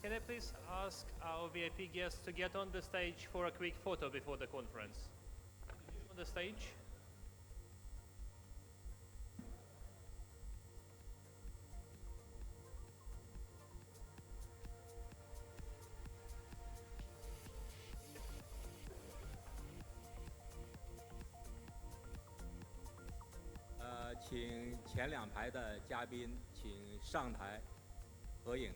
Can I please ask our VIP guests to get on the stage for a quick photo before the conference? On the stage.请前两排的嘉宾请上台合影。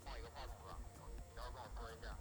放一个话筒吧，然后帮我说一下。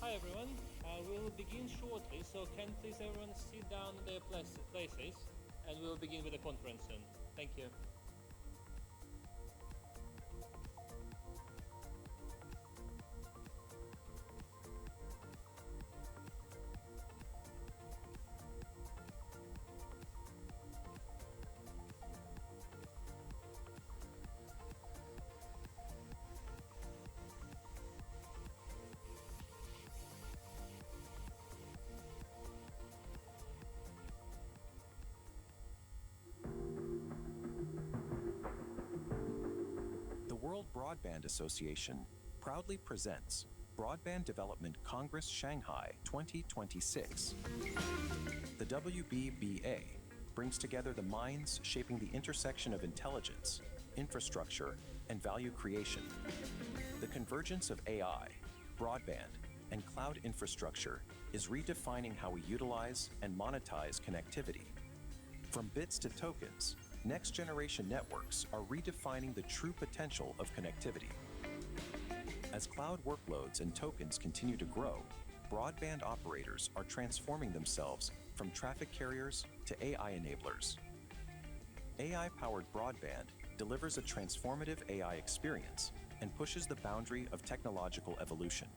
Hi everyone, we'll begin shortly, so can please everyone sit down in their places, and we'll begin with the conference soon. Thank you. The World Broadband Association proudly presents Broadband Development Congress Shanghai 2026. The WBBA brings together the minds shaping the intersection of intelligence, infrastructure, and value creation. The convergence of AI, broadband, and cloud infrastructure is redefining how we utilize and monetize connectivity. From bits to tokens, next-generation networks are redefining the true potential of connectivity. As cloud workloads and tokens continue to grow, broadband operators are transforming themselves from traffic carriers to AI enablers. AI-powered broadband delivers a transformative AI experience and pushes the boundary of technological evolution.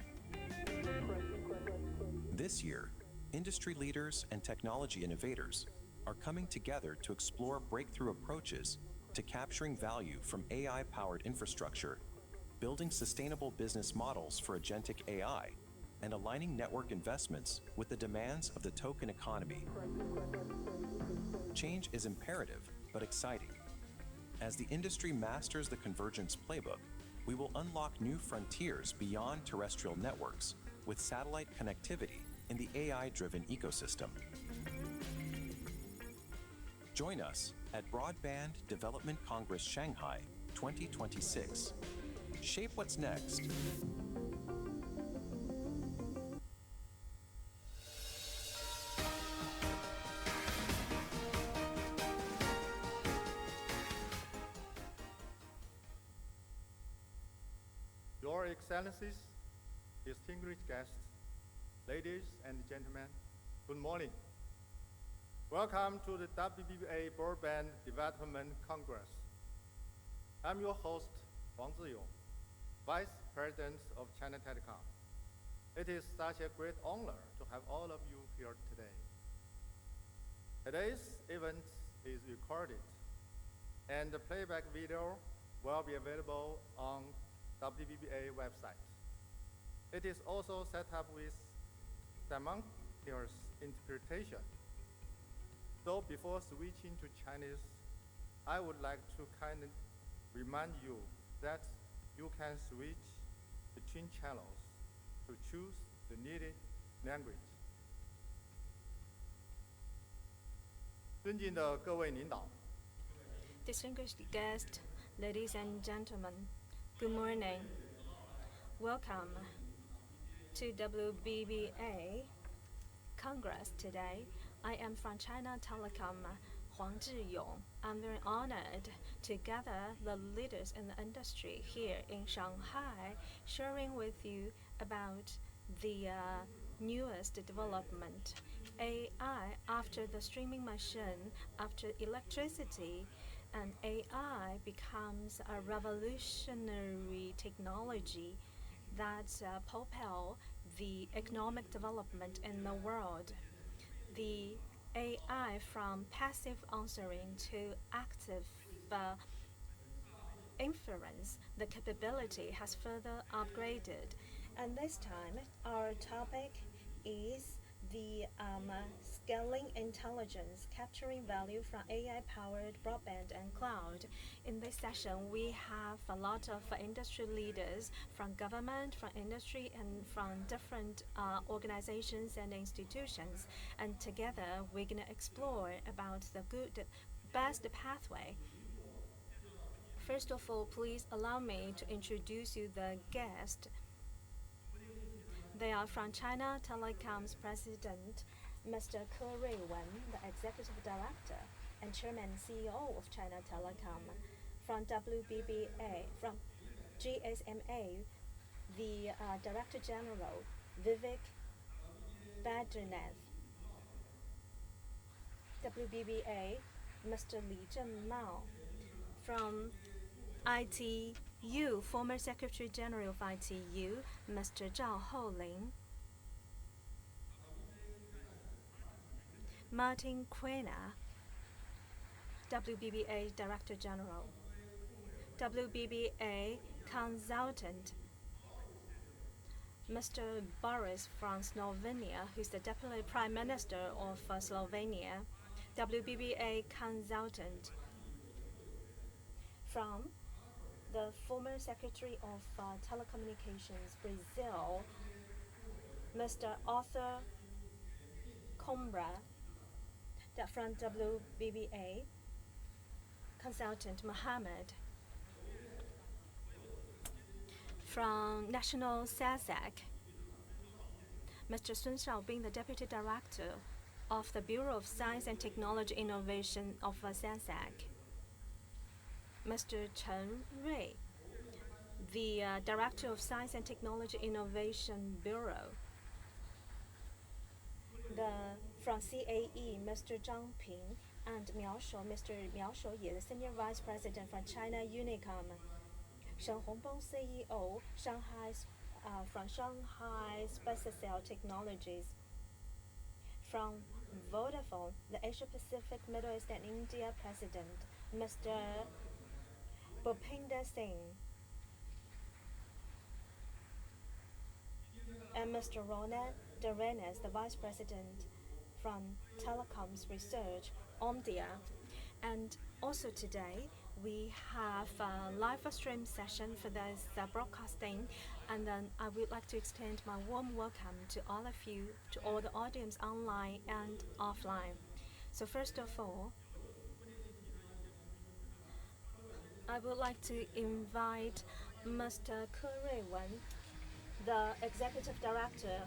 This year, industry leaders and technology innovators are coming together to explore breakthrough approaches to capturing value from AI-powered infrastructure, building sustainable business models for agentic AI, and aligning network investments with the demands of the token economy. Change is imperative, but exciting. As the industry masters the convergence playbook, we will unlock new frontiers beyond terrestrial networks with satellite connectivity in the AI-driven ecosystem. Join us at Broadband Development Congress Shanghai 2026. Shape what's next. Your Excellencies, distinguished guests, ladies and gentlemen, good morning. Welcome to the WBBA Broadband Development Congress. I'm your host, Wang Ziyong, Vice President of China Telecom. It is such a great honor to have all of you here today. Today's event is recorded, and the playback video will be available on WBBA website. It is also set up with simultaneous interpretation. So before switching to Chinese, I would like to kindly remind you that you can switch between channels to choose the needed language. 尊敬的各位领导， Distinguished guests, ladies and gentlemen, good morning. Welcome to WBBA Congress today. I am from China Telecom, Huang Zhiyong. I'm very honored to gather the leaders in the industry here in Shanghai, sharing with you about the newest development. AI after the streaming machine, after electricity, and AI becomes a revolutionary technology that propel the economic development in the world. The AI from passive answering to active inference, the capability has further upgraded. And this time, our topic is the scaling intelligence, capturing value from AI-powered broadband and cloud. In this session, we have a lot of industry leaders from government, from industry, and from different organizations and institutions. And together, we're going to explore about the best pathway. First of all, please allow me to introduce you the guest. They are from China Telecom's president, Mr. Ruiwen, the executive director and chairman and CEO of China Telecom. From WBBA, from GSMA, the Director General, Vivek, Badrinath. WBBA, Mr. Li Zhenmao. From ITU, former Secretary General of ITU, Mr. Zhao Houlin. Martin Quena, WBBA Director General. WBBA Consultant, Mr. Boris from Slovenia, who's the Deputy Prime Minister of Slovenia. WBBA Consultant from the former Secretary of Telecommunications, Brazil, Mr. Arthur Combra, from WBBA, consultant Mohammed, from National SASAC, Mr. Sun Xiaobing, the Deputy Director of the Bureau of Science and Technology Innovation of SASAC, Mr. Chen Rui, the Director of Science and Technology Innovation Bureau, from CAE, Mr. Zhang Ping, and Mr. Miao Shouye, the Senior Vice President from China Unicom, Shen Hongbong, CEO, from Shanghai Special Technologies, from Vodafone, the Asia Pacific, Middle East and India President, Mr. Bhupinder Singh, and Mr. Ronald Derenes, the Vice President from Telecom's Research, Omdia. And also today, we have a live stream session for this broadcasting, and then I would like to extend my warm welcome to all of you, to all the audience online and offline. So first of all, I would like to invite Mr. Ruiwen, the Executive Director,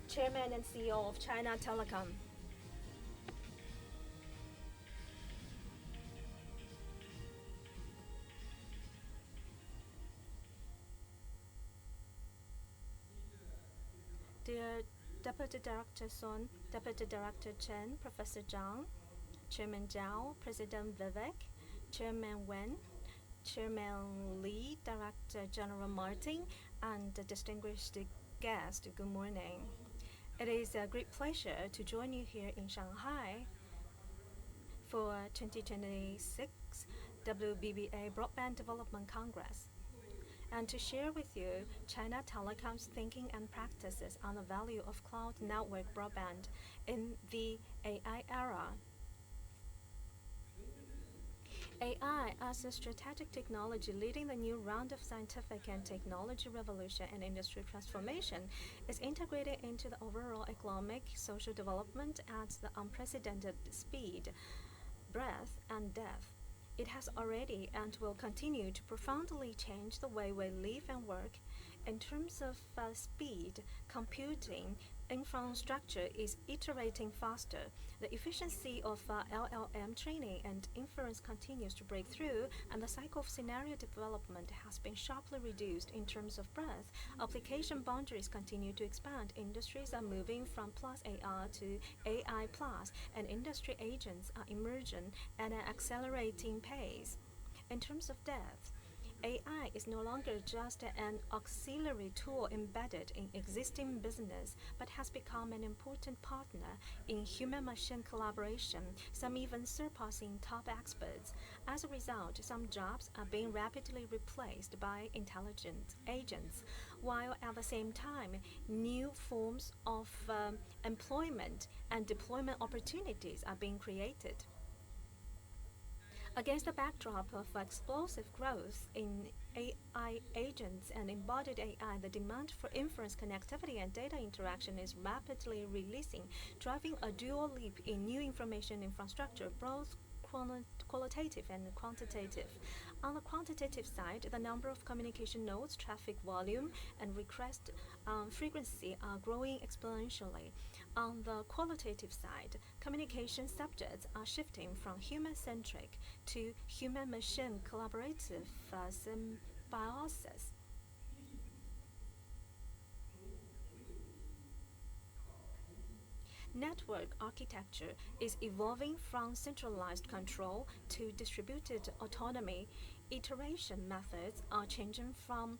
Chairman and CEO of China Telecom. Dear Deputy Director Sun, Deputy Director Chen, Professor Zhang, Chairman Zhao, President Vivek, Chairman Wen, Chairman Li, Director General Martin, and the distinguished guest, good morning. It is a great pleasure to join you here in Shanghai for 2026 WBBA Broadband Development Congress, and to share with you China Telecom's thinking and practices on the value of cloud network broadband in the AI era. AI, as a strategic technology leading the new round of scientific and technology revolution and industry transformation, is integrated into the overall economic, social development at the unprecedented speed, breadth, and depth. It has already and will continue to profoundly change the way we live and work. In terms of speed, computing infrastructure is iterating faster. The efficiency of LLM training and inference continues to break through, and the cycle of scenario development has been sharply reduced in terms of breadth. Application boundaries continue to expand. Industries are moving from plus AR to AI plus, and industry agents are emerging at an accelerating pace. In terms of depth, AI is no longer just an auxiliary tool embedded in existing business, but has become an important partner in human-machine collaboration, some even surpassing top experts. As a result, some jobs are being rapidly replaced by intelligent agents, while at the same time, new forms of employment and deployment opportunities are being created. Against the backdrop of explosive growth in AI agents and embodied AI, the demand for inference, connectivity, and data interaction is rapidly releasing, driving a dual leap in new information infrastructure, both qualitative and quantitative. On the quantitative side, the number of communication nodes, traffic volume, and request frequency are growing exponentially. On the qualitative side, communication subjects are shifting from human-centric to human-machine collaborative symbiosis. Network architecture is evolving from centralized control to distributed autonomy. Iteration methods are changing from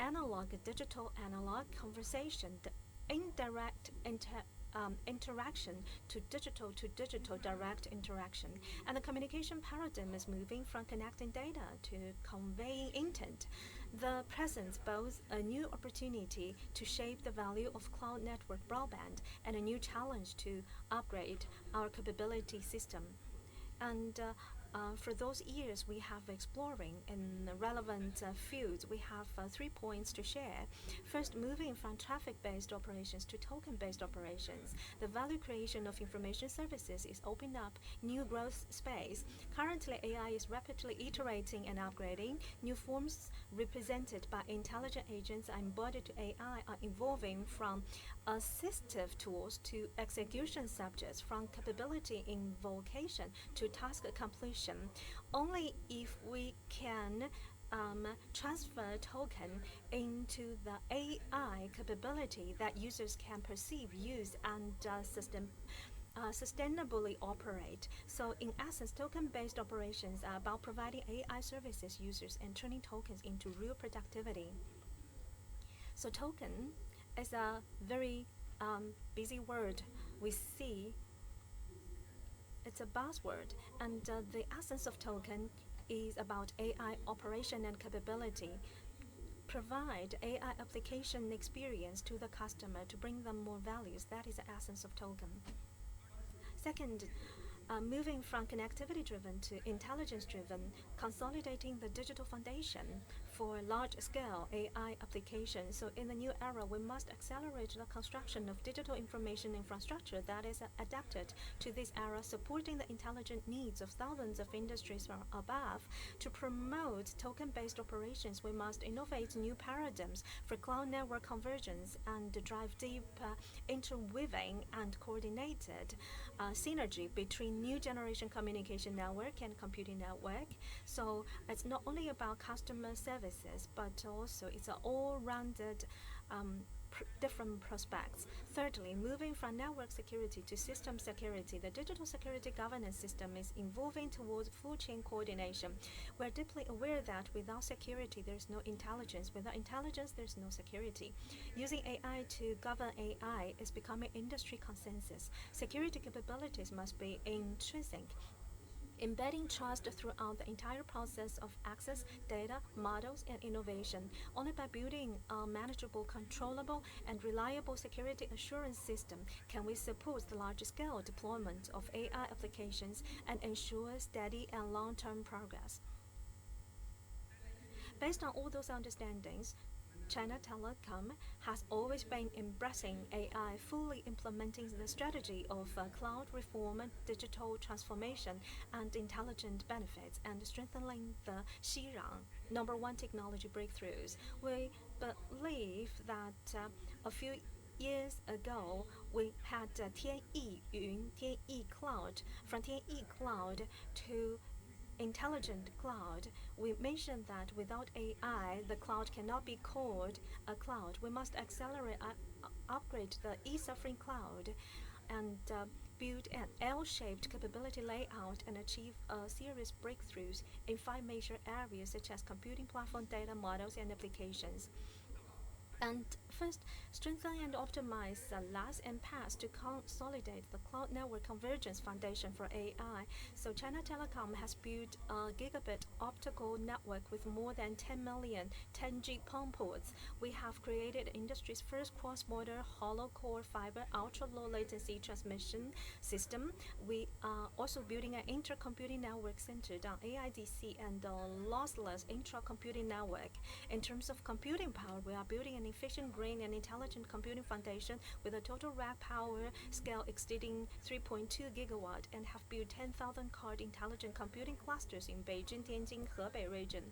analog digital analog conversation, the indirect interaction to digital direct interaction, and the communication paradigm is moving from connecting data to conveying intent. The presents both a new opportunity to shape the value of cloud network broadband and a new challenge to upgrade our capability system. And For those years we have exploring in relevant fields, we have 3 points to share. First, moving from traffic-based operations to token-based operations, the value creation of information services is opening up new growth space. Currently, AI is rapidly iterating and upgrading. New forms represented by intelligent agents and embodied AI are evolving from assistive tools to execution subjects, from capability invocation to task completion. Only if we can transfer token into the AI capability that users can perceive, use, and sustainably operate. So in essence, token-based operations are about providing AI services users and turning tokens into real productivity. So token is a very busy word. We see it's a buzzword, and the essence of token is about AI operation and capability. Provide AI application experience to the customer to bring them more values. That is the essence of token. Second, moving from connectivity-driven to intelligence-driven, consolidating the digital foundation for large-scale AI applications. So in the new era, we must accelerate the construction of digital information infrastructure that is adapted to this era, supporting the intelligent needs of thousands of industries from above. To promote token-based operations, we must innovate new paradigms for cloud network convergence and drive deep interweaving and coordinated synergy between new generation communication network and computing network. So it's not only about customer services, but also it's an all-rounded different prospects. Thirdly, moving from network security to system security, the digital security governance system is evolving towards full chain coordination. We're deeply aware that without security, there's no intelligence. Without intelligence, there's no security. Using AI to govern AI is becoming industry consensus. Security capabilities must be intrinsic, embedding trust throughout the entire process of access, data, models, and innovation. Only by building a manageable, controllable, and reliable security assurance system can we support the large-scale deployment of AI applications and ensure steady and long-term progress. Based on all those understandings, China Telecom has always been embracing AI, fully implementing the strategy of cloud reform, digital transformation, and intelligent benefits, and strengthening the Xirang #1 technology breakthroughs. We believe that a few years ago, we had Tianyun Cloud, from Tianyi Cloud to intelligent cloud. We mentioned that without AI, the cloud cannot be called a cloud. We must accelerate, upgrade the e-suffering cloud, and build an L-shaped capability layout and achieve serious breakthroughs in 5 major areas such as computing platform, data models, and applications. And first, strengthen and optimize LAS and PaaS to consolidate the cloud network convergence foundation for AI. So China Telecom has built a gigabit optical network with more than 10 million 10G PON ports. We have created industry's first cross-border hollow core fiber ultra-low latency transmission system. We are also building an intercomputing network centered on AIDC and lossless intra-computing network. In terms of computing power, we are building an efficient, green, and intelligent computing foundation with a total rack power scale exceeding 3.2 gigawatt and have built 10,000 card intelligent computing clusters in Beijing, Tianjin, Hebei region.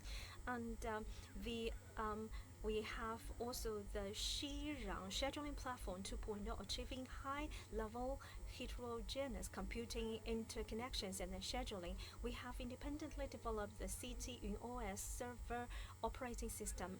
And we have also the Xirang scheduling platform 2.0, achieving high-level heterogeneous computing interconnections and scheduling. We have independently developed the CT OS server operating system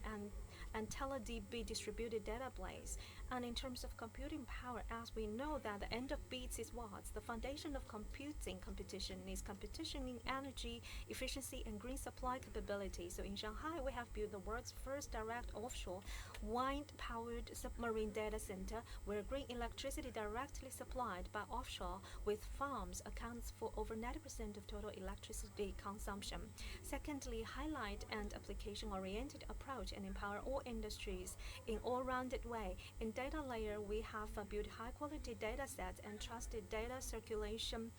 and TeleDB distributed database. And in terms of computing power, as we know that the end of bits is watts, the foundation of computing competition is competition in energy, efficiency, and green supply capability. So in Shanghai, we have built the world's first direct offshore wind-powered submarine data center where green electricity directly supplied by offshore with farms accounts for over 90% of total electricity consumption. Secondly, highlight an application-oriented approach and empower all industries in all-rounded way. In data layer, we have built high-quality data sets and trusted data circulation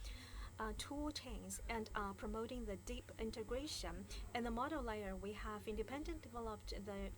tool chains and are promoting the deep integration. In the model layer, we have independent developed the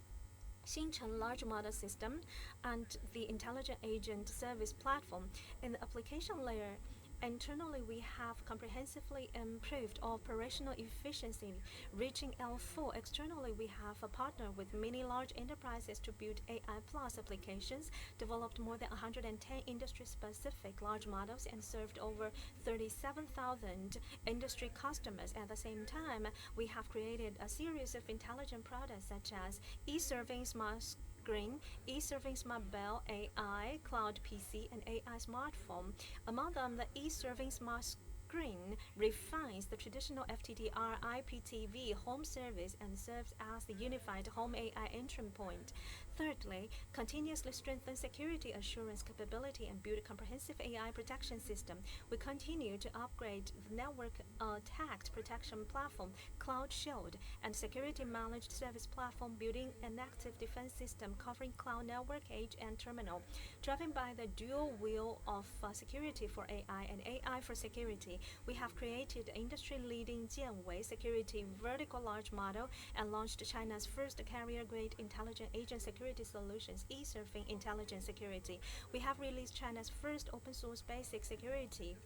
Xingchen large model system and the intelligent agent service platform. In the application layer, internally, we have comprehensively improved operational efficiency, reaching L4. Externally, we have a partner with many large enterprises to build AI plus applications, developed more than 110 industry-specific large models, and served over 37,000 industry customers. At the same time, we have created a series of intelligent products such as e-serving smart Green, e-serving smart bell, AI, cloud PC, and AI smartphone. Among them, the e-serving smart screen refines the traditional FTTR IPTV home service and serves as the unified home AI entry point. Thirdly, continuously strengthen security assurance capability and build a comprehensive AI protection system. We continue to upgrade the network attack protection platform, Cloud Shield, and security managed service platform, building an active defense system covering cloud network, edge, and terminal. Driven by the dual wheel of security for AI and AI for security, we have created industry-leading Jianwei security vertical large model and launched China's first carrier-grade intelligent agent security solutions, e-serving intelligent security. We have released China's first open-source basic security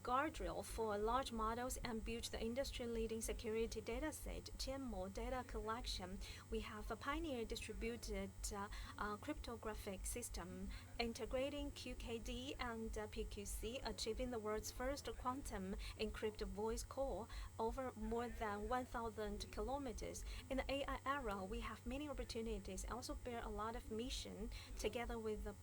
guardrail for large models and built the industry-leading security dataset, Jianmo data collection. We have a pioneer distributed cryptographic system integrating QKD and PQC, achieving the world's first quantum encrypted voice call over more than 1,000 kilometers. In the AI era, we have many opportunities, also bear a lot of mission. Together with the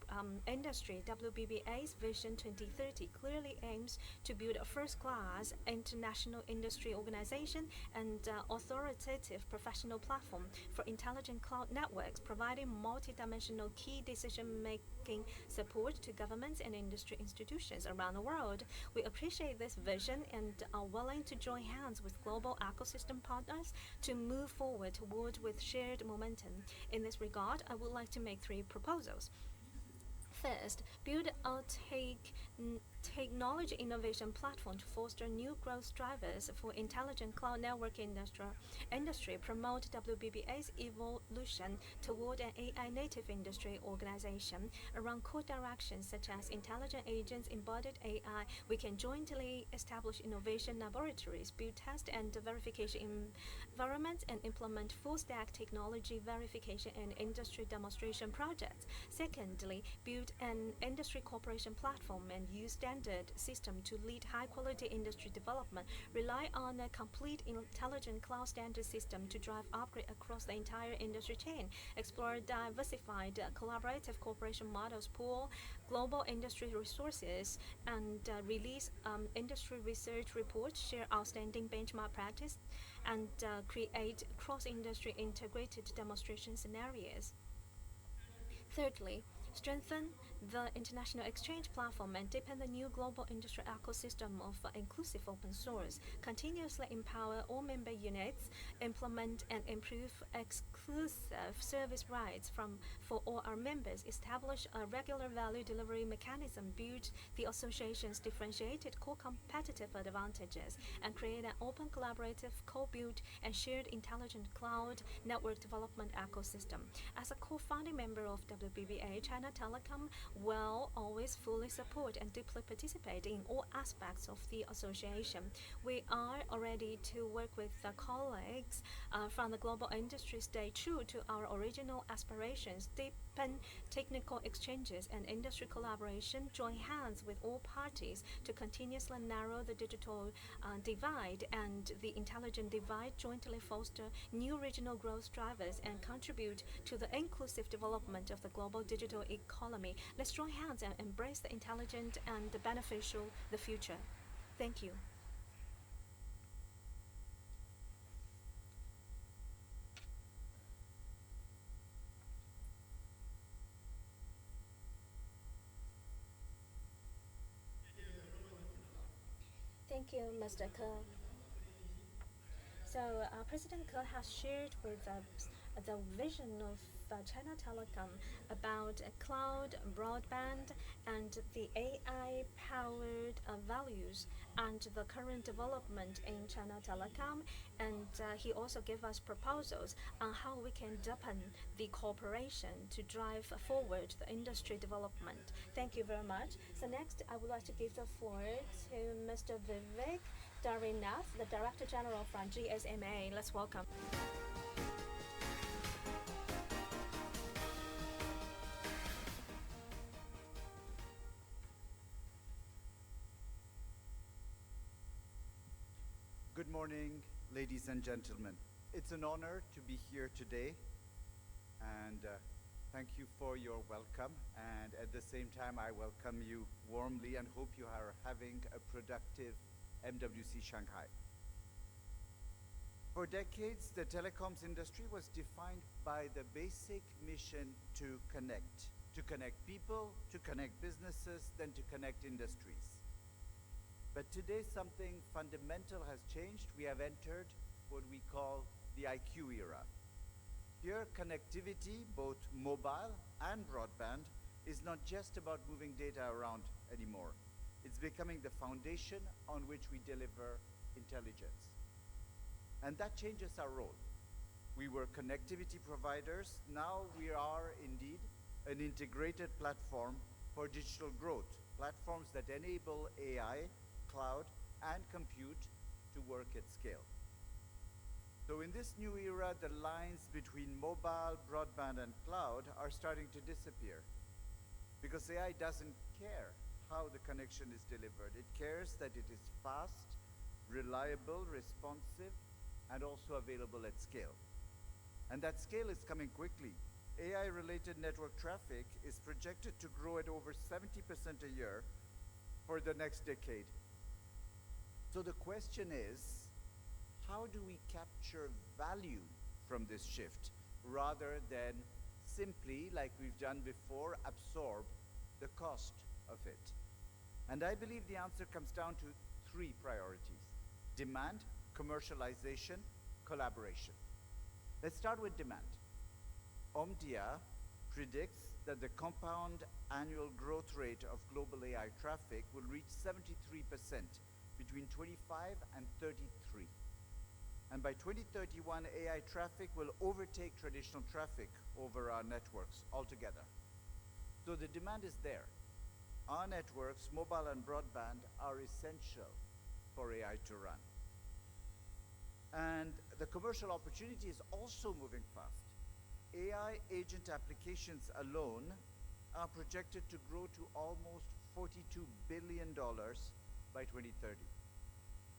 industry, WBBA's Vision 2030 clearly aims to build a first-class international industry organization and authoritative professional platform for intelligent cloud networks, providing multidimensional key decision-making support to governments and industry institutions around the world. We appreciate this vision and are willing to join hands with global ecosystem partners to move forward toward with shared momentum. In this regard, I would like to make 3 proposals. First, build a technology innovation platform to foster new growth drivers for intelligent cloud network industry, promote WBBA's evolution toward an AI-native industry organization. Around core directions such as intelligent agents, embodied AI, we can jointly establish innovation laboratories, build test and verification environments, and implement full-stack technology verification and industry demonstration projects. Secondly, build an industry cooperation platform and use standard system to lead high-quality industry development. Rely on a complete intelligent cloud standard system to drive upgrade across the entire industry chain. Explore diversified collaborative cooperation models, pool global industry resources, and release industry research reports, share outstanding benchmark practice, and create cross-industry integrated demonstration scenarios. Thirdly, strengthen the international exchange platform and deepen the new global industry ecosystem of inclusive open source. Continuously empower all member units, implement and improve exclusive service rights for all our members, establish a regular value delivery mechanism, build the association's differentiated core competitive advantages, and create an open, collaborative, co-built, and shared intelligent cloud network development ecosystem. As a co-founding member of WBBA, China Telecom will always fully support and deeply participate in all aspects of the association. We are ready to work with the colleagues from the global industry, stay true to our original aspirations, deepen technical exchanges and industry collaboration, join hands with all parties to continuously narrow the digital divide and the intelligent divide, jointly foster new regional growth drivers, and contribute to the inclusive development of the global digital economy. Let's join hands and embrace the intelligent and beneficial the future. Thank you. Thank you, Mr. Ke. So, President Ke has shared with us the vision of China Telecom about cloud, broadband, and the AI-powered values and the current development in China Telecom. And he also gave us proposals on how we can deepen the cooperation to drive forward the industry development. Thank you very much. So next, I would like to give the floor to Mr. Vivek Badrinath, the Director General from GSMA. Let's welcome. Good morning, ladies and gentlemen. It's an honor to be here today, and thank you for your welcome. And at the same time, I welcome you warmly and hope you are having a productive MWC Shanghai. For decades, the telecoms industry was defined by the basic mission to connect people, to connect businesses, then to connect industries. But today, something fundamental has changed. We have entered what we call the IQ era. Here, connectivity, both mobile and broadband, is not just about moving data around anymore. It's becoming the foundation on which we deliver intelligence. And that changes our role. We were connectivity providers. Now we are indeed an integrated platform for digital growth, platforms that enable AI, cloud, and compute to work at scale. So in this new era, the lines between mobile, broadband, and cloud are starting to disappear, because AI doesn't care how the connection is delivered. It cares that it is fast, reliable, responsive, and also available at scale. And that scale is coming quickly. AI-related network traffic is projected to grow at over 70% a year for the next decade. So the question is, how do we capture value from this shift rather than simply, like we've done before, absorb the cost of it? And I believe the answer comes down to three priorities: demand, commercialization, collaboration. Let's start with demand. Omdia predicts that the compound annual growth rate of global AI traffic will reach 73% between 25 and 33. And by 2031, AI traffic will overtake traditional traffic over our networks altogether. So the demand is there. Our networks, mobile and broadband, are essential for AI to run. And the commercial opportunity is also moving fast. AI agent applications alone are projected to grow to almost $42 billion by 2030.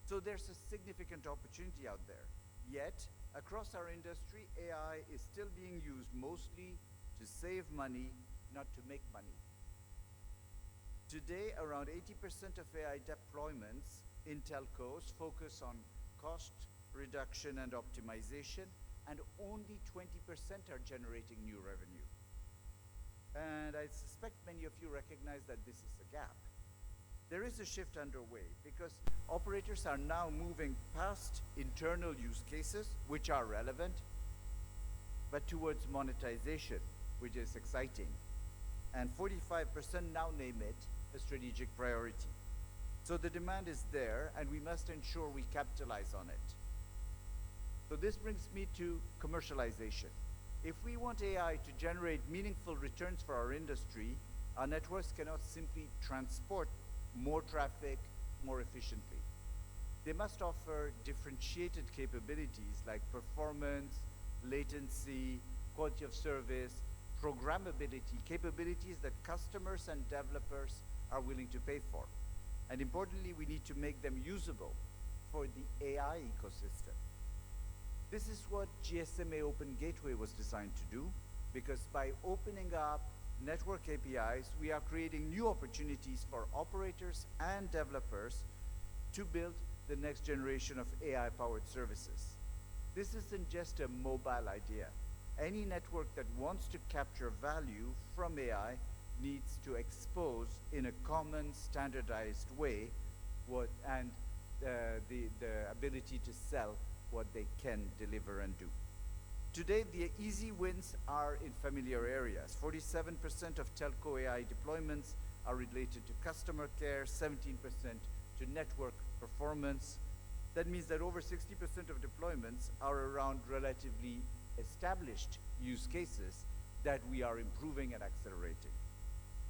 So there's a significant opportunity out there. Yet, across our industry, AI is still being used mostly to save money, not to make money. Today, around 80% of AI deployments in telcos focus on cost reduction and optimization, and only 20% are generating new revenue. And I suspect many of you recognize that this is a gap. There is a shift underway because operators are now moving past internal use cases, which are relevant, but towards monetization, which is exciting. And 45% now name it a strategic priority. So the demand is there, and we must ensure we capitalize on it. So this brings me to commercialization. If we want AI to generate meaningful returns for our industry, our networks cannot simply transport more traffic more efficiently. They must offer differentiated capabilities like performance, latency, quality of service, programmability, capabilities that customers and developers are willing to pay for. And importantly, we need to make them usable for the AI ecosystem. This is what GSMA Open Gateway was designed to do, because by opening up network APIs, we are creating new opportunities for operators and developers to build the next generation of AI-powered services. This isn't just a mobile idea. Any network that wants to capture value from AI needs to expose in a common, standardized way the ability to sell what they can deliver and do. Today, the easy wins are in familiar areas. 47% of telco AI deployments are related to customer care, 17% to network performance. That means that over 60% of deployments are around relatively established use cases that we are improving and accelerating.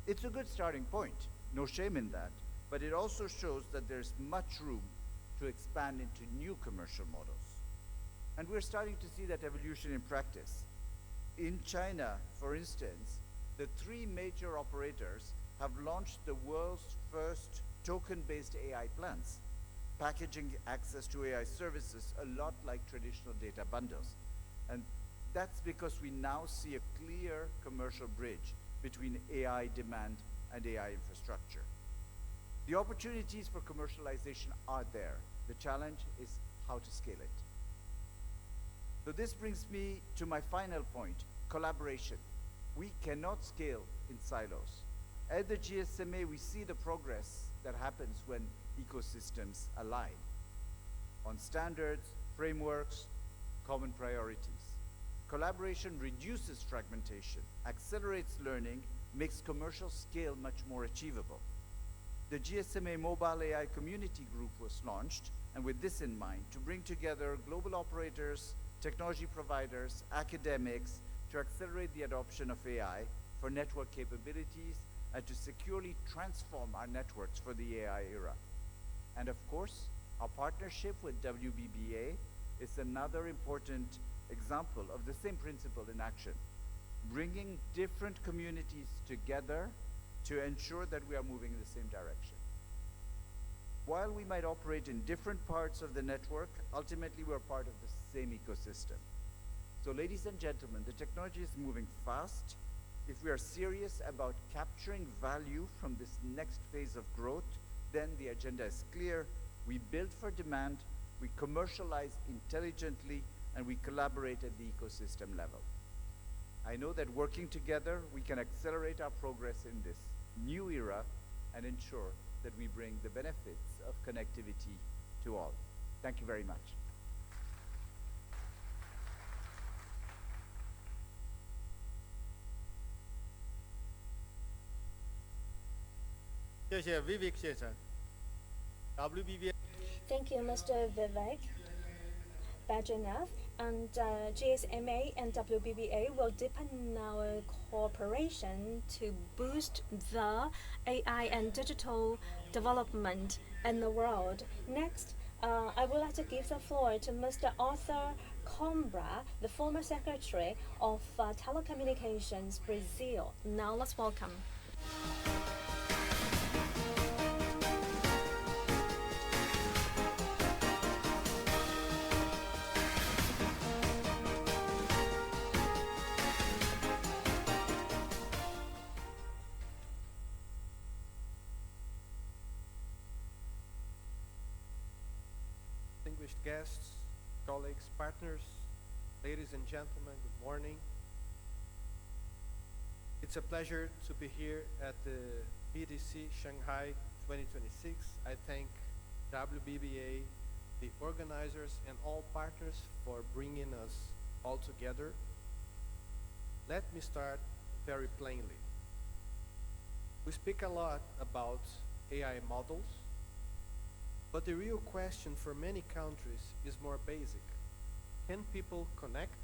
It's a good starting point, no shame in that, but it also shows that there's much room to expand into new commercial models. And we're starting to see that evolution in practice. In China, for instance, the 3 major operators have launched the world's first token-based AI plans, packaging access to AI services a lot like traditional data bundles. And that's because we now see a clear commercial bridge between AI demand and AI infrastructure. The opportunities for commercialization are there. The challenge is how to scale it. So this brings me to my final point, collaboration. We cannot scale in silos. At the GSMA, we see the progress that happens when ecosystems align on standards, frameworks, common priorities. Collaboration reduces fragmentation, accelerates learning, makes commercial scale much more achievable. The GSMA Mobile AI Community Group was launched, and with this in mind, to bring together global operators, technology providers, academics, to accelerate the adoption of AI for network capabilities and to securely transform our networks for the AI era. And of course, our partnership with WBBA is another important example of the same principle in action, bringing different communities together to ensure that we are moving in the same direction. While we might operate in different parts of the network, ultimately we're part of the same ecosystem. So ladies and gentlemen, the technology is moving fast. If we are serious about capturing value from this next phase of growth, then the agenda is clear. We build for demand, we commercialize intelligently, and we collaborate at the ecosystem level. I know that working together, we can accelerate our progress in this new era and ensure that we bring the benefits of connectivity to all. Thank you very much. Vivek 先生 WBBA Thank you, Mr. Vivek. Badrinath, and GSMA and WBBA will deepen our cooperation to boost the AI and digital development in the world. Next, I would like to give the floor to Mr. Arthur Coimbra, the former Secretary of Telecommunications Brazil. Now let's welcome. Distinguished guests, colleagues, partners, ladies and gentlemen, good morning. It's a pleasure to be here at the BDC Shanghai 2026. I thank WBBA, the organizers, and all partners for bringing us all together. Let me start very plainly. We speak a lot about AI models, but the real question for many countries is more basic. Can people connect?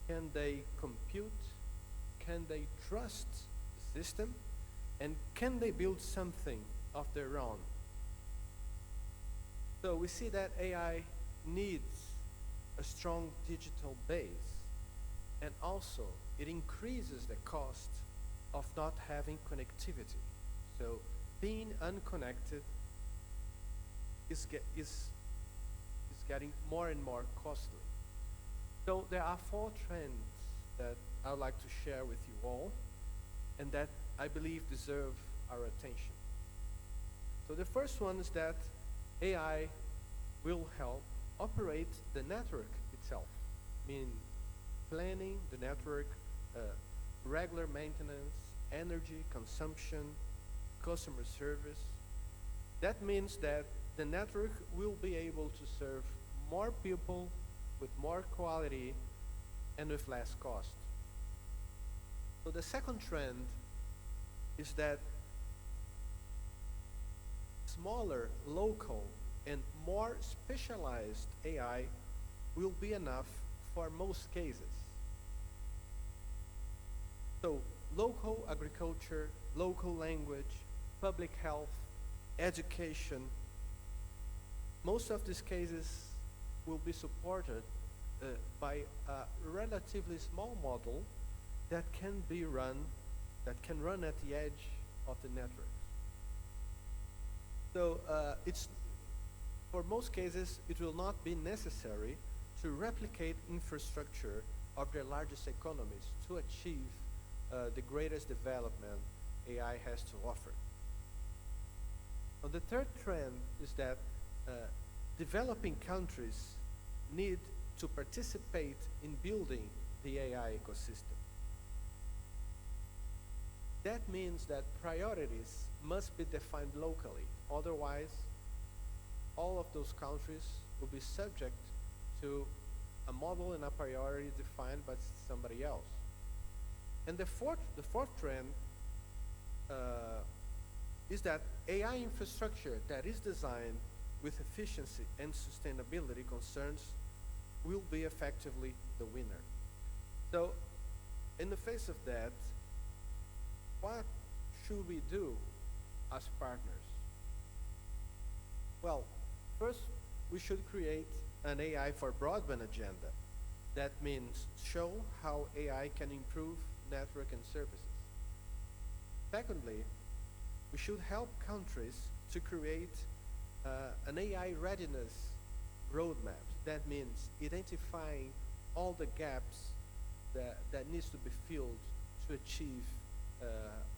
Can they compute? Can they trust the system? And can they build something of their own? So we see that AI needs a strong digital base, and also it increases the cost of not having connectivity. So being unconnected is getting more and more costly. So there are 4 trends that I would like to share with you all, and that I believe deserve our attention. So the first one is that AI will help operate the network itself, meaning planning the network, regular maintenance, energy consumption, customer service. That means that the network will be able to serve more people with more quality and with less cost. So the second trend is that smaller, local, and more specialized AI will be enough for most cases. So local agriculture, local language, public health, education, most of these cases will be supported by a relatively small model that can run at the edge of the network. So for most cases, it will not be necessary to replicate infrastructure of the largest economies to achieve the greatest development AI has to offer. Now, the third trend is that developing countries need to participate in building the AI ecosystem. That means that priorities must be defined locally. Otherwise, all of those countries will be subject to a model and a priority defined by somebody else. And the fourth trend is that AI infrastructure that is designed with efficiency and sustainability concerns will be effectively the winner. So, in the face of that, what should we do as partners? Well, first, we should create an AI for broadband agenda. That means show how AI can improve network and services. Secondly, we should help countries to create an AI readiness roadmap. That means identifying all the gaps that needs to be filled to achieve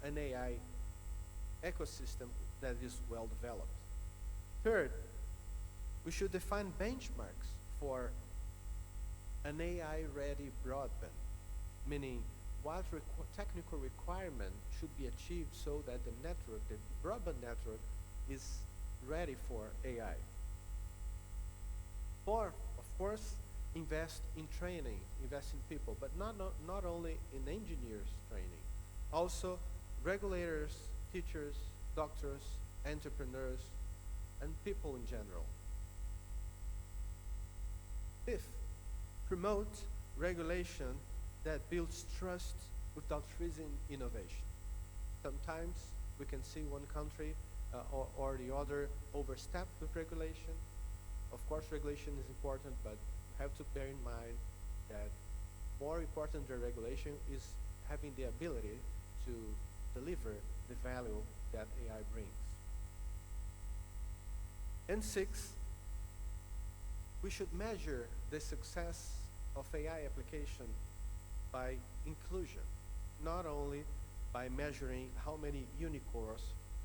an AI ecosystem that is well developed. Third, we should define benchmarks for an AI-ready broadband, meaning what technical requirement should be achieved so that the network, the broadband network, is ready for AI. Fourth, of course, invest in training, invest in people, but not only in engineers training, also regulators, teachers, doctors, entrepreneurs, and people in general. Fifth, promote regulation that builds trust without freezing innovation. Sometimes we can see one country or the other overstep with regulation. Of course, regulation is important, but we have to bear in mind that more important than regulation is having the ability to deliver the value that AI brings. And six, we should measure the success of AI application by inclusion, not only by measuring how many unicorns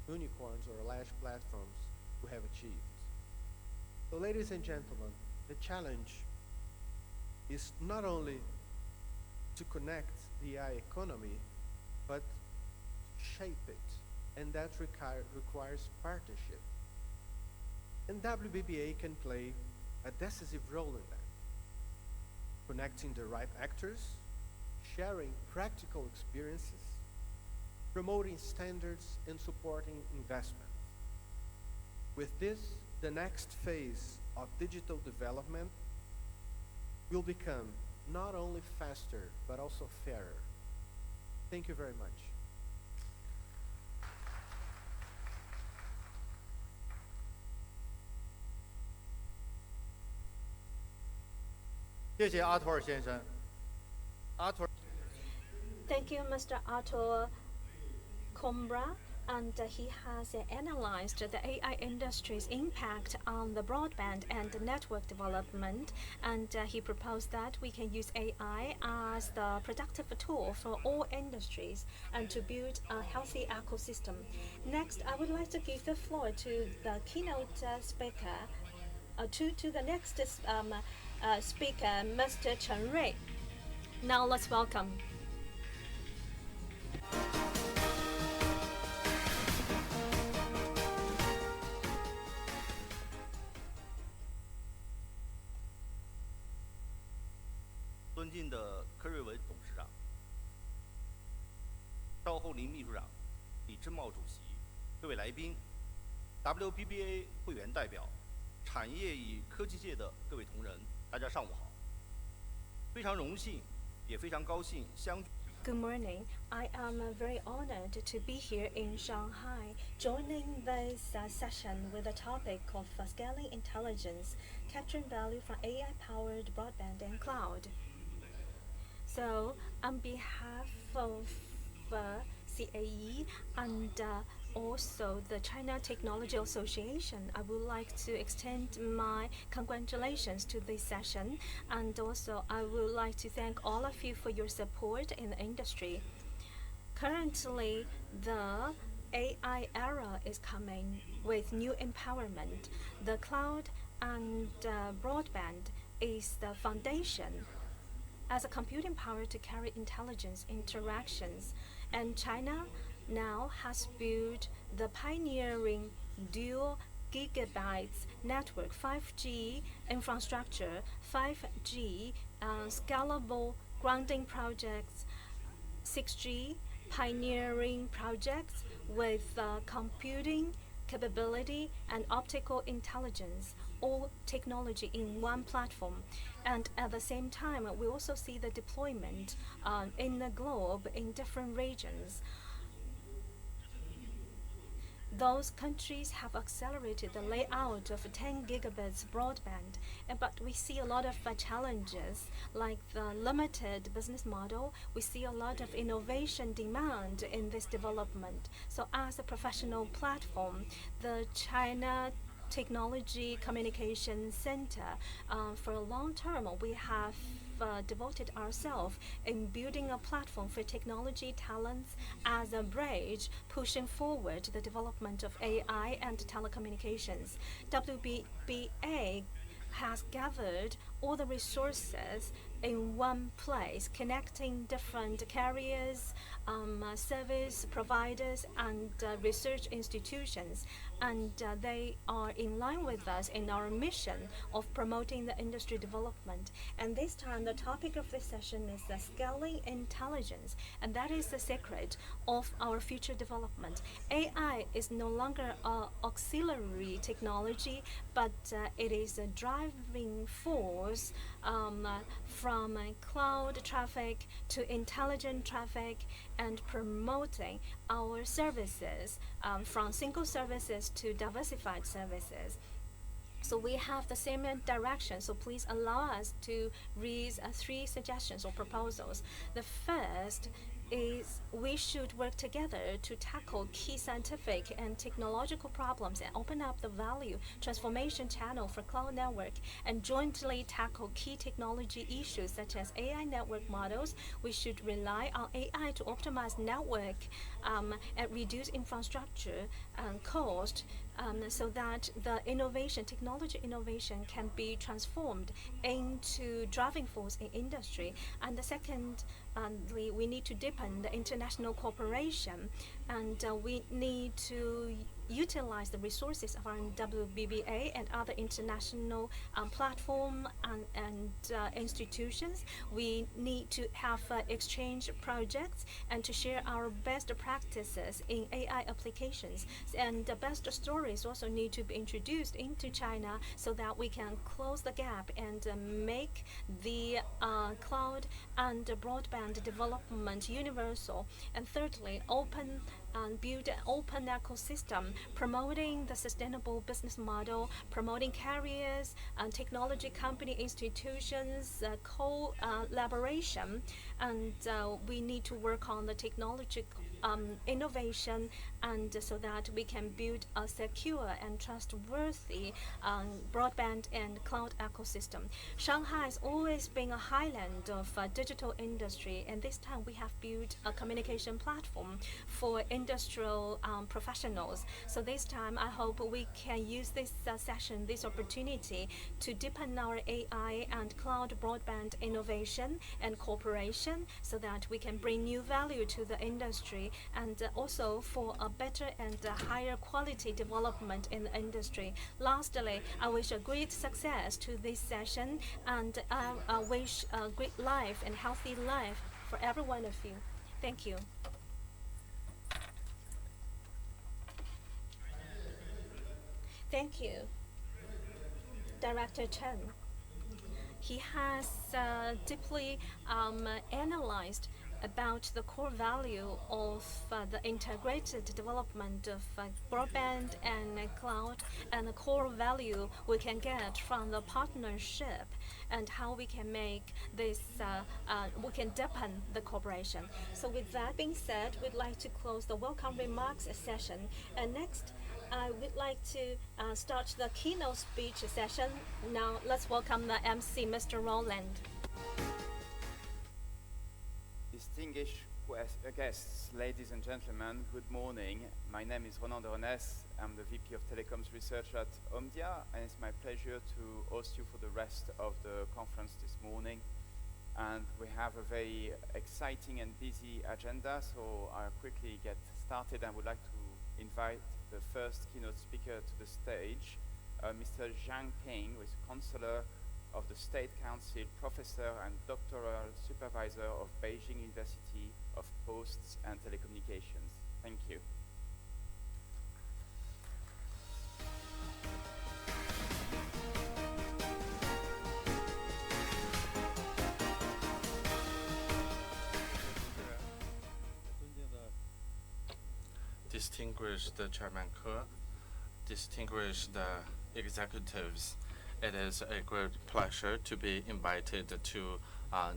or large platforms we have achieved. So ladies and gentlemen, the challenge is not only to connect the AI economy, but shape it, and that requires partnership. And WBBA can play a decisive role in that, connecting the right actors, sharing practical experiences, promoting standards, and supporting investment. With this, the next phase of digital development will become not only faster, but also fairer. Thank you very much. 谢谢阿图尔先生。阿图尔 Thank you, Mr. Arthur Combra. And he has analyzed the AI industry's impact on the broadband and network development. And he proposed that we can use AI as the productive tool for all industries and to build a healthy ecosystem. Next, I would like to give the floor to the keynote speaker, to the next speaker, Mr. Chen Rui. Now let's welcome. 林秘书长、李正茂主席、各位来宾、WBBA 会员代表、产业与科技界的各位同仁，大家上午好。非常荣幸，也非常高兴相。 Good morning. I am very honored to be here in Shanghai, joining this session with a topic of scaling intelligence, capturing value from AI-powered broadband and cloud. So, on behalf of CAE and also the China Technology Association, I would like to extend my congratulations to this session, and also I would like to thank all of you for your support in the industry. Currently, the AI era is coming with new empowerment. The cloud and broadband is the foundation as a computing power to carry intelligence interactions, and China now has built the pioneering dual gigabytes network 5G infrastructure, 5G scalable grounding projects, 6G pioneering projects with computing capability and optical intelligence, all technology in one platform. And at the same time, we also see the deployment in the globe in different regions. Those countries have accelerated the layout of 10 gigabits broadband, but we see a lot of challenges like the limited business model. We see a lot of innovation demand in this development. So as a professional platform, the China Technology Communication Center, for a long term, we have devoted ourselves in building a platform for technology talents as a bridge, pushing forward the development of AI and telecommunications. WBA has gathered all the resources in one place, connecting different carriers, service providers, and research institutions. And they are in line with us in our mission of promoting the industry development. And this time, the topic of this session is the scaling intelligence, and that is the secret of our future development. AI is no longer an auxiliary technology, but it is a driving force from cloud traffic to intelligent traffic, and promoting our services from single services to diversified services. So we have the same direction, so please allow us to raise 3 suggestions or proposals. The first is we should work together to tackle key scientific and technological problems and open up the value transformation channel for cloud network, and jointly tackle key technology issues such as AI network models. We should rely on AI to optimize network and reduce infrastructure cost, so that the technology innovation can be transformed into driving force in industry. And the second, we need to deepen the international cooperation, and we need to utilize the resources of our WBBA and other international platform and institutions. We need to have exchange projects and to share our best practices in AI applications. And the best stories also need to be introduced into China so that we can close the gap and make the cloud and broadband development universal. And thirdly, build an open ecosystem, promoting the sustainable business model, promoting carriers and technology company institutions collaboration, and we need to work on the technology innovation, and so that we can build a secure and trustworthy broadband and cloud ecosystem. Shanghai has always been a highland of digital industry, and this time we have built a communication platform for industrial professionals. So this time I hope we can use this session, this opportunity, to deepen our AI and cloud broadband innovation and cooperation, so that we can bring new value to the industry, and also for a better and higher quality development in the industry. Lastly, I wish a great success to this session, and I wish a great life and healthy life for every one of you. Thank you. Thank you, Director Chen. He has deeply analyzed about the core value of the integrated development of broadband and cloud, and the core value we can get from the partnership, and how we can make this, we can deepen the cooperation. So with that being said, we'd like to close the welcome remarks session. And next, I would like to start the keynote speech session. Now, let's welcome the MC, Mr. Roland. Distinguished guests, ladies and gentlemen, good morning. My name is Roland Renès. I'm the VP of Telecoms Research at Omdia, and it's my pleasure to host you for the rest of the conference this morning. And we have a very exciting and busy agenda, so I'll quickly get started. I would like to invite the first keynote speaker to the stage, Mr. Zhang Ping, who is Counselor of the State Council, Professor and Doctoral Supervisor of Beijing University of Posts and Telecommunications. Thank you. Distinguished Chairman Ke, distinguished executives, it is a great pleasure to be invited to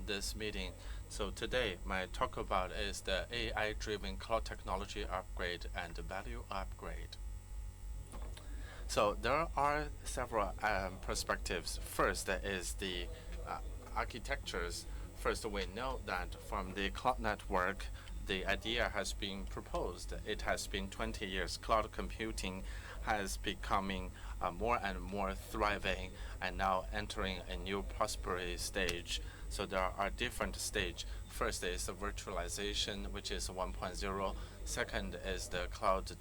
this meeting. So today, my talk about is the AI-driven cloud technology upgrade and value upgrade. So there are several perspectives. First is the architectures. First, we know that from the cloud network, the idea has been proposed. It has been 20 years. Cloud computing has becoming more and more thriving and now entering a new prosperity stage. So there are different stages. First is the virtualization, which is 1.0. Second is the cloud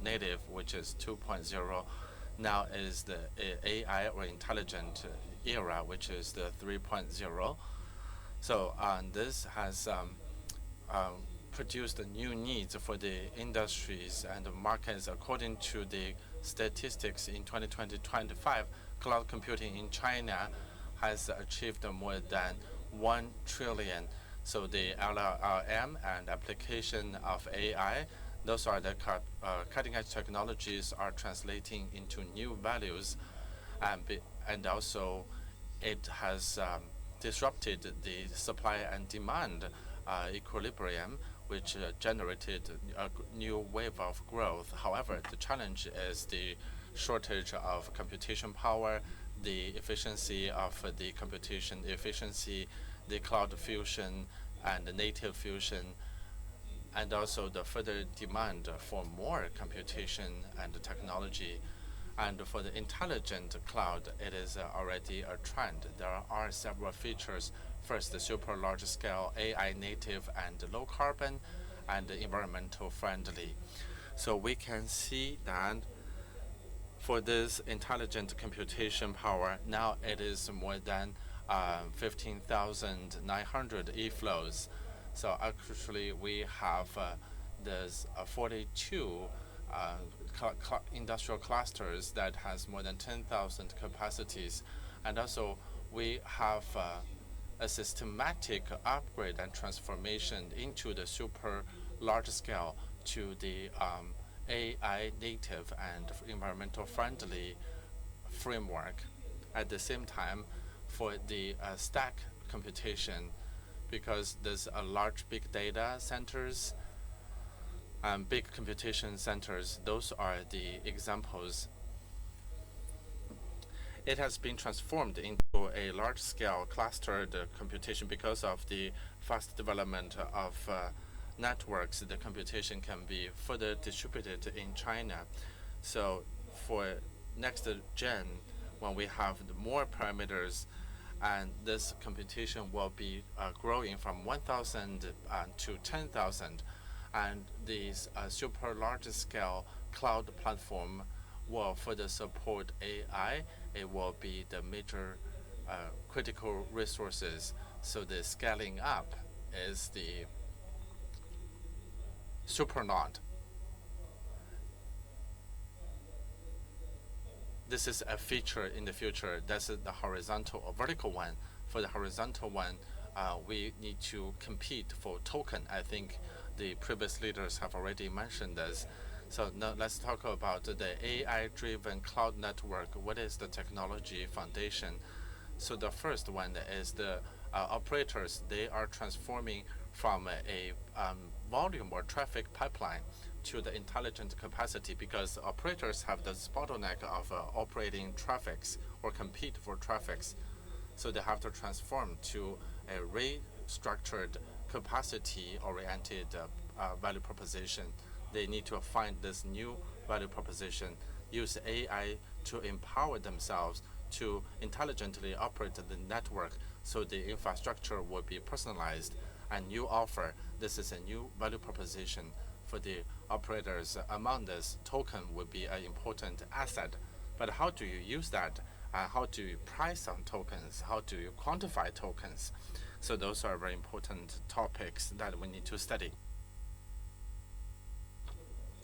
native, which is 2.0. Now is the AI or intelligent era, which is the 3.0. So this has produced new needs for the industries and the markets. According to the statistics in 2020-25, cloud computing in China has achieved more than 1 trillion. So the LLM and application of AI, those are the cutting-edge technologies are translating into new values, and also it has disrupted the supply and demand equilibrium, which generated a new wave of growth. However, the challenge is the shortage of computation power, the efficiency of the computation efficiency, the cloud fusion and the native fusion, and also the further demand for more computation and technology. And for the intelligent cloud, it is already a trend. There are several features. First, the super large scale, AI native and low carbon and environmental friendly. So we can see that for this intelligent computation power, now it is more than 15,900 e-flows. So actually we have there's 42 industrial clusters that has more than 10,000 capacities. And also we have a systematic upgrade and transformation into the super large scale to the AI native and environmental friendly framework. At the same time, for the stack computation, because there's a large big data centers and big computation centers, those are the examples. It has been transformed into a large-scale clustered computation because of the fast development of networks. The computation can be further distributed in China. So for next gen, when we have more parameters, and this computation will be growing from 1,000 to 10,000, and this super large-scale cloud platform will further support AI. It will be the major critical resources. So the scaling up is the super node. this is a feature in the future. That's the horizontal or vertical one. For the horizontal one, we need to compete for token. I think the previous leaders have already mentioned this. So now let's talk about the AI-driven cloud network. What is the technology foundation? So the first one is the operators. They are transforming from a volume or traffic pipeline to the intelligent capacity, because operators have this bottleneck of operating traffics or compete for traffics. So they have to transform to a restructured capacity-oriented value proposition. They need to find this new value proposition, use AI to empower themselves to intelligently operate the network so the infrastructure will be personalized and new offer. This is a new value proposition for the operators. Among this, token will be an important asset. But how do you use that? How do you price on tokens? How do you quantify tokens? So those are very important topics that we need to study.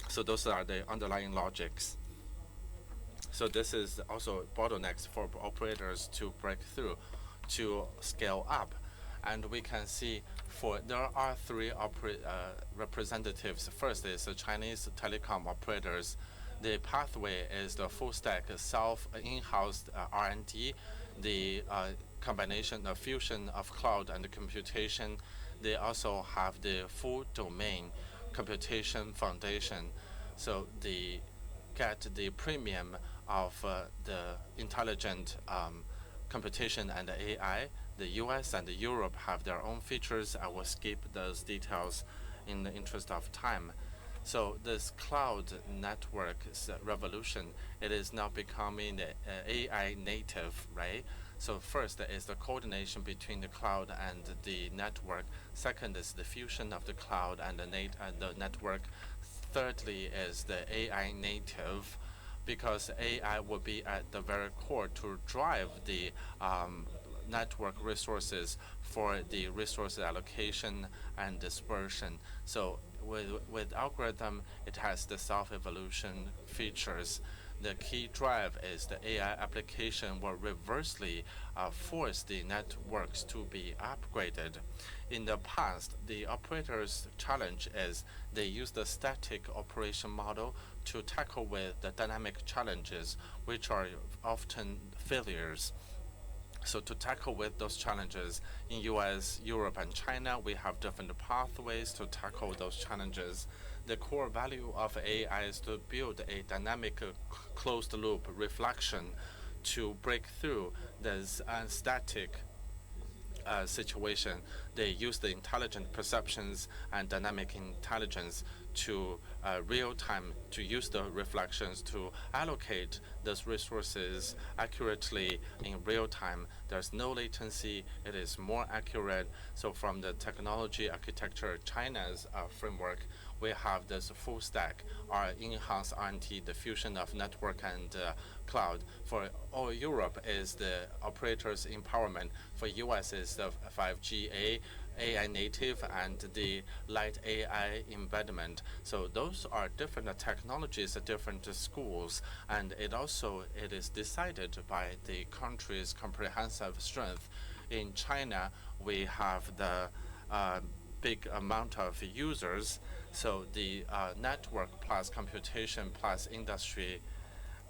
So those are the underlying logics. So this is also bottlenecks for operators to break through, to scale up. And we can see there are three representatives. First is the Chinese telecom operators. The pathway is the full stack in-house R&D, the combination of fusion of cloud and computation. They also have the full domain computation foundation. So they get the premium of the intelligent computation and AI. The US and Europe have their own features. I will skip those details in the interest of time. So this cloud network revolution, it is now becoming AI native, right? So first is the coordination between the cloud and the network. Second is the fusion of the cloud and the network. Thirdly is the AI native, because AI will be at the very core to drive the network resources for the resource allocation and dispersion. So with algorithm, it has the self-evolution features. The key drive is the AI application will reversely force the networks to be upgraded. In the past, the operators' challenge is they use the static operation model to tackle with the dynamic challenges, which are often failures. So to tackle with those challenges in US, Europe, and China, we have different pathways to tackle those challenges. The core value of AI is to build a dynamic closed loop reflection to break through this static situation. They use the intelligent perceptions and dynamic intelligence to real time, to use the reflections to allocate those resources accurately in real time. There's no latency, it is more accurate. So from the technology architecture, China's framework, we have this full stack, our in-house R&D, the fusion of network and cloud. For all Europe is the operators empowerment. For US is the 5G AI native and the light AI embedment. So those are different technologies, different schools, and it is decided by the country's comprehensive strength. In China, we have the big amount of users, so the network plus computation plus industry,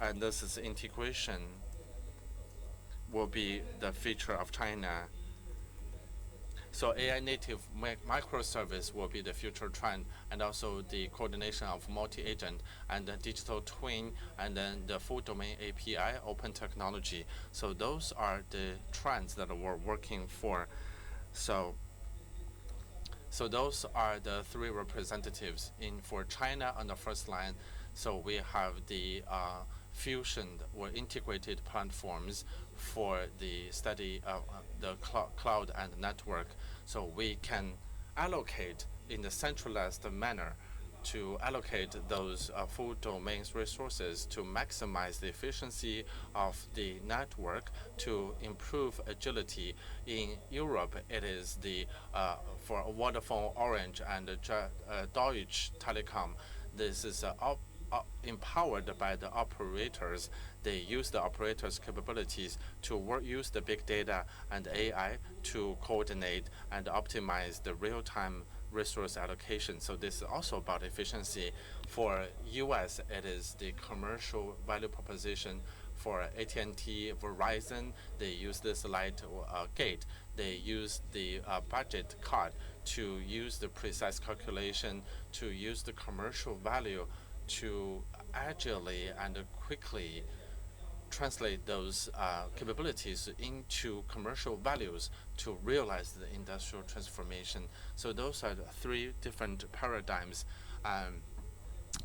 and this is integration will be the feature of China. So AI native microservice will be the future trend, and also the coordination of multi-agent and the digital twin, and then the full domain API, open technology. So those are the trends that we're working for. So those are the three representatives for China on the first line. So we have the fusion or integrated platforms for the study of the cloud and network. So we can allocate in a centralized manner to allocate those full domains resources to maximize the efficiency of the network to improve agility. In Europe, it is the for Vodafone, Orange, and Deutsche Telecom. This is empowered by the operators. They use the operators' capabilities to use the big data and AI to coordinate and optimize the real-time resource allocation. So this is also about efficiency. For US, it is the commercial value proposition. For AT&T, Verizon, they use this light gate. They use the budget card to use the precise calculation, to use the commercial value to agilely and quickly translate those capabilities into commercial values to realize the industrial transformation. So those are the three different paradigms.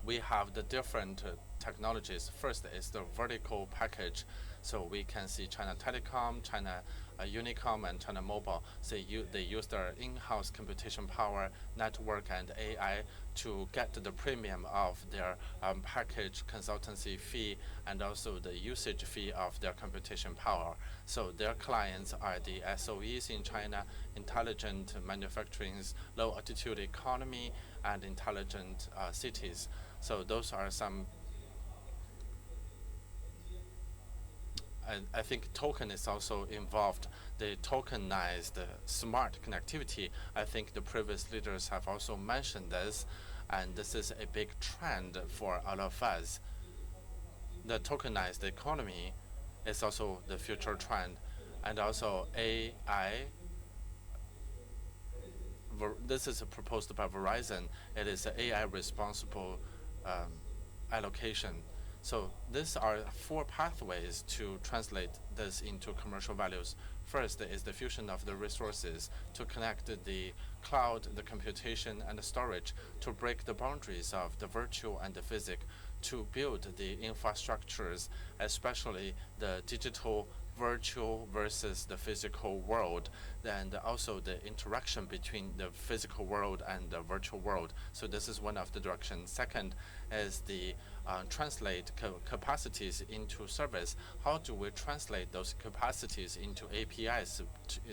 We have the different technologies. First is the vertical package. So we can see China Telecom, China Unicom, and China Mobile. So they use their in-house computation power, network, and AI to get the premium of their package consultancy fee and also the usage fee of their computation power. So their clients are the SOEs in China, intelligent manufacturing, low altitude economy, and intelligent cities. So those are some. I think token is also involved. The tokenized smart connectivity, I think the previous leaders have also mentioned this, and this is a big trend for all of us. The tokenized economy is also the future trend, and also AI. This is proposed by Verizon. It is an AI responsible allocation. So these are four pathways to translate this into commercial values. First is the fusion of the resources to connect the cloud, the computation, and the storage to break the boundaries of the virtual and the physical, to build the infrastructures, especially the digital virtual versus the physical world, and also the interaction between the physical world and the virtual world. So this is one of the directions. Second is the translate capacities into service. How do we translate those capacities into APIs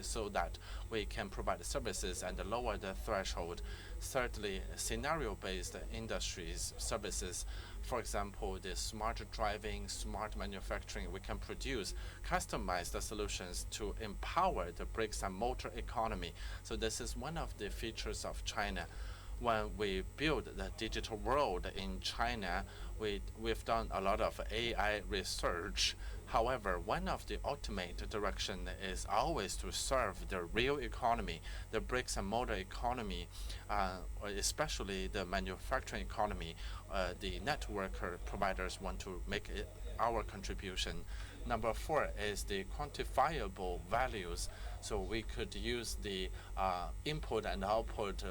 so that we can provide services and lower the threshold? Thirdly, scenario-based industries services. For example, the smart driving, smart manufacturing, we can produce customized solutions to empower the bricks and mortar economy. So this is one of the features of China. When we build the digital world in China, we've done a lot of AI research. However, one of the ultimate direction is always to serve the real economy, the bricks and mortar economy, especially the manufacturing economy. The network providers want to make our contribution. Number four is the quantifiable values. So we could use the input and output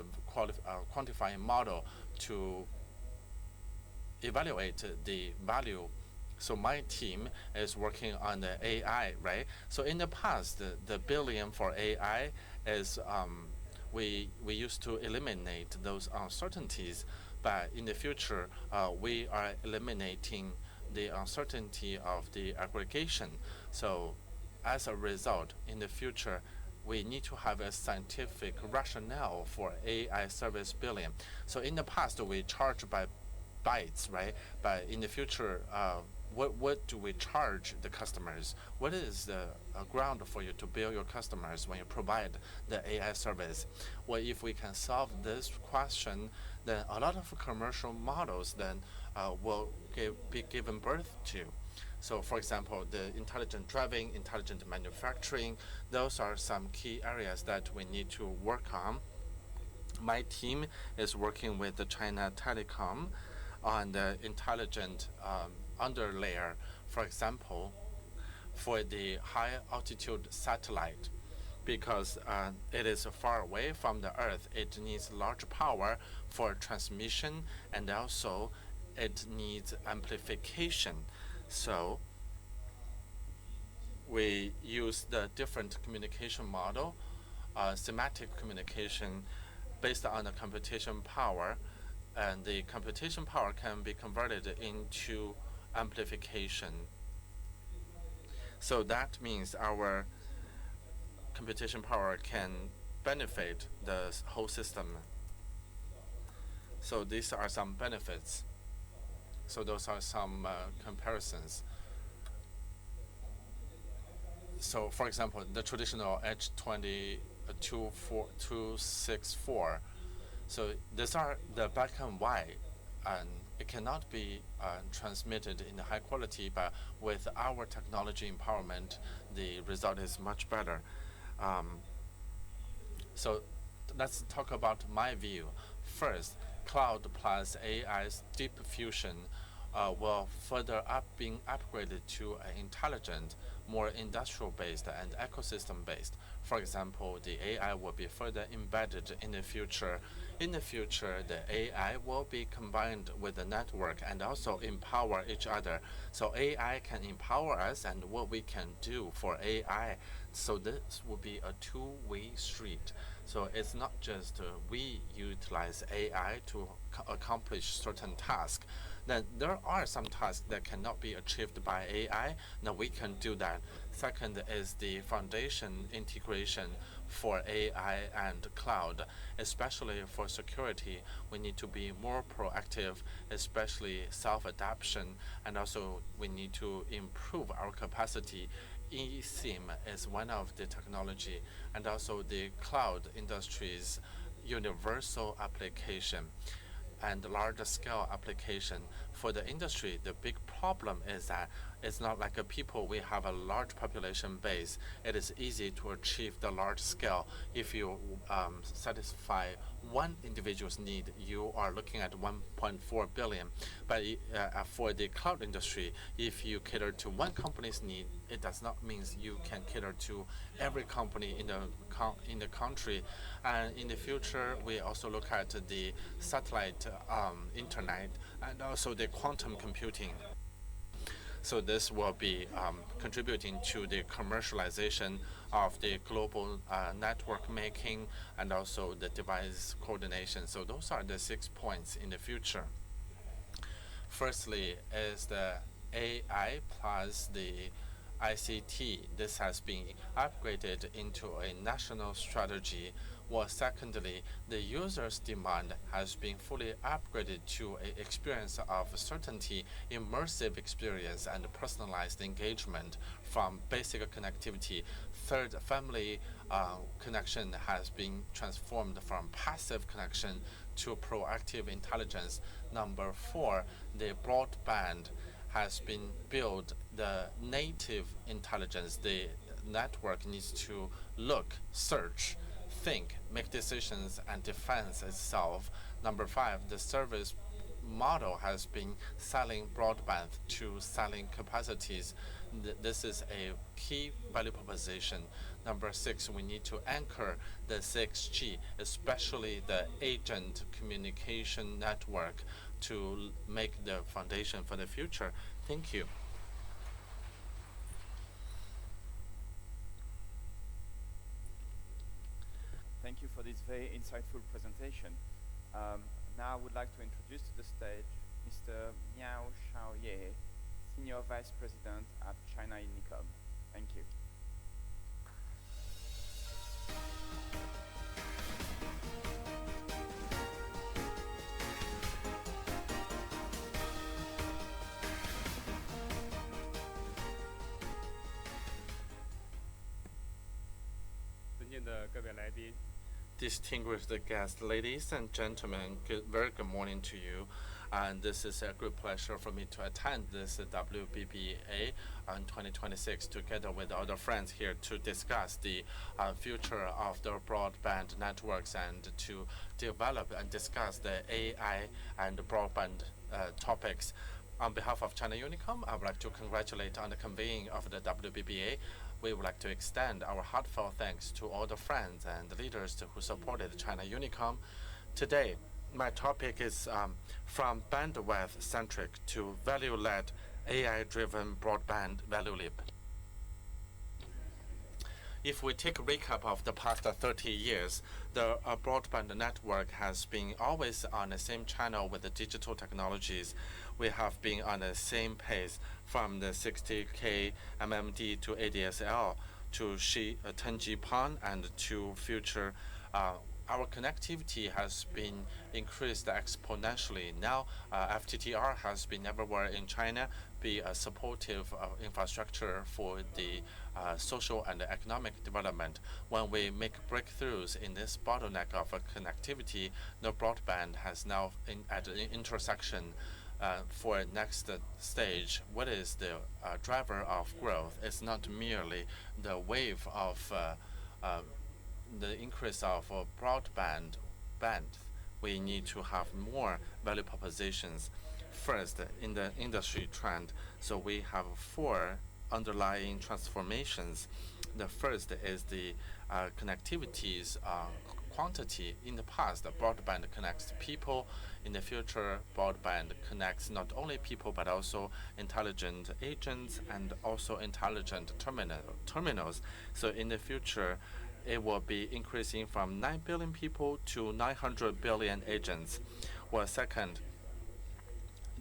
quantifying model to evaluate the value. So my team is working on the AI, right? So in the past, the billion for AI is we used to eliminate those uncertainties, but in the future, we are eliminating the uncertainty of the aggregation. So as a result, in the future, we need to have a scientific rationale for AI service billing. So in the past, we charge by bytes, right? But in the future, what do we charge the customers? What is the ground for you to bill your customers when you provide the AI service? Well, if we can solve this question, then a lot of commercial models then will be given birth to. So for example, the intelligent driving, intelligent manufacturing, those are some key areas that we need to work on. My team is working with the China Telecom on the intelligent underlayer. For example, for the high altitude satellite, because it is far away from the Earth, it needs large power for transmission, and also it needs amplification. So we use the different communication model, semantic communication based on the computation power, and the computation power can be converted into amplification. So that means our computation power can benefit the whole system. So these are some benefits. So those are some comparisons. So for example, the traditional H264. So these are the black and white, and it cannot be transmitted in high quality, but with our technology empowerment, the result is much better. So let's talk about my view. First, cloud plus AI's deep fusion will further being upgraded to an intelligent, more industrial-based and ecosystem-based. For example, the AI will be further embedded in the future. In the future, the AI will be combined with the network and also empower each other. So AI can empower us and what we can do for AI. So this will be a two-way street. So it's not just we utilize AI to accomplish certain tasks. Then there are some tasks that cannot be achieved by AI. Now we can do that. Second is the foundation integration for AI and cloud, especially for security. We need to be more proactive, especially self-adaptation, and also we need to improve our capacity. eSIM is one of the technology, and also the cloud industry's universal application and larger scale application. For the industry, the big problem is that it's not like a people, we have a large population base. It is easy to achieve the large scale. If you satisfy one individual's need, you are looking at 1.4 billion. But for the cloud industry, if you cater to one company's need, it does not mean you can cater to every company in the country. And in the future, we also look at the satellite internet and also the quantum computing. So this will be contributing to the commercialization of the global network making and also the device coordination. So those are the 6 points in the future. Firstly is the AI plus the ICT. This has been upgraded into a national strategy. Well, secondly, the user's demand has been fully upgraded to an experience of certainty, immersive experience, and personalized engagement from basic connectivity. Third, family connection has been transformed from passive connection to proactive intelligence. Number 4, the broadband has been built, the native intelligence. The network needs to look, search, think, make decisions, and defend itself. Number 5, the service model has been selling broadband to selling capacities. This is a key value proposition. Number 6, we need to anchor the 6G, especially the agent communication network, to make the foundation for the future. Thank you. Thank you for this very insightful presentation. Now I would like to introduce to the stage Mr. Miao Xiaoye, Senior Vice President at China Unicom. Thank you. Distinguished guests, ladies and gentlemen, very good morning to you. And this is a great pleasure for me to attend this WBBA in 2026 together with other friends here to discuss the future of the broadband networks and to develop and discuss the AI and broadband topics. On behalf of China Unicom, I would like to congratulate on the convening of the WBBA. We would like to extend our heartfelt thanks to all the friends and leaders who supported China Unicom. Today, my topic is from bandwidth-centric to value-led AI-driven broadband value leap. If we take a recap of the past 30 years, the broadband network has been always on the same channel with the digital technologies. We have been on the same pace from the 60K MMD to ADSL to 10G PON and to future our connectivity has been increased exponentially. Now, FTTR has been everywhere in China, be a supportive infrastructure for the social and economic development. When we make breakthroughs in this bottleneck of connectivity, the broadband has now at an intersection for next stage. What is the driver of growth? It's not merely the wave of the increase of broadband bandwidth. We need to have more value propositions. First, in the industry trend, so we have 4 underlying transformations. The first is the connectivity's quantity. In the past, broadband connects people. In the future, broadband connects not only people but also intelligent agents and also intelligent terminals. So in the future, it will be increasing from 9 billion people to 900 billion agents. Well, second,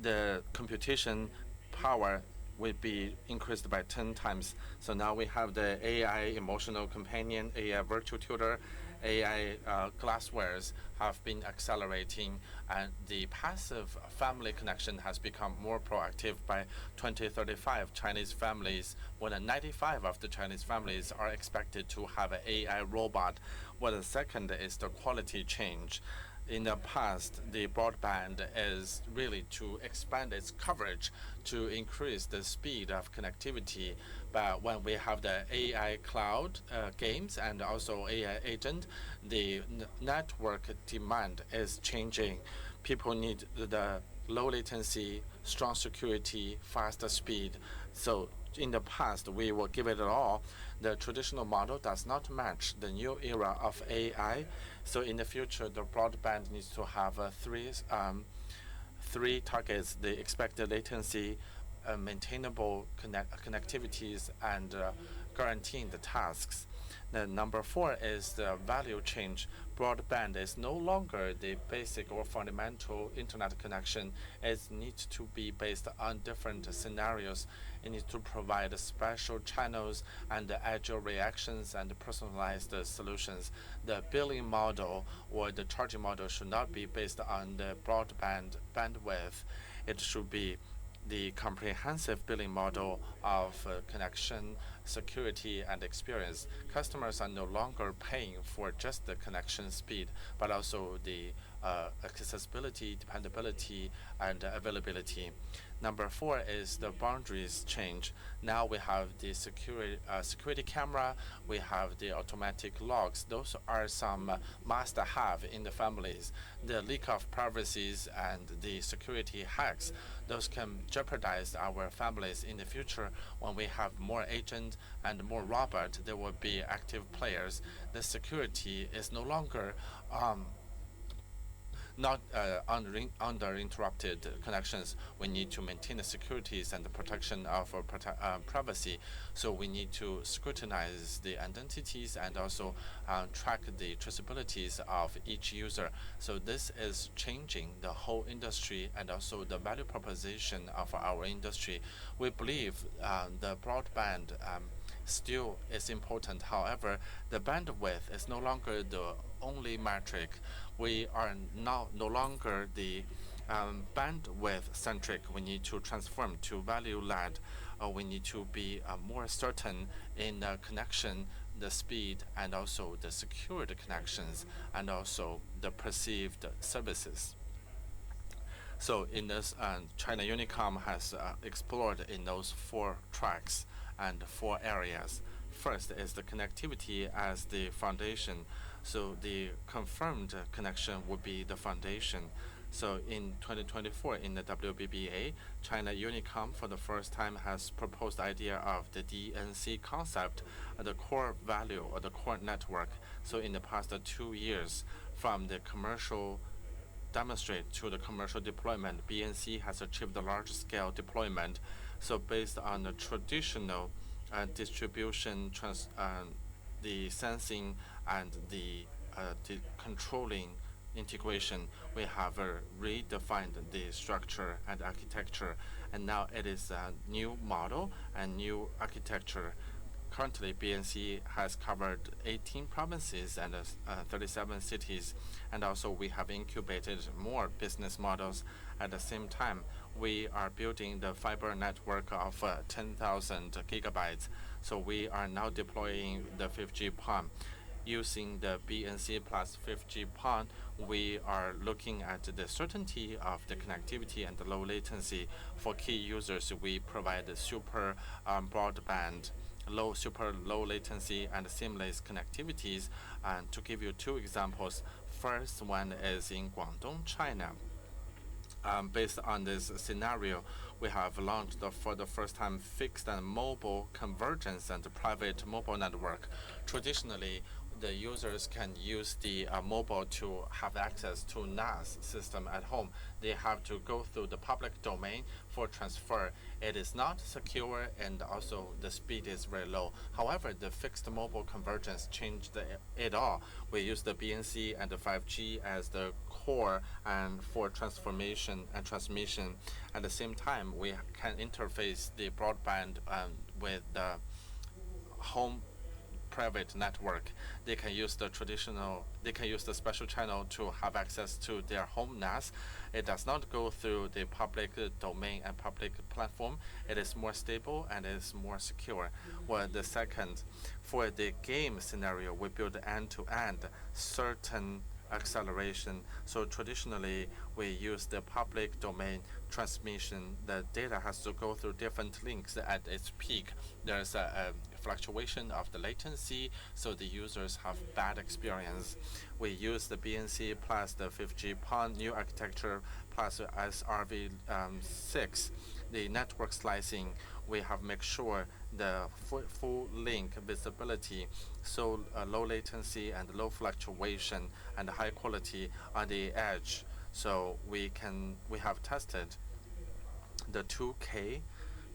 the computation power will be increased by 10 times. So now we have the AI emotional companion, AI virtual tutor, AI glasswares have been accelerating, and the passive family connection has become more proactive. By 2035, Chinese families, more than 95 of the Chinese families are expected to have an AI robot. Well, the second is the quality change. In the past, the broadband is really to expand its coverage to increase the speed of connectivity. But when we have the AI cloud games and also AI agent, the network demand is changing. People need the low latency, strong security, faster speed. So in the past, we will give it all. The traditional model does not match the new era of AI. So in the future, the broadband needs to have three targets: the expected latency, maintainable connectivities, and guaranteeing the tasks. The number 4 is the value change. Broadband is no longer the basic or fundamental internet connection. It needs to be based on different scenarios. It needs to provide special channels and agile reactions and personalized solutions. The billing model or the charging model should not be based on the broadband bandwidth. It should be the comprehensive billing model of connection, security, and experience. Customers are no longer paying for just the connection speed, but also the accessibility, dependability, and availability. Number 4 is the boundaries change. Now we have the security camera, we have the automatic logs. Those are some must-have in the families. The leak of privacies and the security hacks, those can jeopardize our families in the future. When we have more agents and more robots, there will be active players. The security is no longer not uninterrupted connections. We need to maintain the securities and the protection of privacy. So we need to scrutinize the identities and also track the traceabilities of each user. So this is changing the whole industry and also the value proposition of our industry. We believe the broadband still is important. However, the bandwidth is no longer the only metric. We are now no longer the bandwidth-centric. We need to transform to value-led. We need to be more certain in the connection, the speed, and also the secured connections, and also the perceived services. So in this, China Unicom has explored in those 4 tracks and 4 areas. First is the connectivity as the foundation. So the confirmed connection would be the foundation. So in 2024, in the WBBA, China Unicom for the first time has proposed the idea of the DNC concept, the core value or the core network. So in the past 2 years, from the commercial demonstrate to the commercial deployment, BNC has achieved the large-scale deployment. So based on the traditional distribution, the sensing, and the controlling integration, we have redefined the structure and architecture, and now it is a new model and new architecture. Currently, BNC has covered 18 provinces and 37 cities, and also we have incubated more business models. At the same time, we are building the fiber network of 10,000 gigabytes. So we are now deploying the 5G PON. Using the BNC plus 5G PON, we are looking at the certainty of the connectivity and the low latency. For key users, we provide super broadband, super low latency and seamless connectivities. And to give you two examples, first one is in Guangdong, China. Based on this scenario, we have launched for the first time fixed and mobile convergence and private mobile network. Traditionally, the users can use the mobile to have access to NAS system at home. They have to go through the public domain for transfer. It is not secure and also the speed is very low. However, the fixed mobile convergence changed it all. We use the BNC and the 5G as the core and for transformation and transmission. At the same time, we can interface the broadband with the home private network. They can use the special channel to have access to their home NAS. It does not go through the public domain and public platform. It is more stable and it is more secure. Well, the second, for the game scenario, we build end-to-end certain acceleration. So traditionally, we use the public domain transmission. The data has to go through different links at its peak. There's a fluctuation of the latency, so the users have bad experience. We use the BNC plus the 5G PON new architecture plus SRv6, the network slicing. We have make sure the full link visibility, so low latency and low fluctuation and high quality on the edge. So we have tested the 2K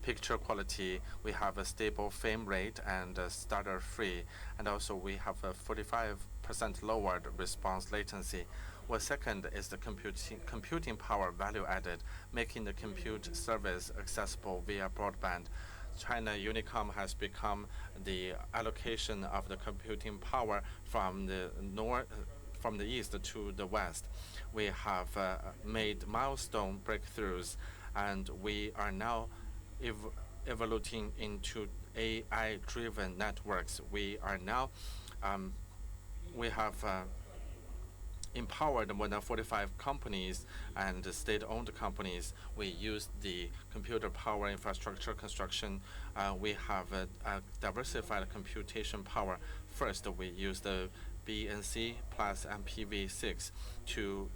picture quality. We have a stable frame rate and stutter free, and also we have a 45% lowered response latency. Well, second is the computing power value added, making the compute service accessible via broadband. China Unicom has become the allocation of the computing power from the east to the west. We have made milestone breakthroughs, and we are now evolving into AI-driven networks. We are now we have empowered more than 45 companies and state-owned companies. We use the computer power infrastructure construction. We have a diversified computation power. First, we use the BNC plus MPv6 to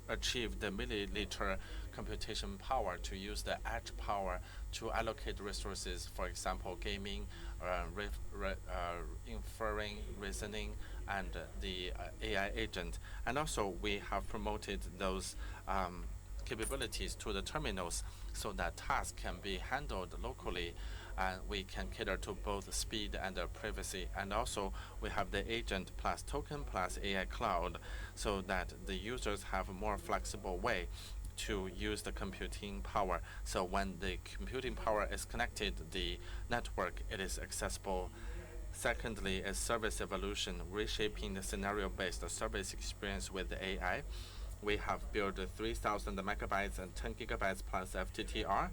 achieve the milliliter computation power, to use the edge power to allocate resources, for example, gaming, inferring, reasoning, and the AI agent. And also, we have promoted those capabilities to the terminals so that tasks can be handled locally, and we can cater to both speed and privacy. And also, we have the agent plus token plus AI cloud so that the users have a more flexible way to use the computing power. So when the computing power is connected, the network, it is accessible. Secondly, is service evolution, reshaping the scenario-based service experience with the AI. We have built 3,000 megabytes and 10 gigabytes plus FTTR.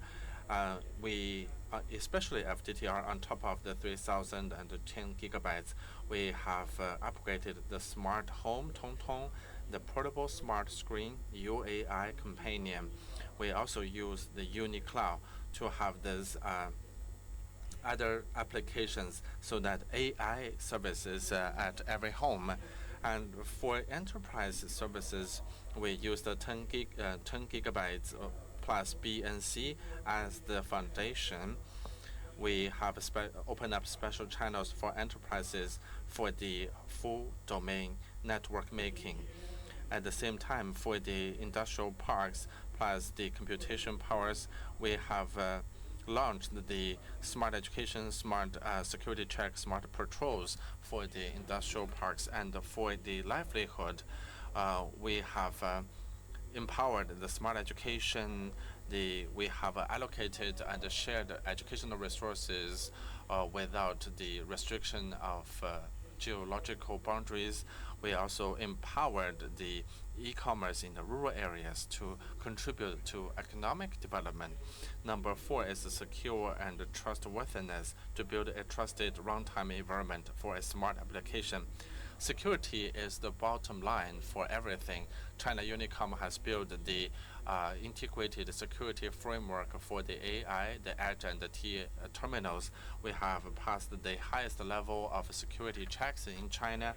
Especially FTTR on top of the 3,000 and 10 gigabytes. We have upgraded the smart home TongTong, the portable smart screen UAI companion. We also use the UniCloud to have these other applications so that AI services at every home. And for enterprise services, we use the 10 gigabytes plus BNC as the foundation. We have opened up special channels for enterprises for the full domain network making. At the same time, for the industrial parks plus the computation powers, we have launched the smart education, smart security check, smart patrols for the industrial parks. And for the livelihood, we have empowered the smart education, we have allocated and shared educational resources without the restriction of geological boundaries. We also empowered the e-commerce in the rural areas to contribute to economic development. Number 4 is the secure and trustworthiness to build a trusted runtime environment for a smart application. Security is the bottom line for everything. China Unicom has built the integrated security framework for the AI, the edge, and the terminals. We have passed the highest level of security checks in China.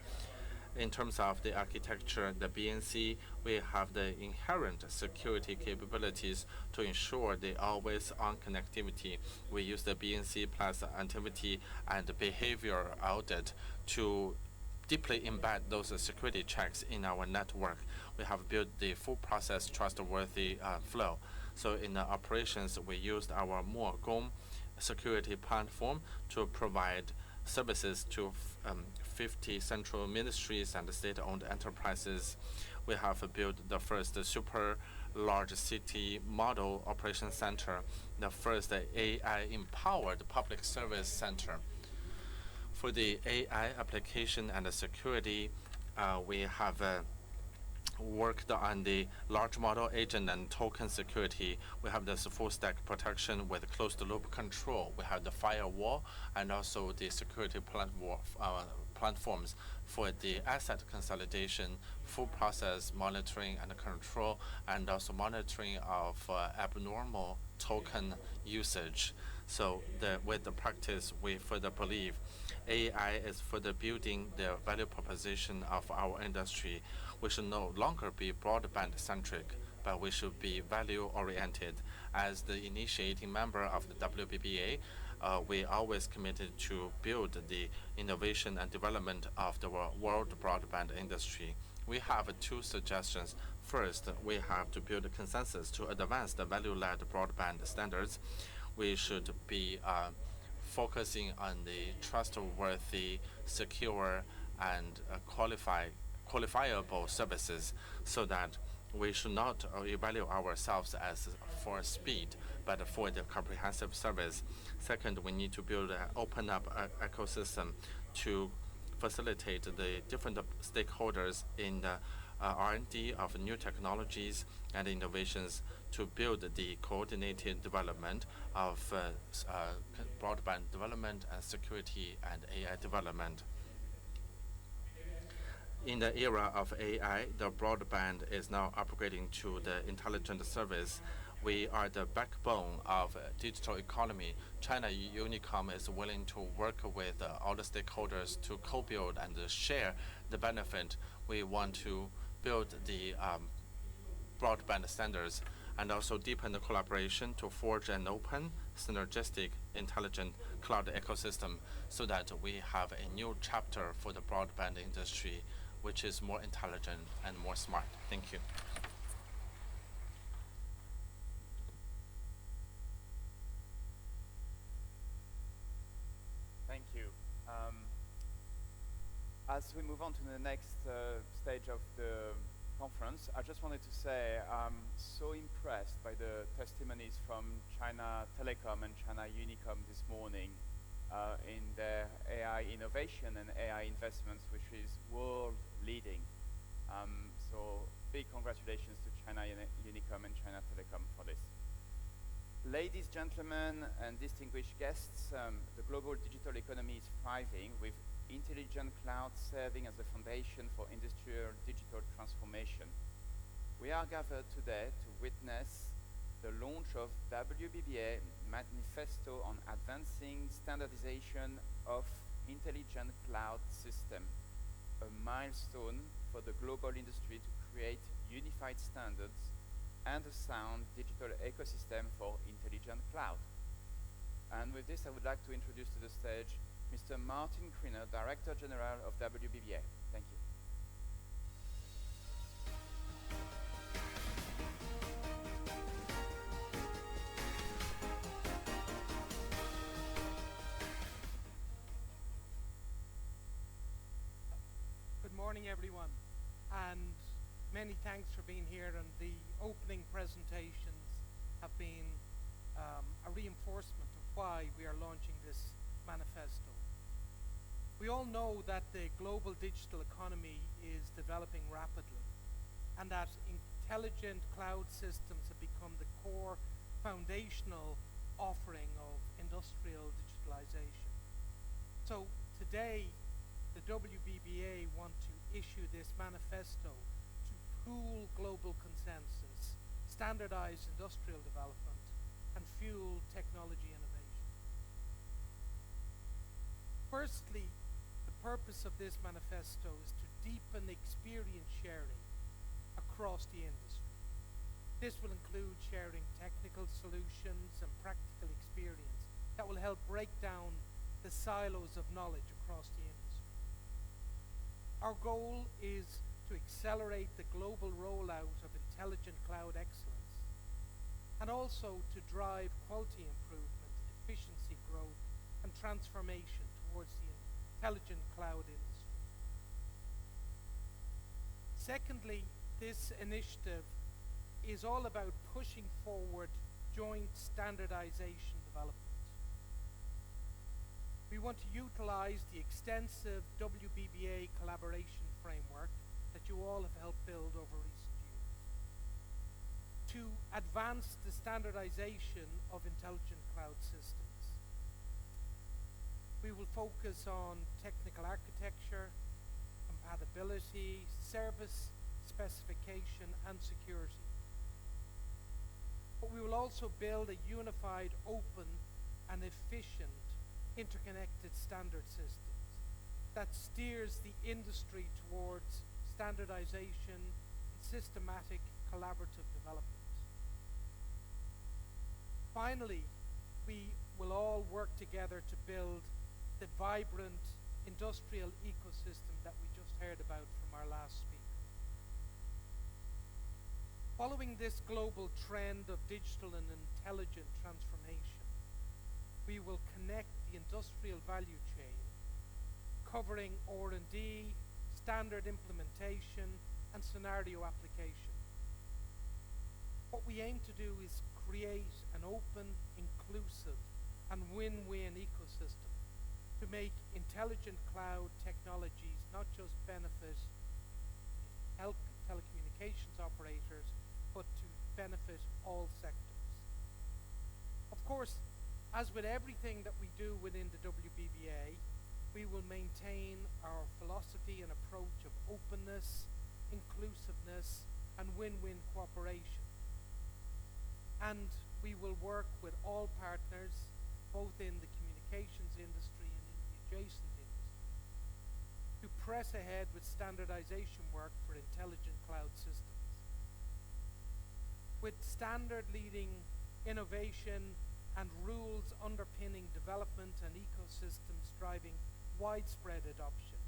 In terms of the architecture, the BNC, we have the inherent security capabilities to ensure the always-on connectivity. We use the BNC plus activity and behavior audit to deeply embed those security checks in our network. We have built the full process trustworthy flow. So in the operations, we used our Mogong security platform to provide services to 50 central ministries and state-owned enterprises. We have built the first super large city model operation center, the first AI-empowered public service center. For the AI application and the security, we have worked on the large model agent and token security. We have this full stack protection with closed loop control. We have the firewall and also the security platforms for the asset consolidation, full process monitoring and control, and also monitoring of abnormal token usage. So with the practice, we further believe AI is further building the value proposition of our industry. We should no longer be broadband-centric, but we should be value-oriented. As the initiating member of the WBBA, we always committed to build the innovation and development of the world broadband industry. We have 2 suggestions. First, we have to build a consensus to advance the value-led broadband standards. We should be focusing on the trustworthy, secure, and qualifiable services so that we should not evaluate ourselves as for speed, but for the comprehensive service. Second, we need to build an open up ecosystem to facilitate the different stakeholders in the R&D of new technologies and innovations to build the coordinated development of broadband development and security and AI development. In the era of AI, the broadband is now upgrading to the intelligent service. We are the backbone of digital economy. China Unicom is willing to work with all the stakeholders to co-build and share the benefit. We want to build the broadband standards and also deepen the collaboration to forge an open, synergistic, intelligent cloud ecosystem so that we have a new chapter for the broadband industry, which is more intelligent and more smart. Thank you. Thank you. As we move on to the next stage of the conference, I just wanted to say I'm so impressed by the testimonies from China Telecom and China Unicom this morning in their AI innovation and AI investments, which is world leading. So big congratulations to China Unicom and China Telecom for this. Ladies, gentlemen, and distinguished guests, the global digital economy is thriving with intelligent cloud serving as the foundation for industrial digital transformation. We are gathered today to witness the launch of WBBA Manifesto on advancing standardization of intelligent cloud system, a milestone for the global industry to create unified standards and a sound digital ecosystem for intelligent cloud. And with this, I would like to introduce to the stage Mr. Martin Kriner, Director General of WBBA. Thank you. Good morning, everyone, and many thanks for being here and the opening presentations have been a reinforcement of why we are launching this manifesto. We all know that the global digital economy is developing rapidly, and that intelligent cloud systems have become the core foundational offering of industrial digitalization. So today, the WBBA want to issue this manifesto to pool global consensus, standardize industrial development, and fuel technology innovation. Firstly, the purpose of this manifesto is to deepen experience sharing across the industry. This will include sharing technical solutions and practical experience that will help break down the silos of knowledge across the industry. Our goal is to accelerate the global rollout of intelligent cloud excellence, and also to drive quality improvement, efficiency growth, and transformation towards the intelligent cloud industry. Secondly, this initiative is all about pushing forward joint standardization development. We want to utilize the extensive WBBA collaboration framework that you all have helped build over recent years to advance the standardization of intelligent cloud systems. We will focus on technical architecture, compatibility, service specification, and security. But we will also build a unified, open, and efficient interconnected standard systems that steers the industry towards standardization and systematic collaborative development. Finally, we will all work together to build the vibrant industrial ecosystem that we just heard about from our last speaker. Following this global trend of digital and intelligent transformation, we will connect the industrial value chain, covering R&D, standard implementation, and scenario application. What we aim to do is create an open, inclusive, and win-win ecosystem to make intelligent cloud technologies not just benefit telecommunications operators, but to benefit all sectors. Of course, as with everything that we do within the WBBA, we will maintain our philosophy and approach of openness, inclusiveness, and win-win cooperation. And we will work with all partners, both in the communications industry and in the adjacent industry, to press ahead with standardization work for intelligent cloud systems. With standard leading innovation and rules underpinning development and ecosystems driving widespread adoption,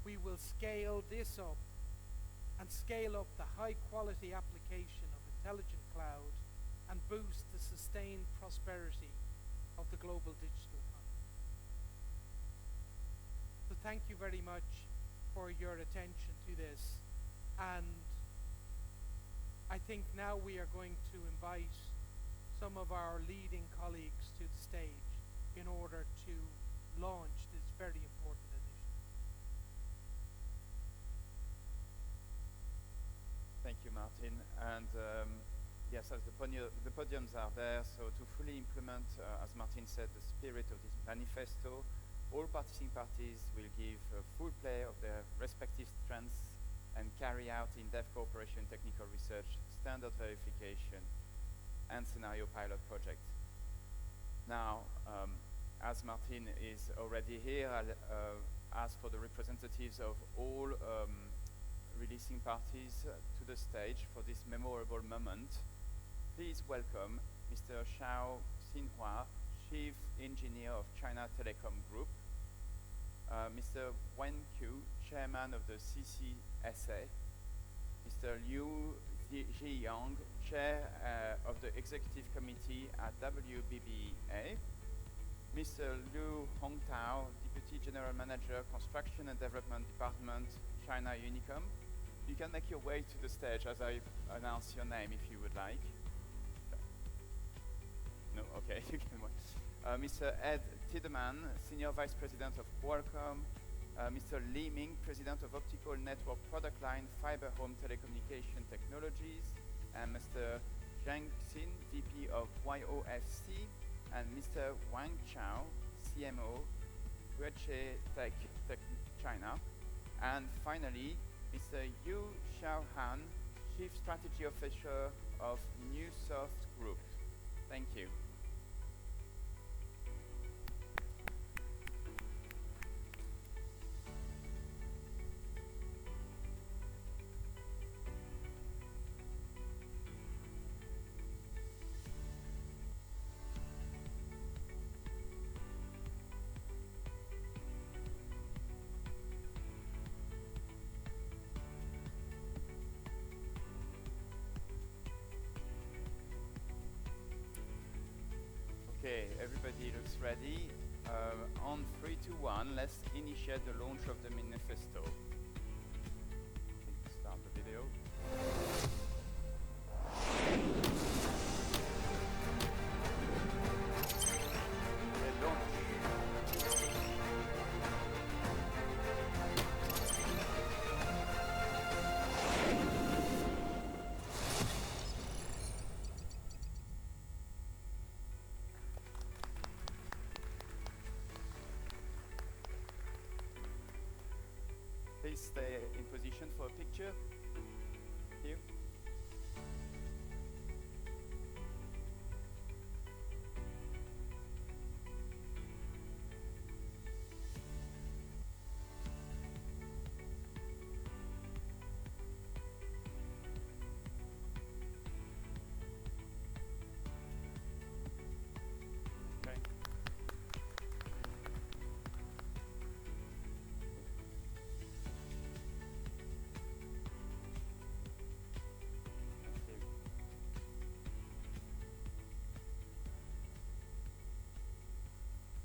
we will scale this up and scale up the high quality application of intelligent cloud and boost the sustained prosperity of the global digital economy. So thank you very much for your attention to this, and I think now we are going to invite some of our leading colleagues to the stage in order to launch this very important initiative. Thank you, Martin. And yes, as the podiums are there, so to fully implement, as Martin said, the spirit of this manifesto, all participating parties will give full play of their respective strengths and carry out in-depth cooperation, technical research, standard verification, and scenario pilot project. Now, as Martin is already here, I'll ask for the representatives of all releasing parties to the stage for this memorable moment. Please welcome Mr. Xiao Xinhua, Chief Engineer of China Telecom Group, Mr. Wen Qiu, Chairman of the CCSA, Mr. Liu Zhiyang, Chair of the Executive Committee at WBBA, Mr. Liu Hongtao, Deputy General Manager, Construction and Development Department, China Unicom. You can make your way to the stage as I announce your name if you would like. Mr. Ed Tiedemann, Senior Vice President of Qualcomm, Mr. Li Ming, President of Optical Network Product Line, Fiber Home Telecommunication Technologies, and Mr. Zhang Xin, VP of YOFC, and Mr. Wang Chao, CMO, Ruiwen Tech China, and finally, Mr. Yu Xiaohan, Chief Strategy Officer of NewSoft Group. Thank you. Okay, everybody looks ready. On 3, 2, 1, let's initiate the launch of the Manifesto. Start the video. Okay, launch. Please stay in position for a picture. Thank you. Okay.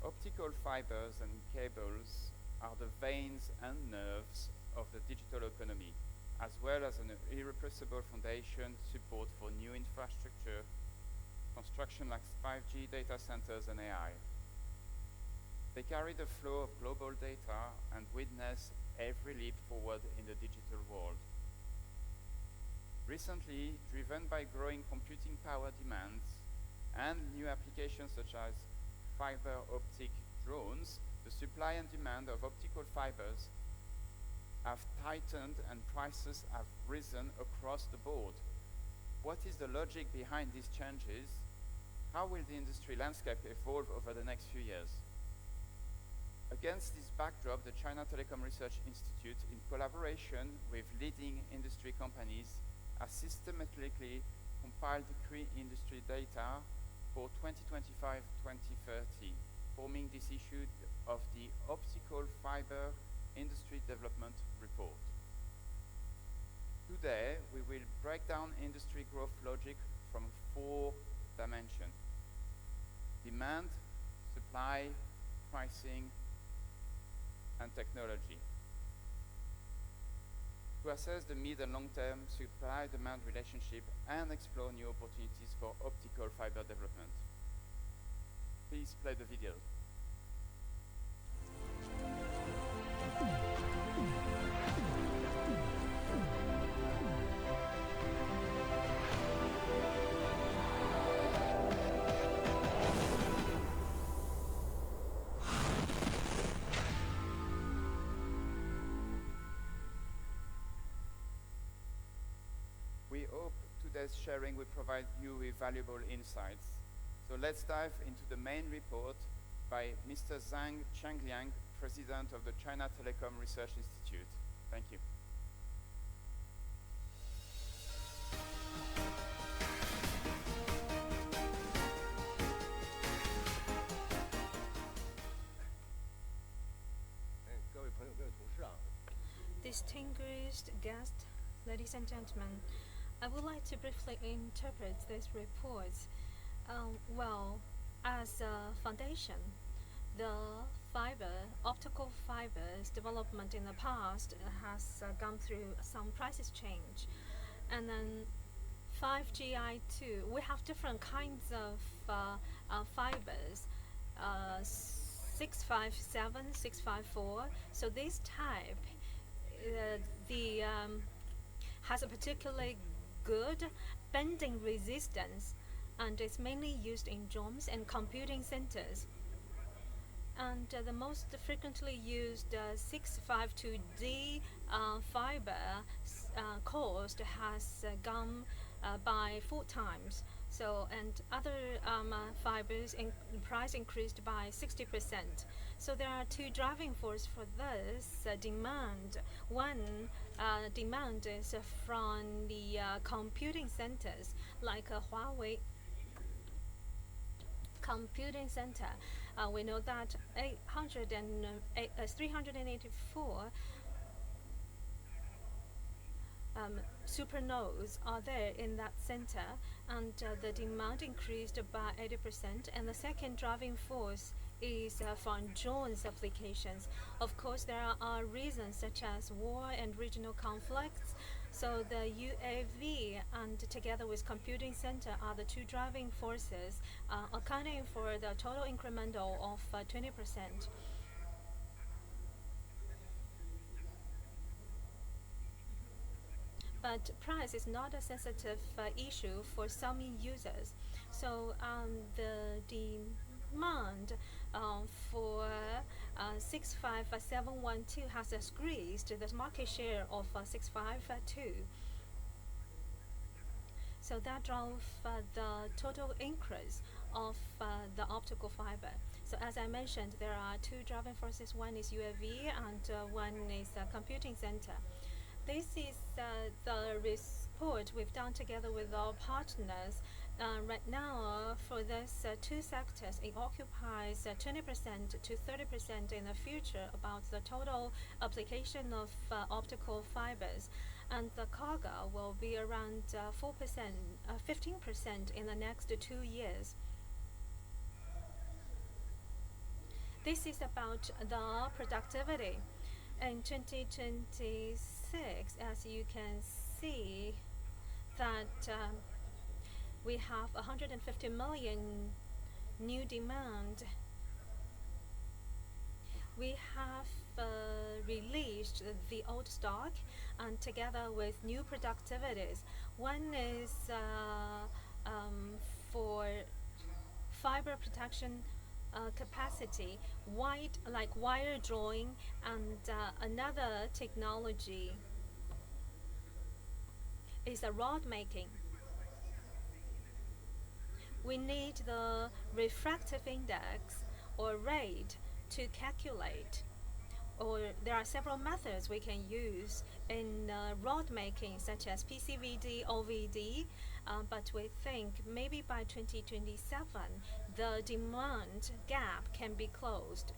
Optical fibers and cables are the veins and nerves of the digital economy, as well as an irrepressible foundation support for new infrastructure, construction like 5G data centers and AI. They carry the flow of global data and witness every leap forward in the digital world. Recently, driven by growing computing power demands and new applications such as fiber optic drones, the supply and demand of optical fibers have tightened and prices have risen across the board. What is the logic behind these changes? How will the industry landscape evolve over the next few years? Against this backdrop, the China Telecom Research Institute, in collaboration with leading industry companies, has systematically compiled key industry data for 2025-2030, forming this issue of the Optical Fiber Industry Development Report. Today, we will break down industry growth logic from 4 dimensions: demand, supply, pricing, and technology. To assess the mid and long-term supply-demand relationship and explore new opportunities for optical fiber development. Please play the video. We hope today's sharing will provide you with valuable insights. So let's dive into the main report by Mr. Zhang Changliang, President of the China Telecom Research Institute. Thank you. Distinguished guests, ladies and gentlemen, I would like to briefly interpret this report. Well, as a foundation, the optical fibers development in the past has gone through some prices change. And then 5G I2, we have different kinds of fibers. 657, 654. So this type has a particularly good bending resistance, and it's mainly used in dorms and computing centers. And the most frequently used 652D fiber cost has gone by 4 times. So, and other fibers price increased by 60%. So there are 2 driving forces for this demand. One demand is from the computing centers like Huawei computing center. We know that 384 supernodes are there in that center, and the demand increased by 80%. And the second driving force is from drones applications. Of course, there are reasons such as war and regional conflicts. So the UAV and together with computing center are the 2 driving forces, accounting for the total incremental of 20%. But price is not a sensitive issue for some users. So the demand for 65712 has increased the market share of 652. So that drove the total increase of the optical fiber. So as I mentioned, there are 2 driving forces. One is UAV and one is computing center. This is the report we've done together with our partners. Right now, for these 2 sectors, it occupies 20% to 30% in the future about the total application of optical fibers. And the CAGR will be around 15% in the next 2 years. This is about the productivity. In 2026, as you can see, that we have 150 million new demand. We have released the old stock and together with new productivities. One is for fiber protection capacity, like wire drawing, and another technology is a rod making. We need the refractive index or rate to calculate, or there are several methods we can use in rod making, such as PCVD, OVD, but we think maybe by 2027 the demand gap can be closed.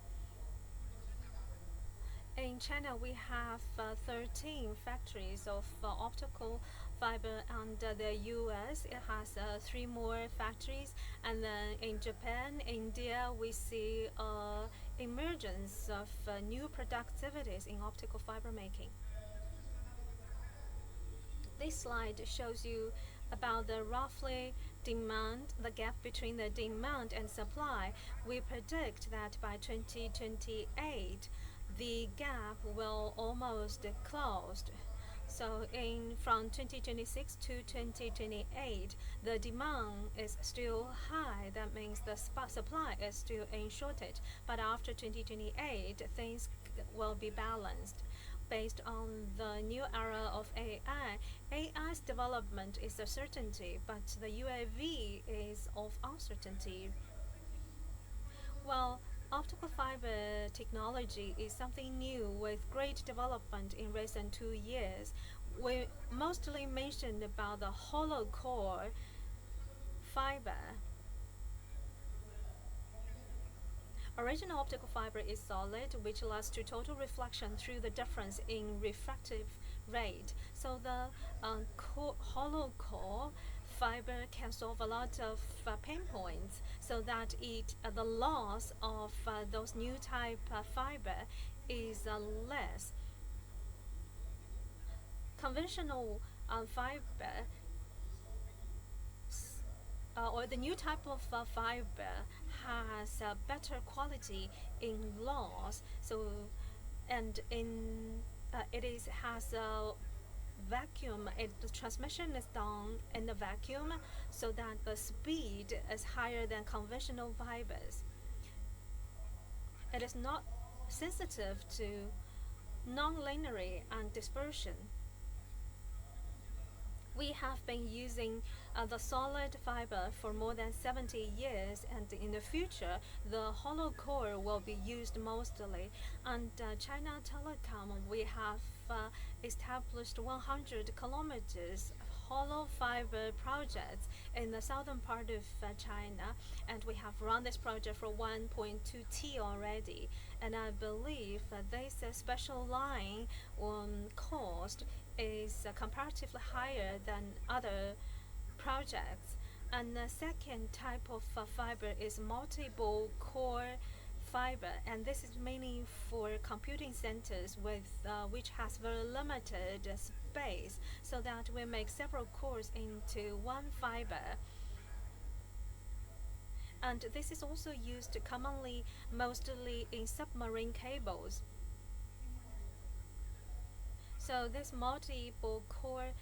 In China, we have 13 factories of optical fiber, and the US it has 3 more factories. And then in Japan, India, we see emergence of new productivities in optical fiber making. This slide shows you about the roughly demand, the gap between the demand and supply. We predict that by 2028, the gap will almost closed. So from 2026 to 2028, the demand is still high. That means the supply is still in shortage. But after 2028, things will be balanced. Based on the new era of AI, AI's development is a certainty, but the UAV is of uncertainty. Well, optical fiber technology is something new with great development in recent 2 years. We mostly mentioned about the hollow core fiber. Original optical fiber is solid, which leads to total reflection through the difference in refractive rate. So the hollow core fiber can solve a lot of pain points, so that the loss of those new type fiber is less. Conventional fiber or the new type of fiber has better quality in loss. So, and in has a vacuum. The transmission is done in the vacuum, so that the speed is higher than conventional fibers. It is not sensitive to non-linear and dispersion. We have been using the solid fiber for more than 70 years, and in the future, the hollow core will be used mostly. And China Telecom, we have established 100 kilometers hollow fiber projects in the southern part of China, and we have run this project for 1.2 T already. And I believe this special line cost is comparatively higher than other projects. And the second type of fiber is multiple core fiber, and this is mainly for computing centers with which has very limited space, so that we make several cores into one fiber. And this is also used commonly, mostly in submarine cables. So this multiple core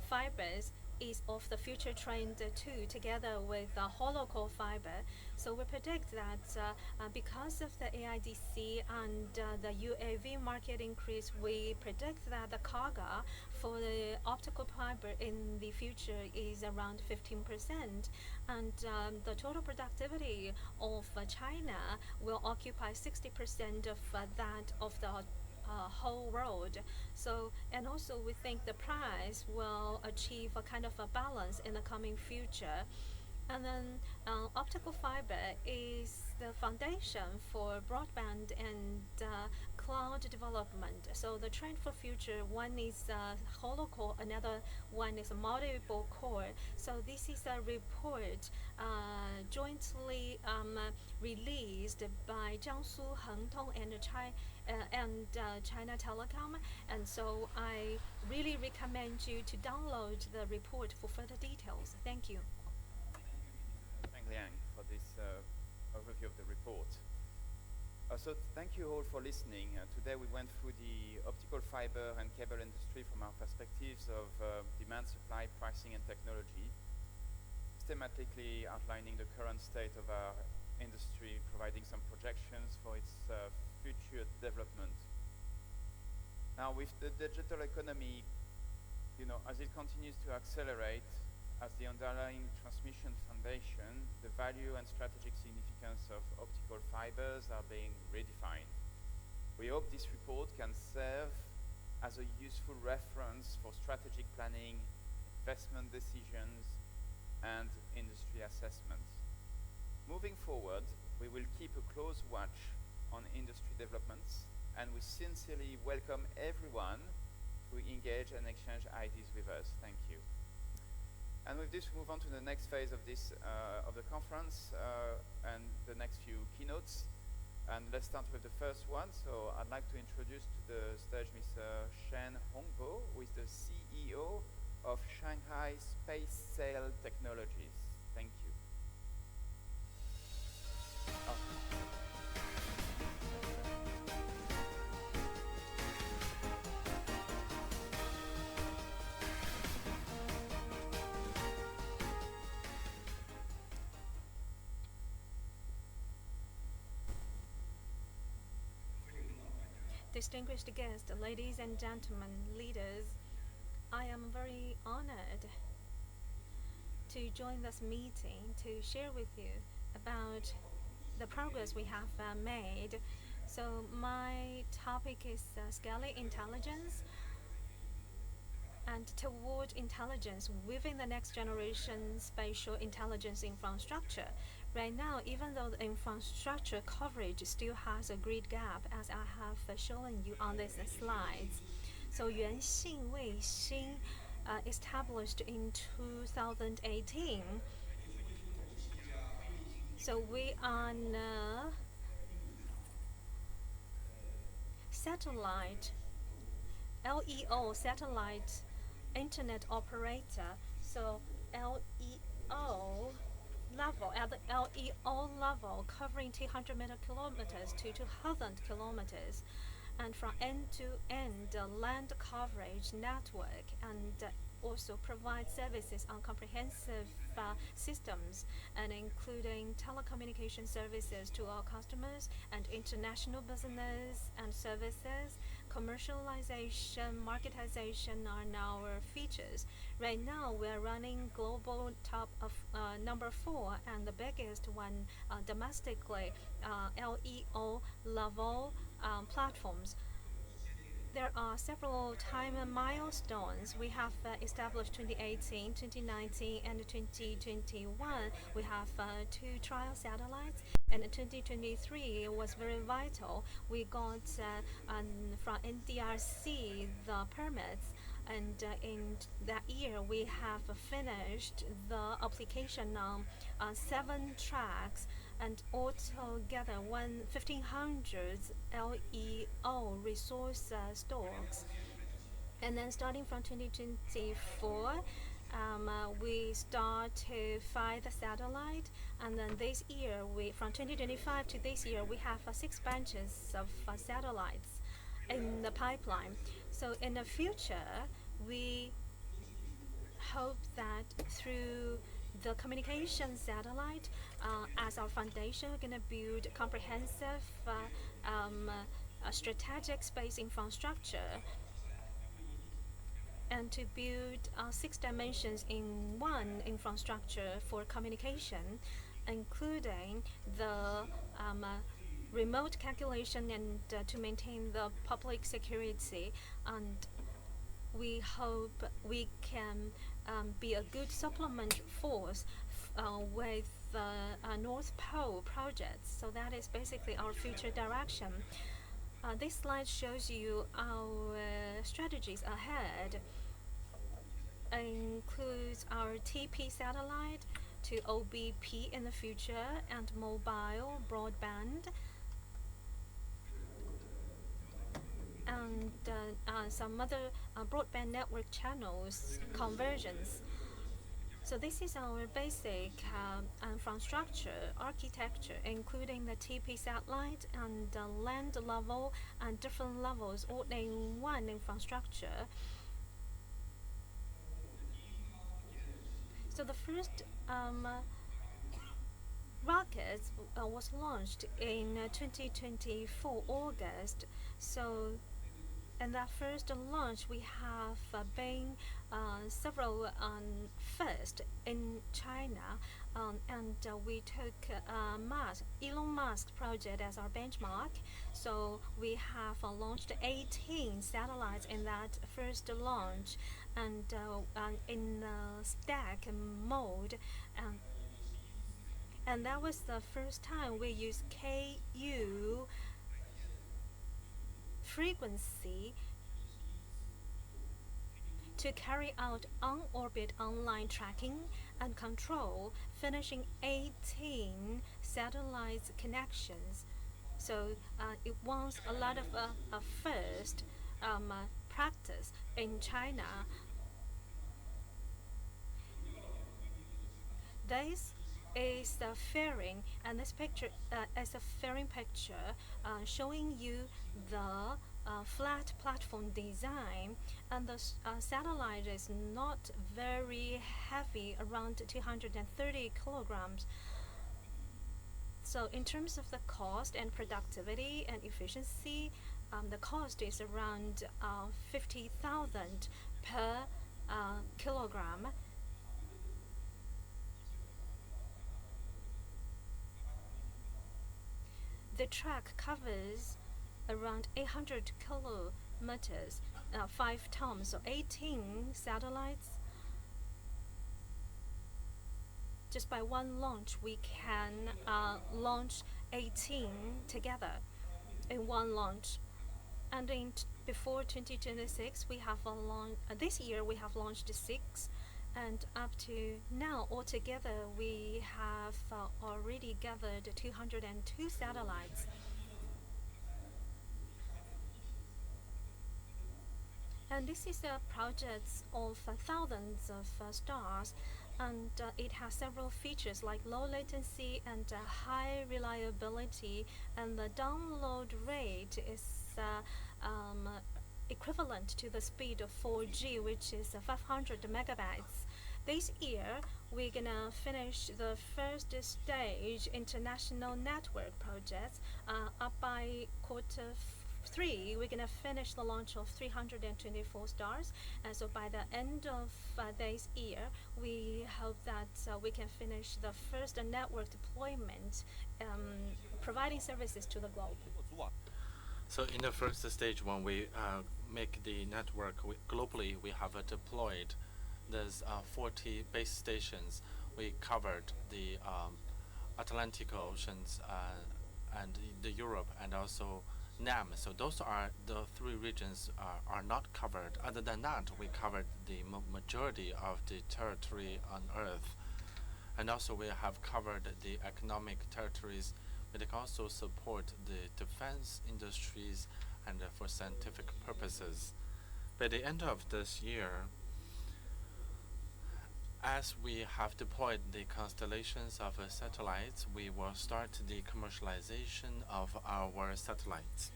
fibers is of the future trend too, together with hollow core fiber. So we predict that because of the AIDC and the UAV market increase, we predict that the CAGR for the optical fiber in the future is around 15%, and the total productivity of China will occupy 60% of that of the whole world. So, and also we think the price will achieve a kind of a balance in the coming future. And then optical fiber is the foundation for broadband and cloud development. So the trend for future, one is hollow core, another one is multiple core. So this is a report jointly released by Jiangsu Hengtong and China Telecom. And so I really recommend you to download the report for further details. Thank you. Thank Liang for this overview of the report. So thank you all for listening. Today we went through the optical fiber and cable industry from our perspectives of demand, supply, pricing, and technology, systematically outlining the current state of our industry, providing some projections for its future development. Now, with the digital economy, as it continues to accelerate, as the underlying transmission foundation, the value and strategic significance of optical fibers are being redefined. We hope this report can serve as a useful reference for strategic planning, investment decisions, and industry assessments. Moving forward, we will keep a close watch on industry developments, and we sincerely welcome everyone to engage and exchange ideas with us. Thank you. And with this, we move on to the next phase of this of the conference and the next few keynotes. And let's start with the first one. So I'd like to introduce to the stage Mr. Shen Hongbo, who is the CEO of Shanghai Space Sail Technologies. Thank you. Distinguished guests, ladies and gentlemen, leaders, I am very honored to join this meeting to share with you about the progress we have made. So my topic is scaling intelligence and toward intelligence within the next generation spatial intelligence infrastructure. Right now, even though the infrastructure coverage still has a great gap, as I have shown you on these slides. So Yuanxing Weixing established in 2018. So we are a satellite, LEO satellite internet operator. So LEO at the LEO level, covering 200 kilometers to 2,000 kilometers, and from end to end land coverage network, and also provide services on comprehensive systems, and including telecommunication services to our customers and international business and services. Commercialization, marketization are our features. Right now, we're running global top of number 4 and the biggest one domestically, LEO level platforms. There are several time milestones. We have established 2018, 2019, and 2021. We have 2 trial satellites, and 2023 was very vital. We got from NDRC the permits, and in that year we have finished the application on 7 tracks, and altogether 1,500 LEO resource stocks. And then starting from 2024, we start to fly the satellite, and then this year, from 2025 to this year, we have 6 branches of satellites in the pipeline. So in the future, we hope that through the communication satellite as our foundation, we're going to build comprehensive strategic space infrastructure, and to build 6 dimensions in one infrastructure for communication, including the remote calculation and to maintain the public security. And we hope we can be a good supplement force with the North Pole projects. So that is basically our future direction. This slide shows you our strategies ahead. It includes our TP satellite to OBP in the future, and mobile broadband, and some other broadband network channels convergence. So this is our basic infrastructure architecture, including the TP satellite and the land level and different levels all in one infrastructure. So the first rocket was launched in 2024 August. So in that first launch, we have been several first in China, and we took Elon Musk project as our benchmark. So we have launched 18 satellites in that first launch, and in stack mode, and that was the first time we used KU frequency to carry out on-orbit online tracking and control, finishing 18 satellite connections. So it was a lot of first practice in China. This is the fairing, and this picture is a fairing picture showing you the flat platform design, and the satellite is not very heavy, around 230 kilograms. So in terms of the cost and productivity and efficiency, the cost is around 50,000 per kilogram. The track covers around 800 kilometers, 5 tons, so 18 satellites. Just by one launch, we can launch 18 together in one launch. And before 2026, we have this year we have launched 6. And up to now, altogether, we have already gathered 202 satellites. And this is a project of thousands of stars. and it has several features like low latency and high reliability, and the download rate is equivalent to the speed of 4G, which is 500 megabytes. This year, we're gonna finish the first stage international network projects. Up by Q3, we're gonna finish the launch of 324 stars. And so by the end of this year, we hope that we can finish the first network deployment, providing services to the globe. So in the first stage, when we make the network globally, we have deployed there's 40 base stations. We covered the Atlantic Oceans and the Europe and also NAM. So those are the three regions are not covered. Other than that, we covered the majority of the territory on Earth. And also we have covered the economic territories, but it can also support the defense industries and for scientific purposes. By the end of this year, as we have deployed the constellations of satellites, we will start the commercialization of our satellites.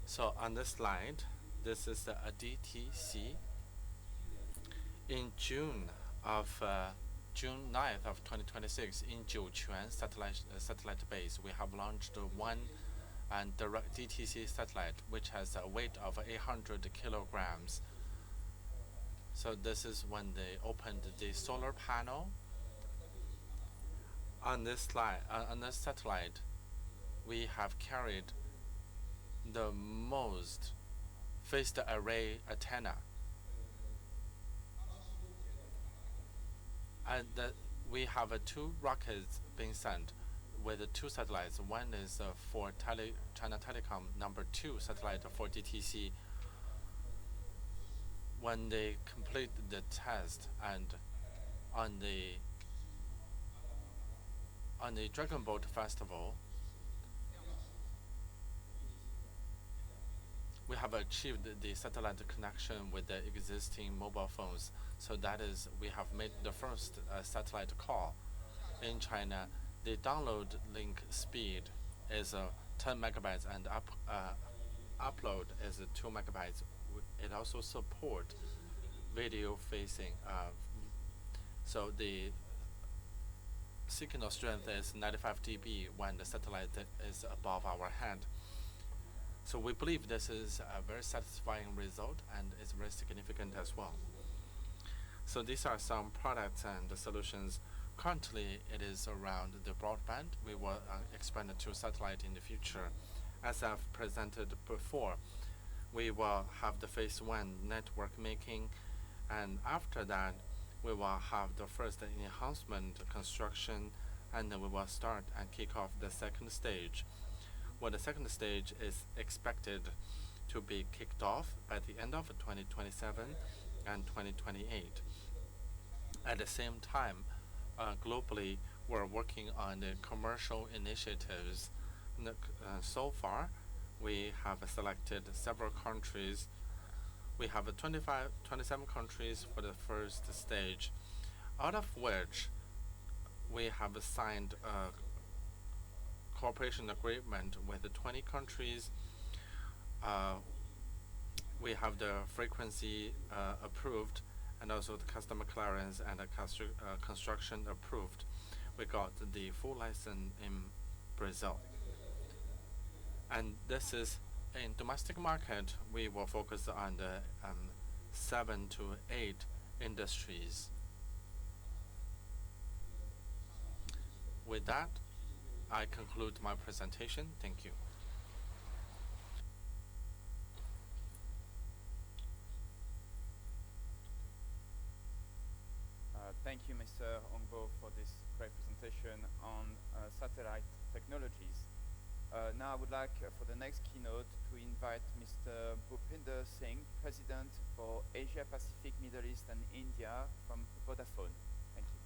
So on this slide, this is a DTC. In June 9th of 2026, in Jiuquan satellite base, we have launched one and direct DTC satellite, which has a weight of 800 kilograms. So this is when they opened the solar panel. On this slide, on this satellite, we have carried the most phased array antenna. And we have two rockets being sent with two satellites. One is for China Telecom, number 2 satellite for DTC. When they complete the test and on the Dragon Boat Festival, we have achieved the satellite connection with the existing mobile phones. So that is, we have made the first satellite call in China. The download link speed is 10 megabytes and upload is 2 megabytes. It also supports video facing. So the signal strength is 95 dB when the satellite is above our head. So we believe this is a very satisfying result and it's very significant as well. So these are some products and solutions. Currently, it is around the broadband. We will expand it to satellite in the future. As I've presented before, we will have the phase 1 network making, and after that, we will have the first enhancement construction, and then we will start and kick off the second stage. Well, the second stage is expected to be kicked off by the end of 2027 and 2028. At the same time, globally, we're working on the commercial initiatives. So far, we have selected several countries. We have 27 countries for the first stage, out of which we have signed a cooperation agreement with 20 countries. We have the frequency approved, and also the customer clearance and the construction approved. We got the full license in Brazil. And this is in domestic market, we will focus on the 7 to 8 industries. With that, I conclude my presentation. Thank you. Thank you, Mr. Ongbo, for this great presentation on satellite technologies. Now I would like, for the next keynote, to invite Mr. Bhupinder Singh, President for Asia Pacific, Middle East and India from Vodafone. Thank you.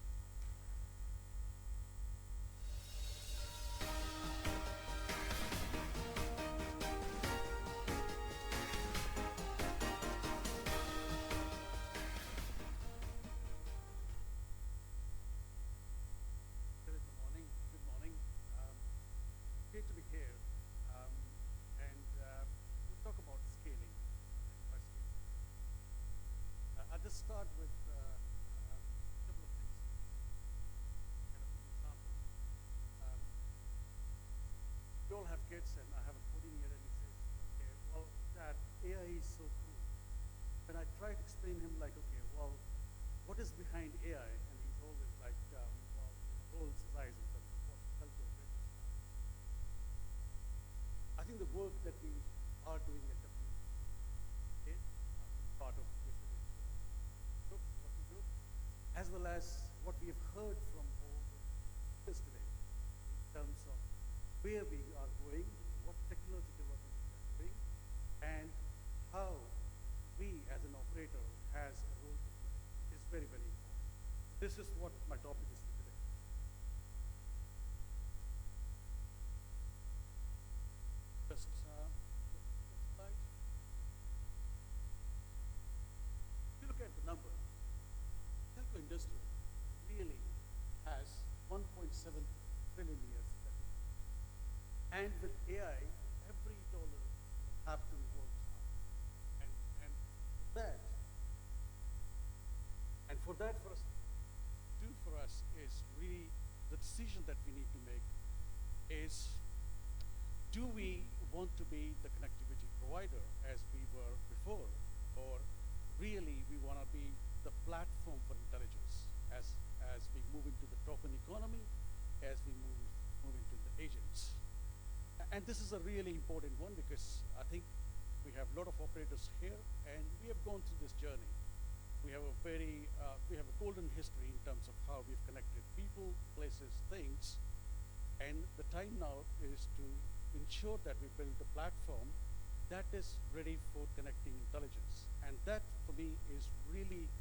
start with a couple of things. Kind of an example. We all have kids, and I have a 14-year, and he says, okay, well, Dad, AI is so cool. When I try to explain him, like, okay, well, what is behind AI? And he's always like, well, rolls his eyes in terms of what telco operators are. I think the work that we are doing at WBA, part of yesterday's group, working group, as well as what we have heard from all the speakers today in terms of where we are going, what technology development we are doing, and how we as an operator has a role to play is very, very important. This is what my topic is for today. Just next slide. If you look at the number, telco industry really has 1.7 trillion years. And with AI, every dollar will have to be worked out. And for that, for us to do for us is really the decision that we need to make is, do we want to be the connectivity provider as we were before, or really we want to be the platform for intelligence as we move into the token economy, as we move into the agents. And this is a really important one because I think we have a lot of operators here, and we have gone through this journey. We have a golden history in terms of how we've connected people, places, things, and the time now is to ensure that we build a platform that is ready for connecting intelligence. And that, for me, is really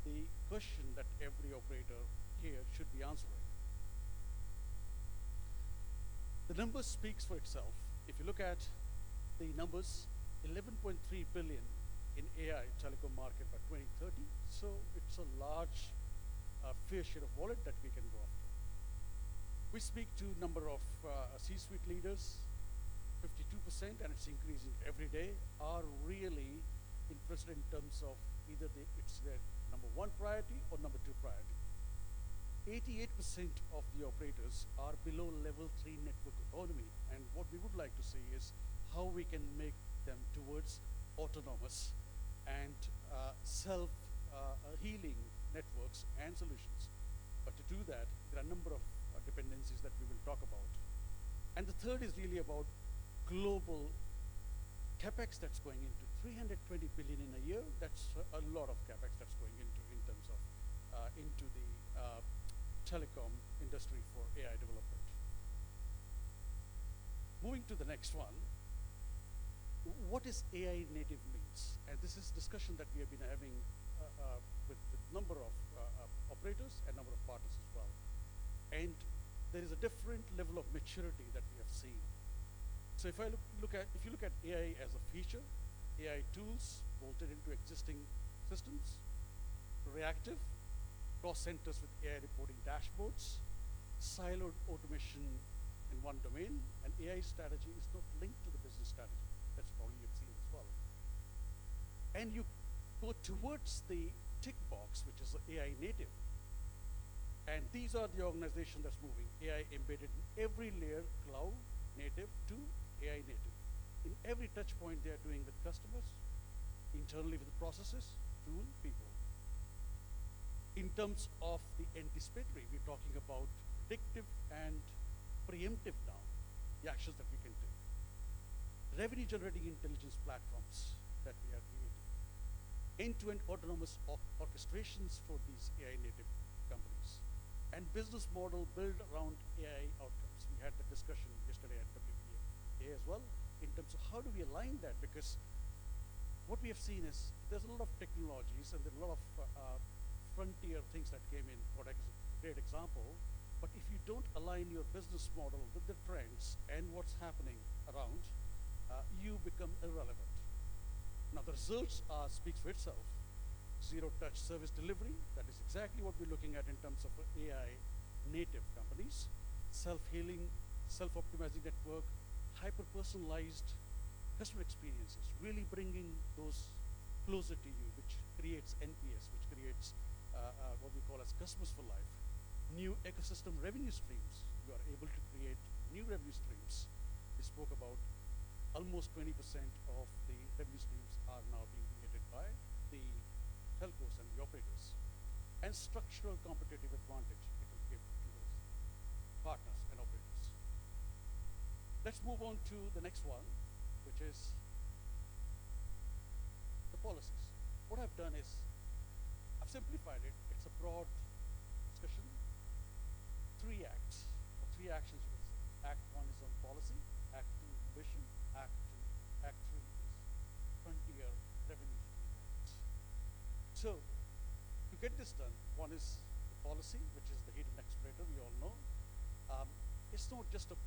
the question that every operator here should be answering. The numbers speaks for itself. If you look at the numbers, 11.3 billion in AI telecom market by 2030. So it's a large fair share of wallet that we can go after. We speak to a number of C-suite leaders, 52%, and it's increasing every day, are really interested in terms of either it's their number one priority or number two priority. 88% of the operators are below level 3 network autonomy, and what we would like to see is how we can make them towards autonomous and self-healing networks and solutions. But to do that, there are a number of dependencies that we will talk about. And the third is really about global capex that's going into 320 billion in a year. That's a lot of capex that's going into in terms of into the telecom industry for AI development. Moving to the next one, what is AI native means? And this is discussion that we have been having with a number of operators and number of partners as well. And there is a different level of maturity that we have seen. So if you look at AI as a feature, AI tools bolted into existing systems, reactive, cross centers with AI reporting dashboards, siloed automation in one domain, and AI strategy is not linked to the business strategy. That's probably you've seen as well. And you go towards the tick box, which is AI native. And these are the organization that's moving AI embedded in every layer, cloud native to AI native. In every touch point they are doing with customers, internally with processes, tool, people. In terms of the anticipatory, we're talking about predictive and preemptive now, the actions that we can take. Revenue generating intelligence platforms that we are creating. End-to-end autonomous orchestrations for these AI native companies. And business model built around AI outcomes. We had the discussion yesterday at WBA as well, in terms of how do we align that, because what we have seen is there's a lot of technologies and there are a lot of frontier things that came in. Product is a great example, but if you don't align your business model with the trends and what's happening around, you become irrelevant. Now the results speaks for itself. Zero touch service delivery, that is exactly what we're looking at in terms of AI native companies. Self-healing, self-optimizing network, hyper-personalized customer experiences, really bringing those closer to you, which creates NPS, which creates what we call as customers for life. New ecosystem revenue streams. You are able to create new revenue streams. We spoke about almost 20% of the revenue streams are now being created by the telcos and the operators. And structural competitive advantage it will give to those partners and operators. Let's move on to the next one, which is the policies. What I've done is I've simplified it. It's a broad discussion. 3 acts, or 3 actions you can say. Act 1 is on policy, Act 2 innovation, Act 3 is frontier revenue streams. So to get this done, one is the policy, which is the hidden accelerator, we all know. It's not just a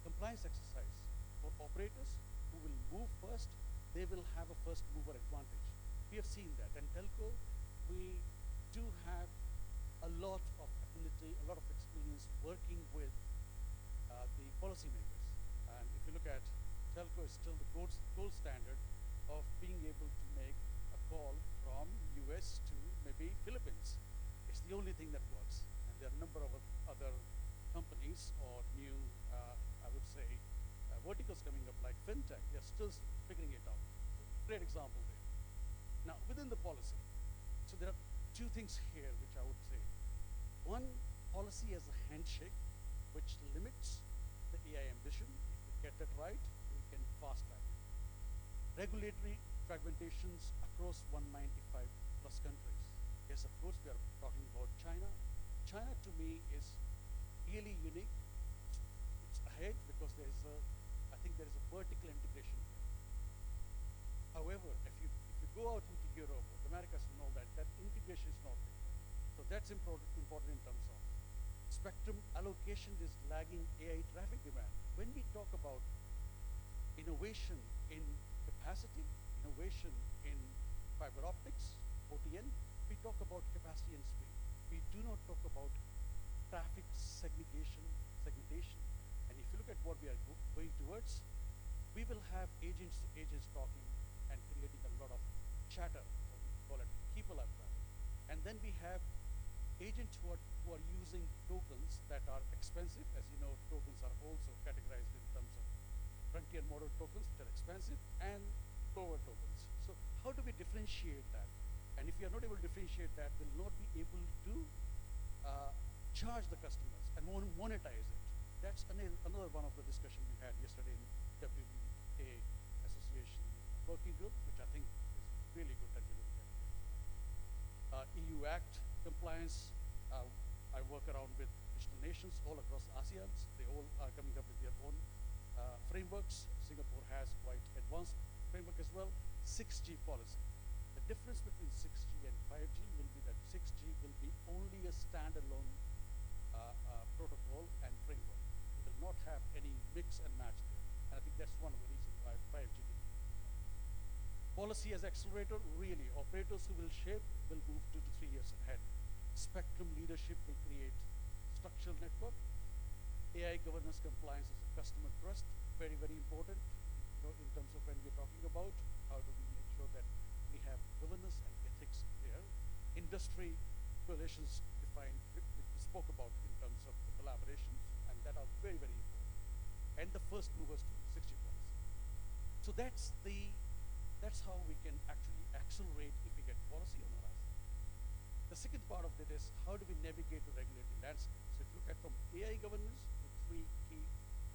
compliance exercise. For operators who will move first, they will have a first mover advantage. We have seen that. And telco, we do have a lot of affinity, a lot of experience working with the policymakers. And if you look at telco, is still the gold standard of being able to make a call from US to maybe Philippines. It's the only thing that works. And there are a number of other companies or new, I would say, verticals coming up like fintech. They're still figuring it out. Great example there. Now, within the policy, so there are 2 things here which I would say. One, policy as a handshake, which limits the AI ambition. If we get that right, we can fast track it. Regulatory fragmentations across 195 plus countries. Yes, of course, we are talking about China. China, to me, is really unique. It's ahead because I think there is a vertical integration here. However, if you go out into Europe or the Americas and all that, that integration is not there. So that's important in terms of spectrum allocation is lagging AI traffic demand. When we talk about innovation in capacity, innovation in fiber optics, OTN, we talk about capacity and speed. We do not talk about traffic segmentation. And if you look at what we are going towards, we will have agents to agents talking and creating a lot of chatter, or we call it keep alive traffic. And then we have agents who are using tokens that are expensive. As you know, tokens are also categorized in terms of frontier model tokens, which are expensive, and lower tokens. So how do we differentiate that? And if we are not able to differentiate that, we'll not be able to charge the customers and monetize it. That's another one of the discussion we had yesterday in WBA Association working group, which I think is really good that we're looking at here. EU Act compliance. I work around with digital nations all across ASEAN. They all are coming up with their own frameworks. Singapore has quite advanced framework as well. 6G policy. The difference between 6G and 5G will be that 6G will be only a standalone protocol and framework. It will not have any mix and match there. And I think that's one of the reasons why 5G did. Policy as accelerator, really, operators who will shape will move 2 to 3 years ahead. Spectrum leadership will create structural network. AI governance compliance is a customer trust, very, very important. In terms of when we're talking about how do we make sure that we have governance and ethics there. Industry coalitions defined, we spoke about in terms of the collaborations, and that are very, very important. And the first movers to 6G policy. So that's how we can actually accelerate if we get policy on our side. The second part of it is how do we navigate the regulatory landscape? So if you look at from AI governance, the 3 key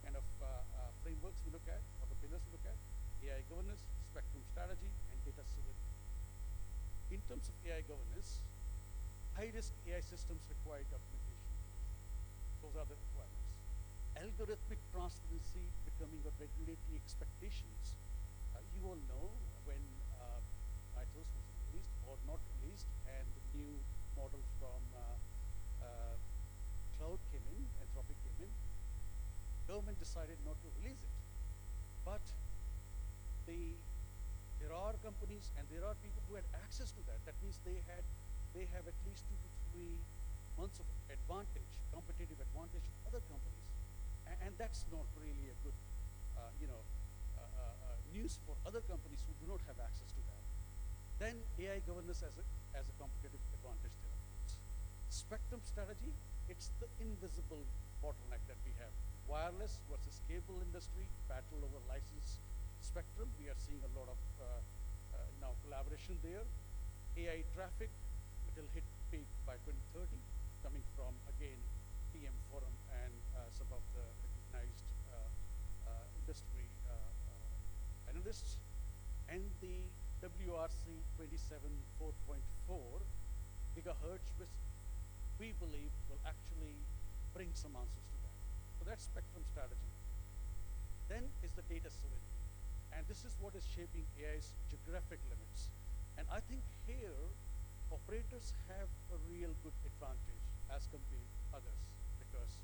kind of frameworks we look at, or the pillars we look at: AI governance, spectrum strategy, and data sovereignty. In terms of AI governance, high-risk AI systems require documentation. Those are the requirements. Algorithmic transparency becoming a regulatory expectations. You all know when Mythos was released or not released, and the new model from Cloud came in, Anthropic came in, government decided not to release it. But there are companies and there are people who had access to that. That means they have at least 2 to 3 months of advantage, competitive advantage of other companies. And that's not really a good, news for other companies who do not have access to that. Then AI governance as a competitive advantage there, of course. Spectrum strategy, it's the invisible bottleneck that we have. Wireless versus cable industry, battle over license spectrum. We are seeing a lot of now collaboration there. AI traffic, it will hit peak by 2030, coming from, again, PM Forum and some of the recognized industry analysts. And the WRC 27 4.4 gigahertz, which we believe will actually bring some answers to that. So that's spectrum strategy. Then is the data sovereignty. And this is what is shaping AI's geographic limits. And I think here, operators have a real good advantage as compared to others, because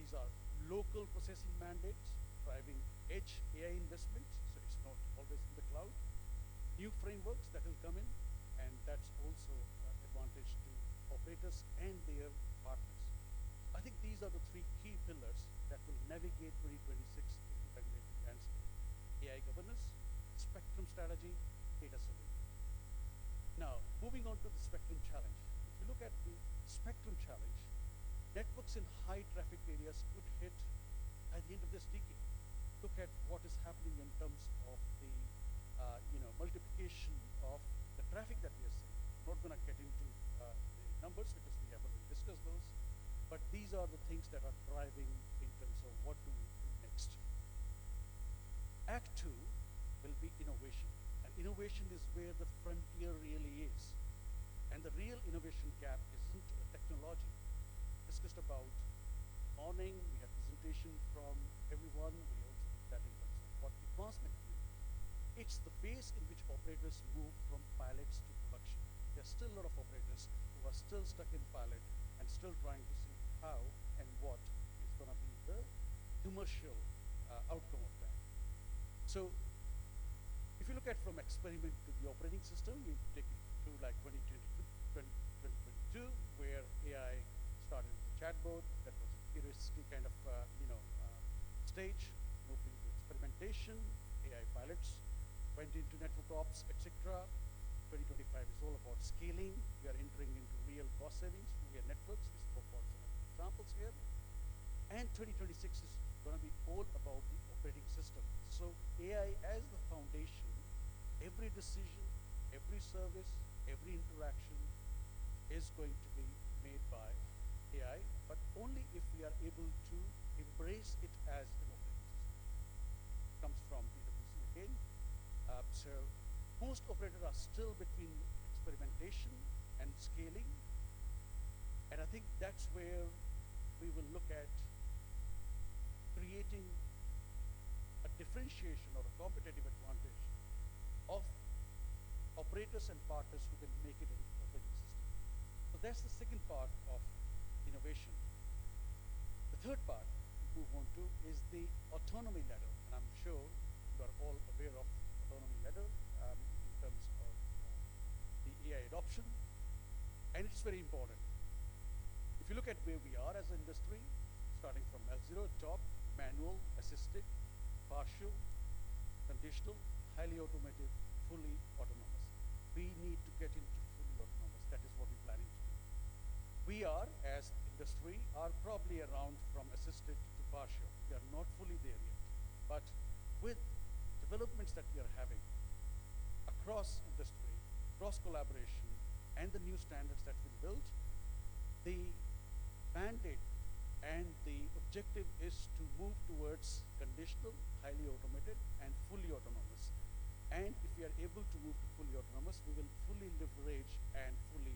these are local processing mandates driving edge AI investments, so it's not always in the cloud. New frameworks that will come in, and that's also an advantage to operators and their partners. I think these are the three key pillars that will navigate 2026 into regulatory landscape: AI governance, spectrum strategy, data sovereignty. Now, moving on to the spectrum challenge. If you look at the spectrum challenge, networks in high traffic areas could hit by the end of this decade. Look at what is happening in terms of the multiplication of the traffic that we are seeing. I'm not going to get into the numbers because we have already discussed those, but these are the things that are driving in terms of what do we do next. Act 2 will be innovation, and innovation is where the frontier really is. And the real innovation gap isn't technology. Discussed about morning, we had presentation from everyone. We also did that in terms of what advancement we need. It's the pace in which operators move from pilots to production. There are still a lot of operators who are still stuck in pilot and still trying to see how and what is going to be the commercial outcome of that. So if you look at from experiment to the operating system, we take it to like 2022, where AI started with the chatbot. That was a curiosity kind of stage, moved into experimentation, AI pilots, went into network ops, etc. 2025 is all about scaling. We are entering into real cost savings via networks. We spoke about some of the examples here. And 2026 is going to be all about the operating system. So AI as the foundation, every decision, every service, every interaction is going to be made by AI, but only if we are able to embrace it as an operating system. It comes from PwC again. So most operators are still between experimentation and scaling, and I think that's where we will look at creating a differentiation or a competitive advantage of operators and partners who can make it an operating system. So that's the second part of innovation. The third part we move on to is the autonomy ladder, and I'm sure you are all aware of autonomy ladder in terms of the AI adoption, and it's very important. If you look at where we are as an industry, starting from L0 top, manual, assisted, partial, conditional, highly automated, fully autonomous. We need to get into fully autonomous. That is what we're planning to do. We are, as industry, are probably around from assisted to partial. We are not fully there yet. But with developments that we are having across industry, cross collaboration, and the new standards that we built, the mandate and the objective is to move towards conditional, highly automated, and fully autonomous. And if we are able to move to fully autonomous, we will fully leverage and fully,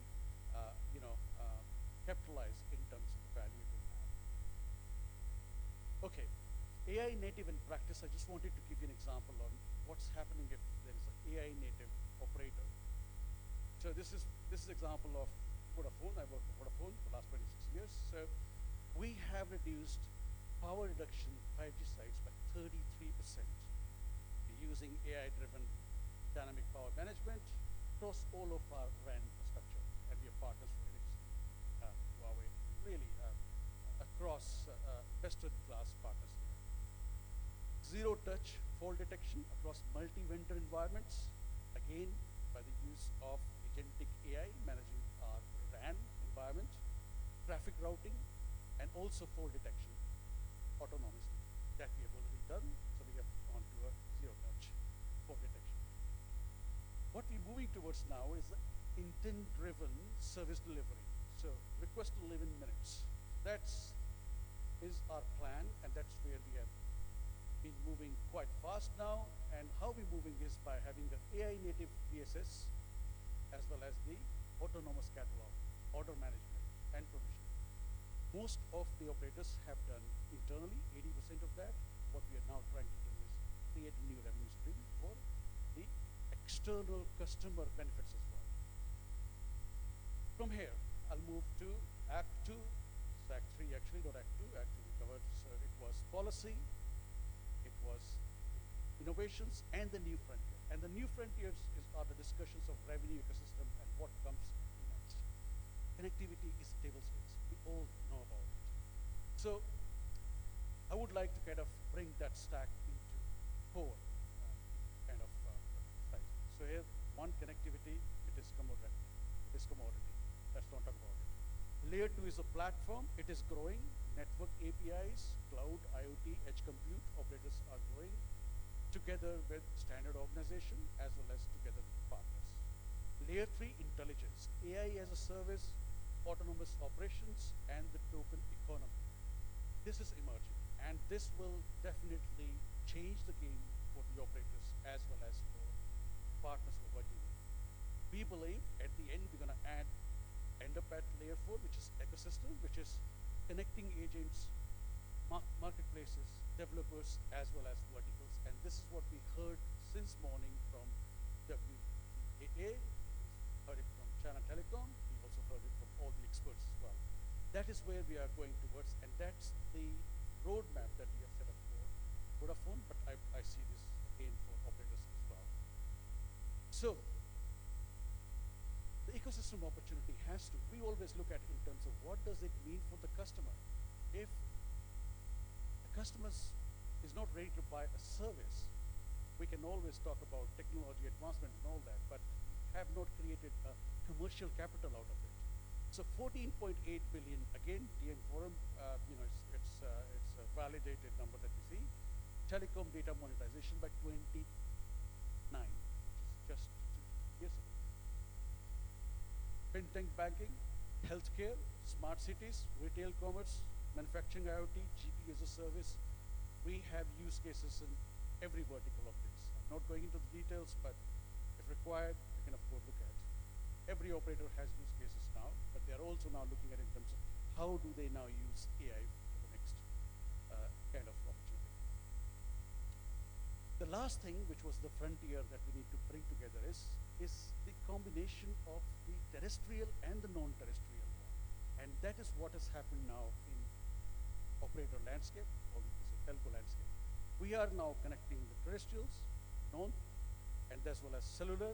capitalize in terms of the value it will have. Okay, AI native in practice. I just wanted to give you an example on what's happening if there is an AI native operator. So this is example of Vodafone. I worked for Vodafone for the last 26 years. So we have reduced power reduction 5G sites by 33%. Using AI-driven dynamic power management across all of our RAN infrastructure, and we have partners for NXT, Huawei, really across best-in-class partners here. Zero-touch fault detection across multi-vendor environments. Again, by the use of agentic AI managing our RAN environment, traffic routing, and also fault detection autonomously. That we have already done, so we have gone to a zero-touch fault detection. What we're moving towards now is intent-driven service delivery. So request to live in minutes. That's is our plan, and that's where we have been moving quite fast now. And how we're moving is by having an AI-native BSS, as well as the autonomous catalog, order management, and provision. Most of the operators have done internally 80% of that. What we are now trying to do is create a new revenue stream for the external customer benefits as well. From here, I'll move to Act 2. It's Act 3 actually, not Act 2. Act 2 we covered, so it was policy, it was innovations, and the new frontier. And the new frontiers are the discussions of revenue ecosystem and what comes next. Connectivity is table stakes. We all know about it. So I would like to kind of bring that stack into core size. So here, one, connectivity, it is commodity. Let's not talk about it. Layer 2 is a platform. It is growing. Network APIs, cloud, IoT, edge compute operators are growing together with standard organization as well as together with partners. Layer 3, intelligence. AI as a service, autonomous operations, and the token economy. This is emerging, and this will definitely change the game for the operators as well as for partners we're working with. We believe at the end we're going to end up at layer 4, which is ecosystem, which is connecting agents, marketplaces, developers, as well as verticals. And this is what we heard since morning from WBAA, heard it from China Telecom, we also heard it from all the experts as well. That is where we are going towards, and that's the roadmap that we have set up for Vodafone, but I see this again for operators as well. So, the ecosystem opportunity has to, we always look at in terms of what does it mean for the customer. If the customer is not ready to buy a service, we can always talk about technology advancement and all that, but have not created a commercial capital out of it. So 14.8 billion, again, DM Forum, it's a validated number that we see. Telecom data monetization by 29, which is just 2 years ago. Fintech banking, healthcare, smart cities, retail commerce, manufacturing IoT, GP as a service. We have use cases in every vertical of this. I'm not going into the details, but if required, we can of course look at. Every operator has use cases now, but they are also now looking at in terms of how do they now use AI for the next kind of opportunity. The last thing, which was the frontier that we need to bring together is the combination of the terrestrial and the non-terrestrial one. And that is what has happened now in operator landscape, or we can say telco landscape. We are now connecting the terrestrials, non, and as well as cellular,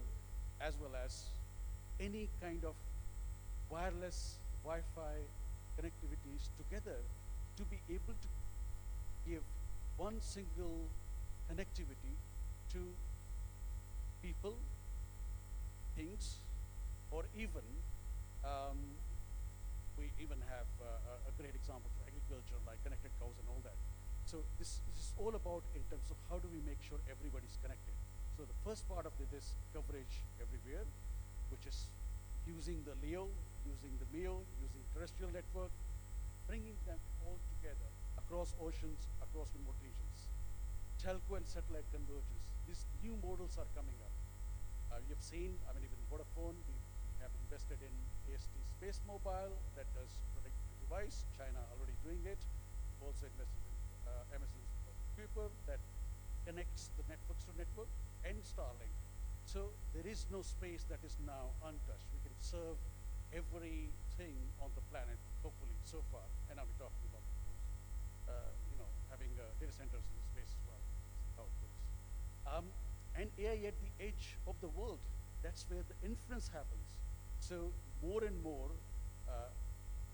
as well as any kind of wireless Wi-Fi connectivities together to be able to give one single connectivity to people, things, or even we even have a great example for agriculture, like connected cows and all that. So this is all about in terms of how do we make sure everybody's connected. So the first part of it is coverage everywhere, which is using the LEO, using the MEO, using terrestrial network, bringing them all together across oceans, across remote regions. Telco and satellite convergence. These new models are coming up. You've seen, even Vodafone, we have invested in AST Space Mobile that does protect the device. China already doing it. We've also invested in Amazon's Kuiper that connects the networks to network and Starlink. So there is no space that is now untouched. We can serve everything on the planet, hopefully, so far. And now we're talking about, of course, having data centers in space as well. How it goes. And AI at the edge of the world. That's where the inference happens. So more and more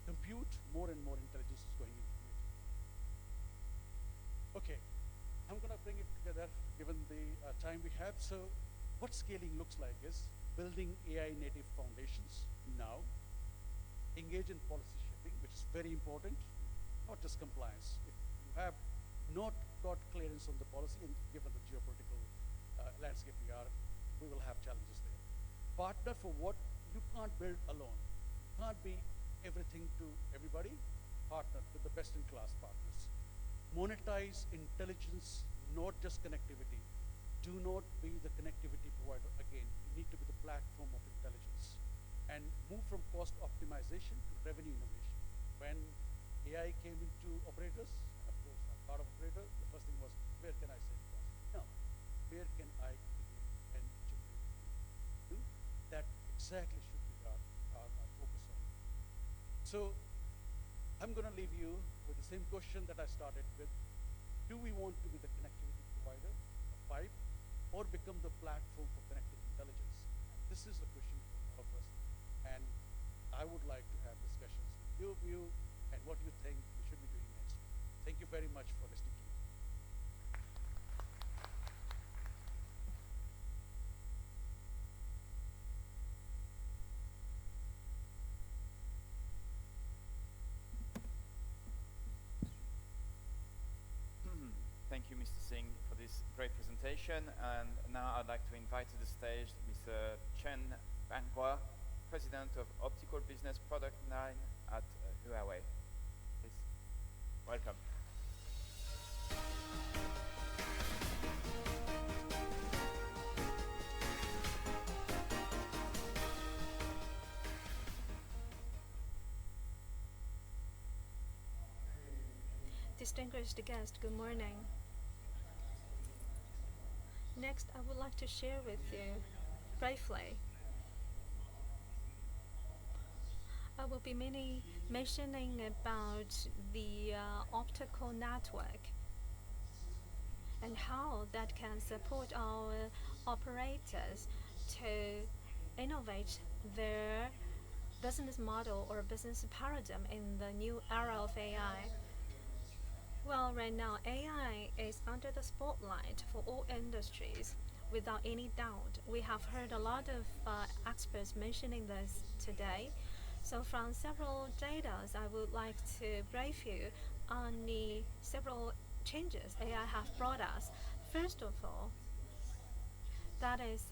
compute, more and more intelligence is going into it. Okay, I'm going to bring it together given the time we have. So what scaling looks like is building AI native foundations now, engage in policy shaping, which is very important, not just compliance. If you have not got clearance on the policy, and given the geopolitical landscape we will have challenges there. Partner for what you can't build alone. You can't be everything to everybody. Partner with the best-in-class partners. Monetize intelligence, not just connectivity. Do not be the connectivity provider again. You need to be the platform of intelligence. And move from cost optimization to revenue innovation. When AI came into operators, and of course I'm part of operator, the first thing was, where can I save cost? No, where can I create and generate value? That exactly should be our focus on. So I'm going to leave you with the same question that I started with. Do we want to be the connectivity provider, a pipe, or become the platform for connected intelligence? This is the question for all of us. And I would like to have discussions with your view and what you think we should be doing next. Thank you very much for listening to me. Thank you, Mr. Singh, for this great presentation. And now I'd like to invite to the stage Mr. Chen Banghua, President of Optical Business Product Line at Ruiwen. Please, welcome. Distinguished guest, good morning. Next, I would like to share with you briefly. I will be mainly mentioning about the optical network and how that can support our operators to innovate their business model or business paradigm in the new era of AI. Well, right now, AI is under the spotlight for all industries, without any doubt. We have heard a lot of experts mentioning this today. So from several data, I would like to brief you on the several changes AI have brought us. First of all, that is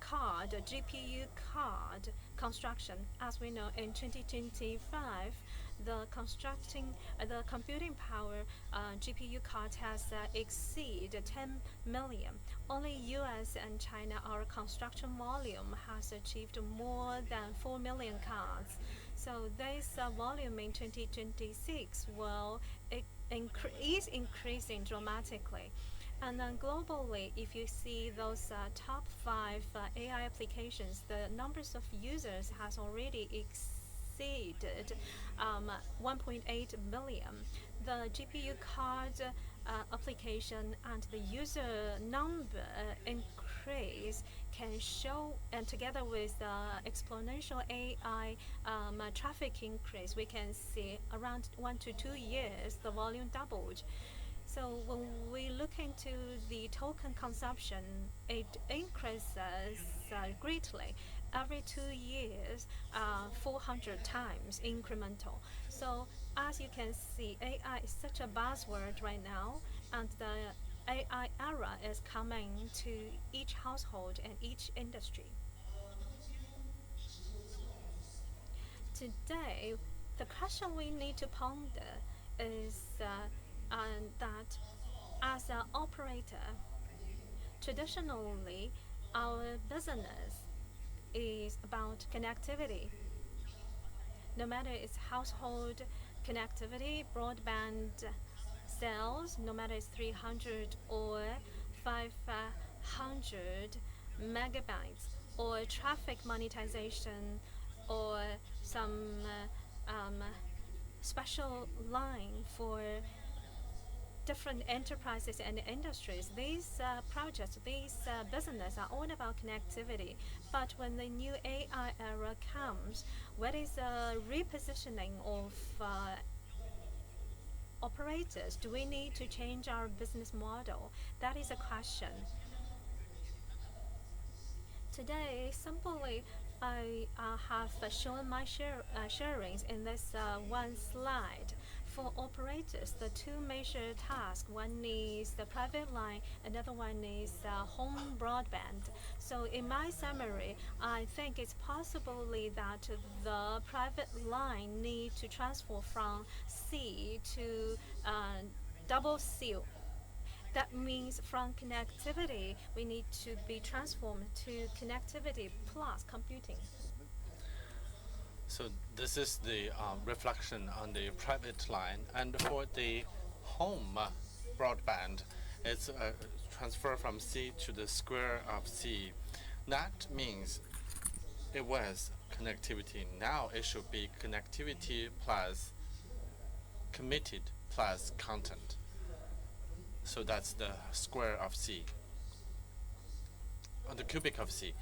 GPU card construction. As we know, in 2025, the computing power GPU card has exceeded 10 million. Only US and China, our construction volume has achieved more than 4 million cards. So this volume in 2026 is increasing dramatically. And then globally, if you see those top 5 AI applications, the numbers of users has already exceeded 1.8 million. The GPU card application and the user number increase can show, and together with the exponential AI traffic increase, we can see around 1 to 2 years the volume doubled. So when we look into the token consumption, it increases greatly. Every 2 years, 400 times incremental. So as you can see, AI is such a buzzword right now, and the AI era is coming to each household and each industry. Today, the question we need to ponder is that as an operator, traditionally, our business is about connectivity. No matter it's household connectivity, broadband sales, no matter it's 300 or 500 megabytes, or traffic monetization, or some special line for different enterprises and industries. These projects, these businesses are all about connectivity. But when the new AI era comes, what is the repositioning of operators? Do we need to change our business model? That is a question. Today, simply, I have shown my sharings in this one slide. For operators, the two major tasks, one is the private line, another one is home broadband. So in my summary, I think it's possibly that the private line need to transfer from C to double C. That means from connectivity, we need to be transformed to connectivity plus computing. So this is the reflection on the private line, and for the home broadband, it's a transfer from C to the square of C. That means it was connectivity. Now it should be connectivity plus committed plus content. So that's the square of C, the cubic of C.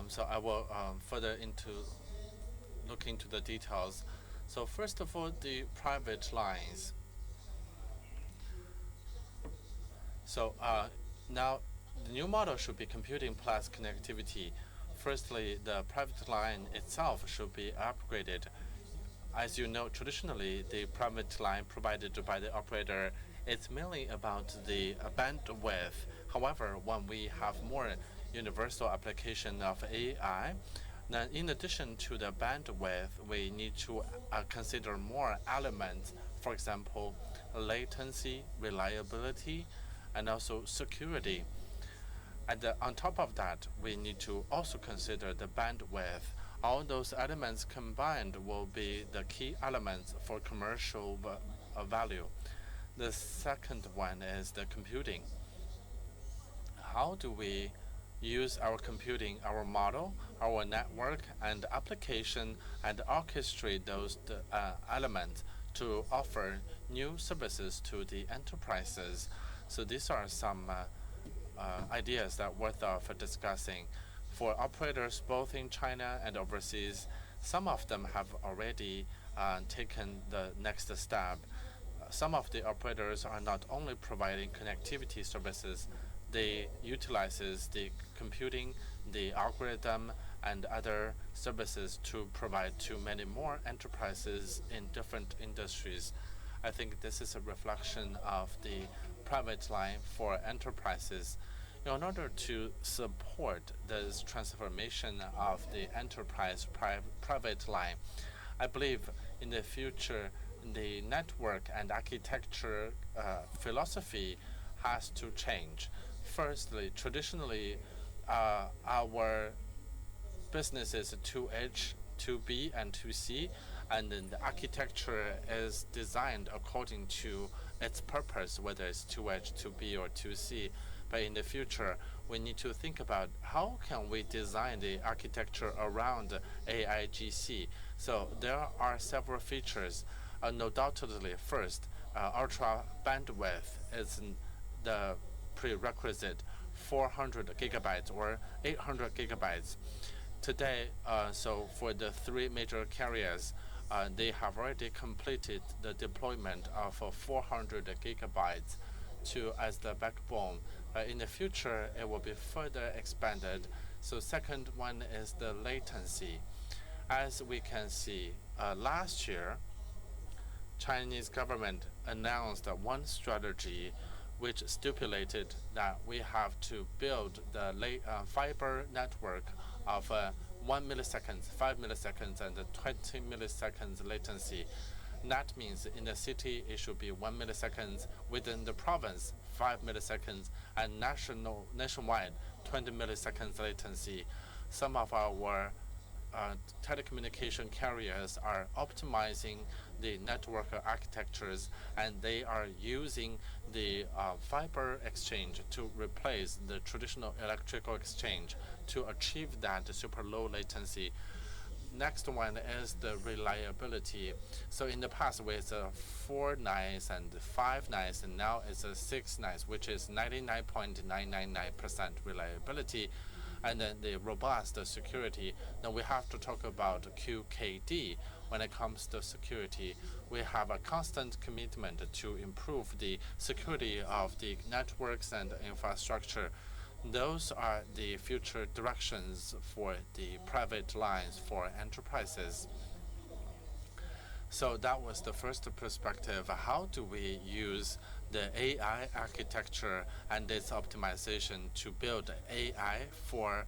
So I will further look into the details. So first of all, the private lines. So now the new model should be computing plus connectivity. Firstly, the private line itself should be upgraded. As you know, traditionally, the private line provided by the operator is mainly about the bandwidth. However, when we have more universal application of AI, then in addition to the bandwidth, we need to consider more elements, for example, latency, reliability, and also security. And on top of that, we need to also consider the bandwidth. All those elements combined will be the key elements for commercial value. The second one is the computing. How do we use our computing, our model, our network, and application, and orchestrate those elements to offer new services to the enterprises? So these are some ideas that are worth of discussing. For operators both in China and overseas, some of them have already taken the next step. Some of the operators are not only providing connectivity services, they utilizes the computing, the algorithm, and other services to provide to many more enterprises in different industries. I think this is a reflection of the private line for enterprises. In order to support this transformation of the enterprise private line, I believe in the future, the network and architecture philosophy has to change. Firstly, traditionally, our business is 2H, 2B, and 2C, and then the architecture is designed according to its purpose, whether it's 2H, 2B, or 2C. But in the future, we need to think about how can we design the architecture around AIGC. So there are several features. Undoubtedly, first, ultra bandwidth is the prerequisite, 400 gigabytes or 800 gigabytes. Today, so for the three major carriers, they have already completed the deployment of 400 gigabytes as the backbone. In the future, it will be further expanded. So second one is the latency. As we can see, last year, Chinese government announced one strategy which stipulated that we have to build the fiber network of 1 millisecond, 5 milliseconds, and 20 milliseconds latency. That means in the city, it should be 1 millisecond, within the province, 5 milliseconds, and nationwide, 20 milliseconds latency. Some of our telecommunication carriers are optimizing the network architectures, and they are using the fiber exchange to replace the traditional electrical exchange to achieve that super low latency. Next one is the reliability. So in the past, with 4 nines and 5 nines, and now it's a 6 nines, which is 99.999% reliability. And then the robust security. Now we have to talk about QKD. When it comes to security, we have a constant commitment to improve the security of the networks and infrastructure. Those are the future directions for the private lines for enterprises. So that was the first perspective. How do we use the AI architecture and its optimization to build AI for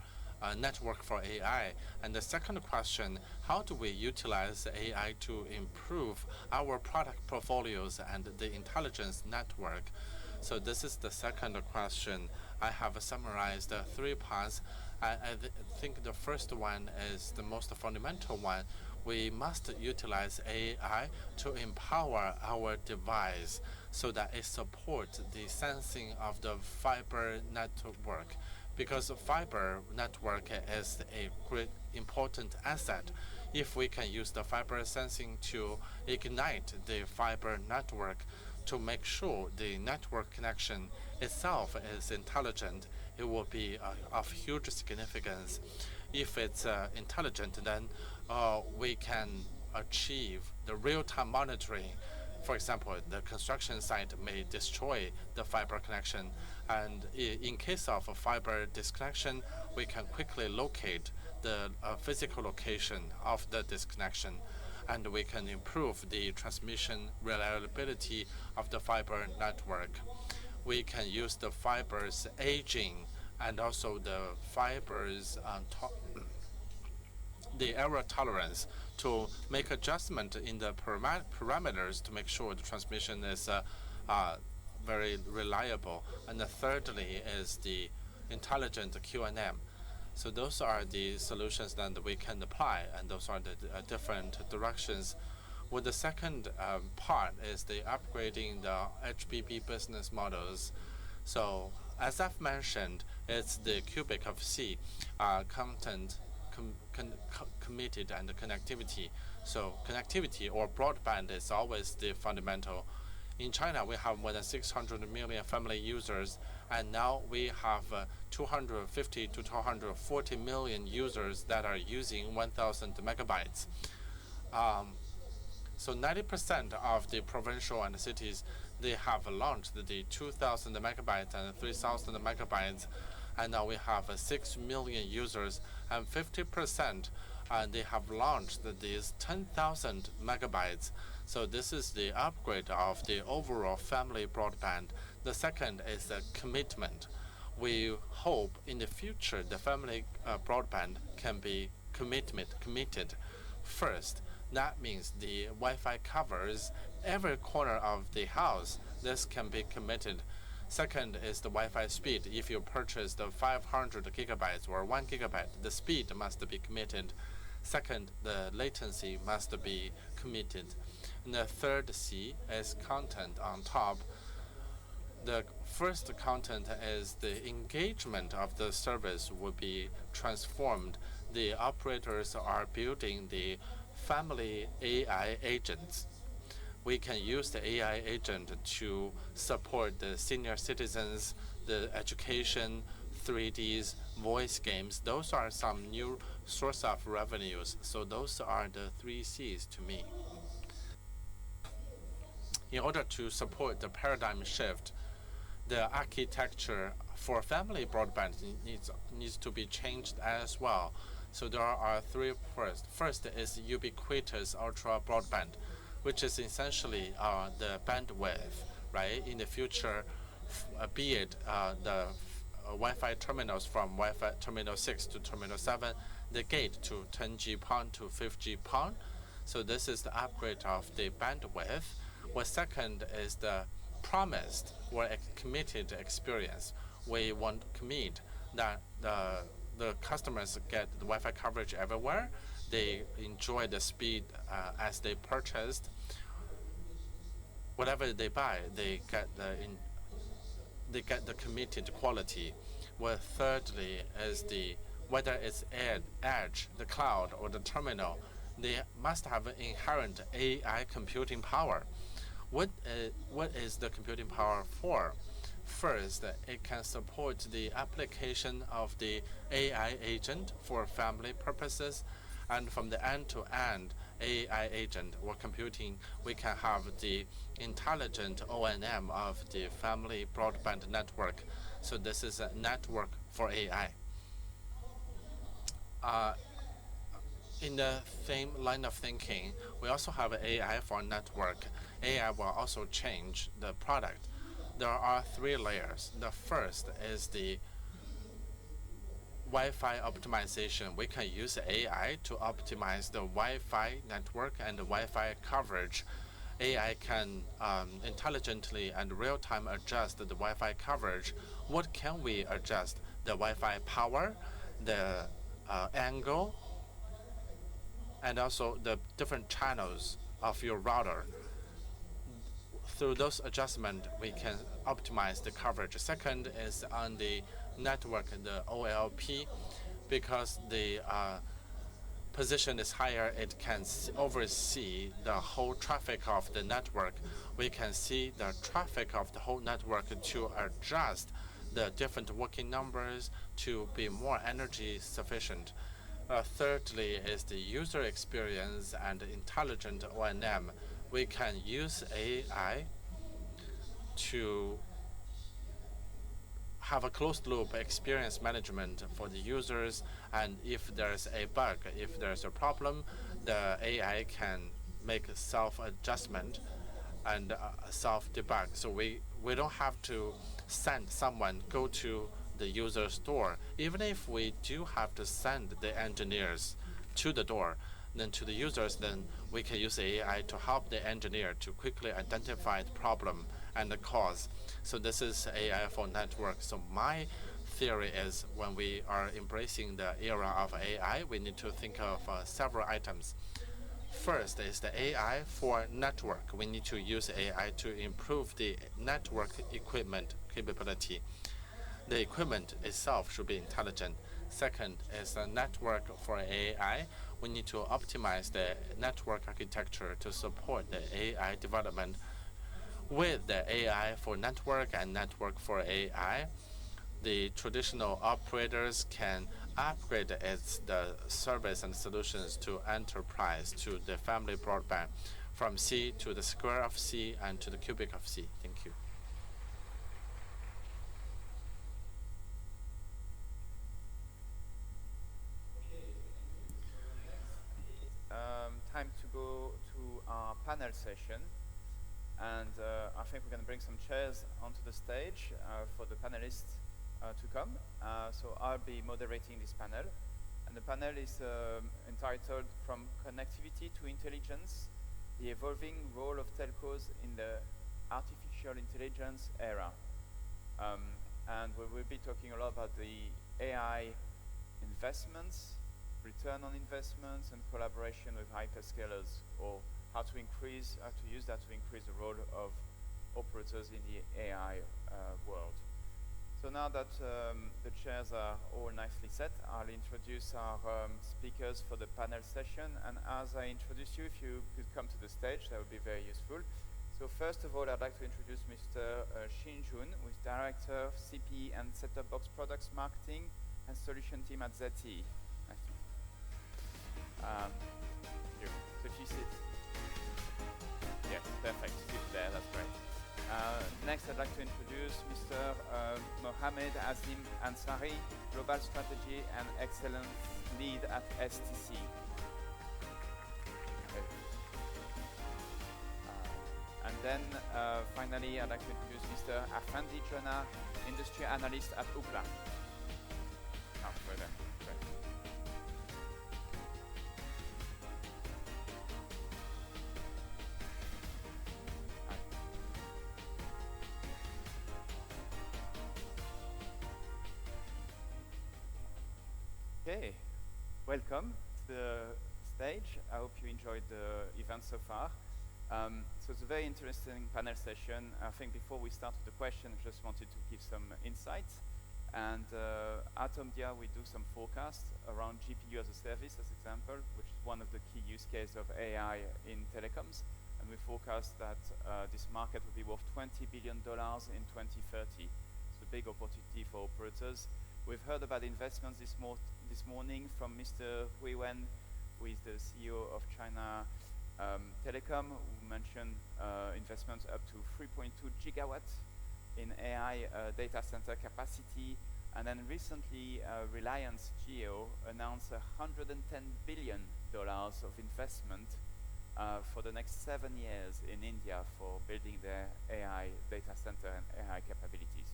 network for AI? And the second question, how do we utilize AI to improve our product portfolios and the intelligence network? So this is the second question. I have summarized 3 parts. I think the first one is the most fundamental one. We must utilize AI to empower our device so that it supports the sensing of the fiber network, because fiber network is a great important asset. If we can use the fiber sensing to ignite the fiber network to make sure the network connection itself is intelligent, it will be of huge significance. If it's intelligent, then we can achieve the real-time monitoring. For example, the construction site may destroy the fiber connection, and in case of a fiber disconnection, we can quickly locate the physical location of the disconnection, and we can improve the transmission reliability of the fiber network. We can use the fibers aging and also the fibers the error tolerance to make adjustment in the parameters to make sure the transmission is very reliable. And thirdly is the intelligent QNM. So those are the solutions that we can apply, and those are the different directions. Well, the second part is the upgrading the HBB business models. So as I've mentioned, it's the cubic of C, content, committed, and connectivity. So connectivity or broadband is always the fundamental. In China, we have more than 600 million family users, and now we have 250 to 240 million users that are using 1,000 megabytes. So 90% of the provincial and cities, they have launched the 2,000 megabytes and 3,000 megabytes, and now we have 6 million users, and 50% they have launched these 10,000 megabytes. So this is the upgrade of the overall family broadband. The second is the commitment. We hope in the future the family broadband can be committed. First, that means the Wi-Fi covers every corner of the house. This can be committed. Second is the Wi-Fi speed. If you purchase the 500 gigabytes or 1 gigabyte, the speed must be committed. Second, the latency must be committed. And the third C is content on top. The first content is the engagement of the service will be transformed. The operators are building the family AI agents. We can use the AI agent to support the senior citizens, the education, 3Ds, voice games. Those are some new source of revenues. So those are the 3 Cs to me. In order to support the paradigm shift, the architecture for family broadband needs to be changed as well. So there are 3 first. First is ubiquitous ultra broadband, which is essentially the bandwidth, right? In the future, be it the Wi-Fi terminals from Wi-Fi terminal 6 to terminal 7, the gate to 10G PON to 5G PON. So this is the upgrade of the bandwidth. Well, second is the promised or committed experience. We want to commit that the customers get the Wi-Fi coverage everywhere. They enjoy the speed as they purchased. Whatever they buy, they get the committed quality. Well, thirdly is whether it's edge, the cloud, or the terminal, they must have an inherent AI computing power. What is the computing power for? First, it can support the application of the AI agent for family purposes, and from the end-to-end AI agent or computing, we can have the intelligent O&M of the family broadband network. So this is a network for AI. In the same line of thinking, we also have AI for network. AI will also change the product. There are 3 layers. The first is the Wi-Fi optimization. We can use AI to optimize the Wi-Fi network and the Wi-Fi coverage. AI can intelligently and real-time adjust the Wi-Fi coverage. What can we adjust? The Wi-Fi power, the angle, and also the different channels of your router. Through those adjustments, we can optimize the coverage. Second is on the network, the OLP, because the position is higher, it can oversee the whole traffic of the network. We can see the traffic of the whole network to adjust the different working numbers to be more energy sufficient. Thirdly is the user experience and intelligent O&M. We can use AI to have a closed loop experience management for the users, and if there's a bug, if there's a problem, the AI can make self-adjustment and self-debug. So we don't have to send someone go to the user's door. Even if we do have to send the engineers to the door, then to the users, then we can use AI to help the engineer to quickly identify the problem and the cause. So this is AI for network. So my theory is when we are embracing the era of AI, we need to think of several items. First is the AI for network. We need to use AI to improve the network equipment capability. The equipment itself should be intelligent. Second is a network for AI. We need to optimize the network architecture to support the AI development. With the AI for network and network for AI, the traditional operators can upgrade the service and solutions to enterprise, to the family broadband, from C to the square of C and to the cubic of C. Thank you. Time to go to our panel session. And I think we're going to bring some chairs onto the stage for the panelists to come. So I'll be moderating this panel. And the panel is entitled From Connectivity to Intelligence, the Evolving Role of Telcos in the Artificial Intelligence Era. And we will be talking a lot about the AI investments, return on investments, and collaboration with hyperscalers, or how to use that to increase the role of operators in the AI world. So now that the chairs are all nicely set, I'll introduce our speakers for the panel session. And as I introduce you, if you could come to the stage, that would be very useful. So first of all, I'd like to introduce Mr. Xin Jun, who is Director of CPE and Set-Top Box Products Marketing and Solution Team at ZTE. Nice to meet you. So if you sit. Yes, perfect. Sit there, that's great. Next, I'd like to introduce Mr. Mohamed Azim Ansari, Global Strategy and Excellence Lead at STC. And then, finally, I'd like to introduce Mr. Afandi Jonah, Industry Analyst at Ookla. Further. Great. Okay, welcome to the stage. I hope you enjoyed the event so far. So it's a very interesting panel session. I think before we start with the question, I just wanted to give some insights. And at Omdia, we do some forecasts around GPU as a service, as example, which is one of the key use cases of AI in telecoms. And we forecast that this market will be worth $20 billion in 2030. It's a big opportunity for operators. We've heard about investments this morning from Mr. Ruiwen, who is the CEO of China Telecom, who mentioned investments up to 3.2 gigawatts in AI AI data center capacity. And then recently, Reliance Jio announced $110 billion of investment for the next 7 years in India for building their AI data center and AI capabilities.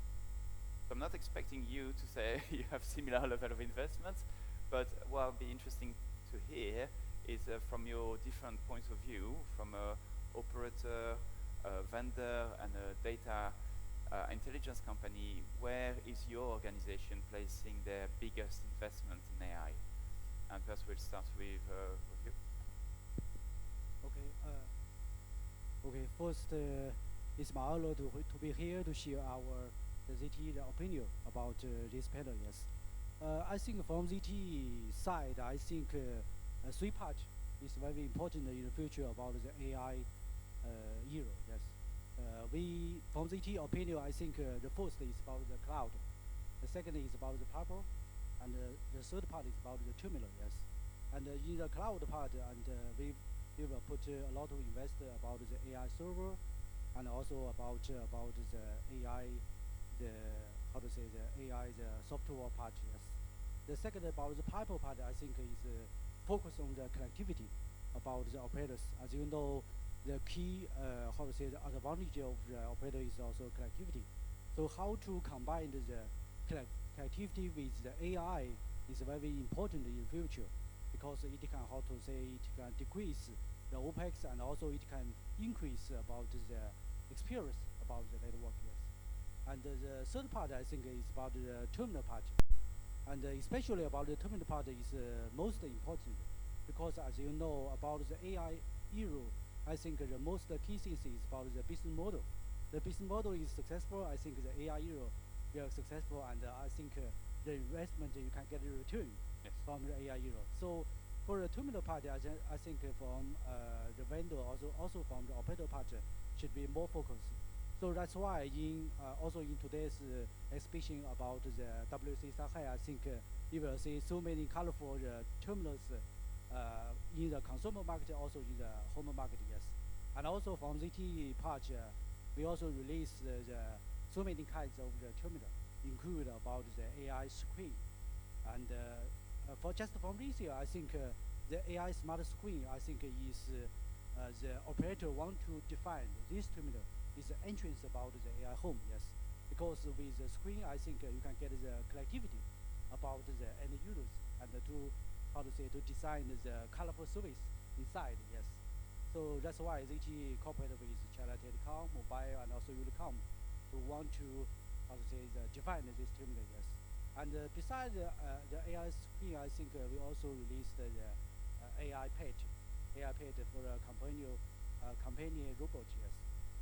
So I'm not expecting you to say you have similar level of investments, but what will be interesting to hear is from your different points of view, from a operator, a vendor, and a data intelligence company, where is your organization placing their biggest investment in AI? And perhaps we'll start with you. Okay. First, it's my honor to be here to share our ZTE opinion about this panel. Yes, I think from ZTE side, I think three parts is very important in the future about the AI era. Yes, we from ZTE opinion, I think the first is about the cloud, the second is about the purple, and the third part is about the terminal. Yes, and in the cloud part, and we will put a lot of investment about the AI server, and also about the AI, the software part. Yes. The second about the purple part, I think is focus on the connectivity about the operators. As you know, the key the advantage of the operator is also connectivity. So how to combine the connectivity with the AI is very important in the future, because it can it can decrease the OPEX, and also it can increase about the experience about the network. Yes. And the third part, I think, is about the terminal part, and especially about the terminal part is most important, because as you know about the AI era, I think the most key thing is about the business model. The business model is successful. I think the AI era will successful, and I think the investment you can get a return from the AI era. So for the terminal part, I think from the vendor, also from the operator part, should be more focused. So that's why also in today's exhibition about the WC Shanghai, I think you will see so many colorful terminals in the consumer market, also in the home market. Yes, and also from ZTE part, we also release so many kinds of the terminal, include about the AI screen, and for just from this year, I think the AI smart screen, I think is the operator want to define this terminal is the entrance about the AI home. Yes, because with the screen, I think you can get the connectivity about the end users, and to design the colorful service inside. Yes, so that's why ZTE cooperated with China Telecom, Mobile, and also Unicom to want to define this terminal. Yes, and besides the AI screen, I think we also released the AI pet for a companion robot. Yes,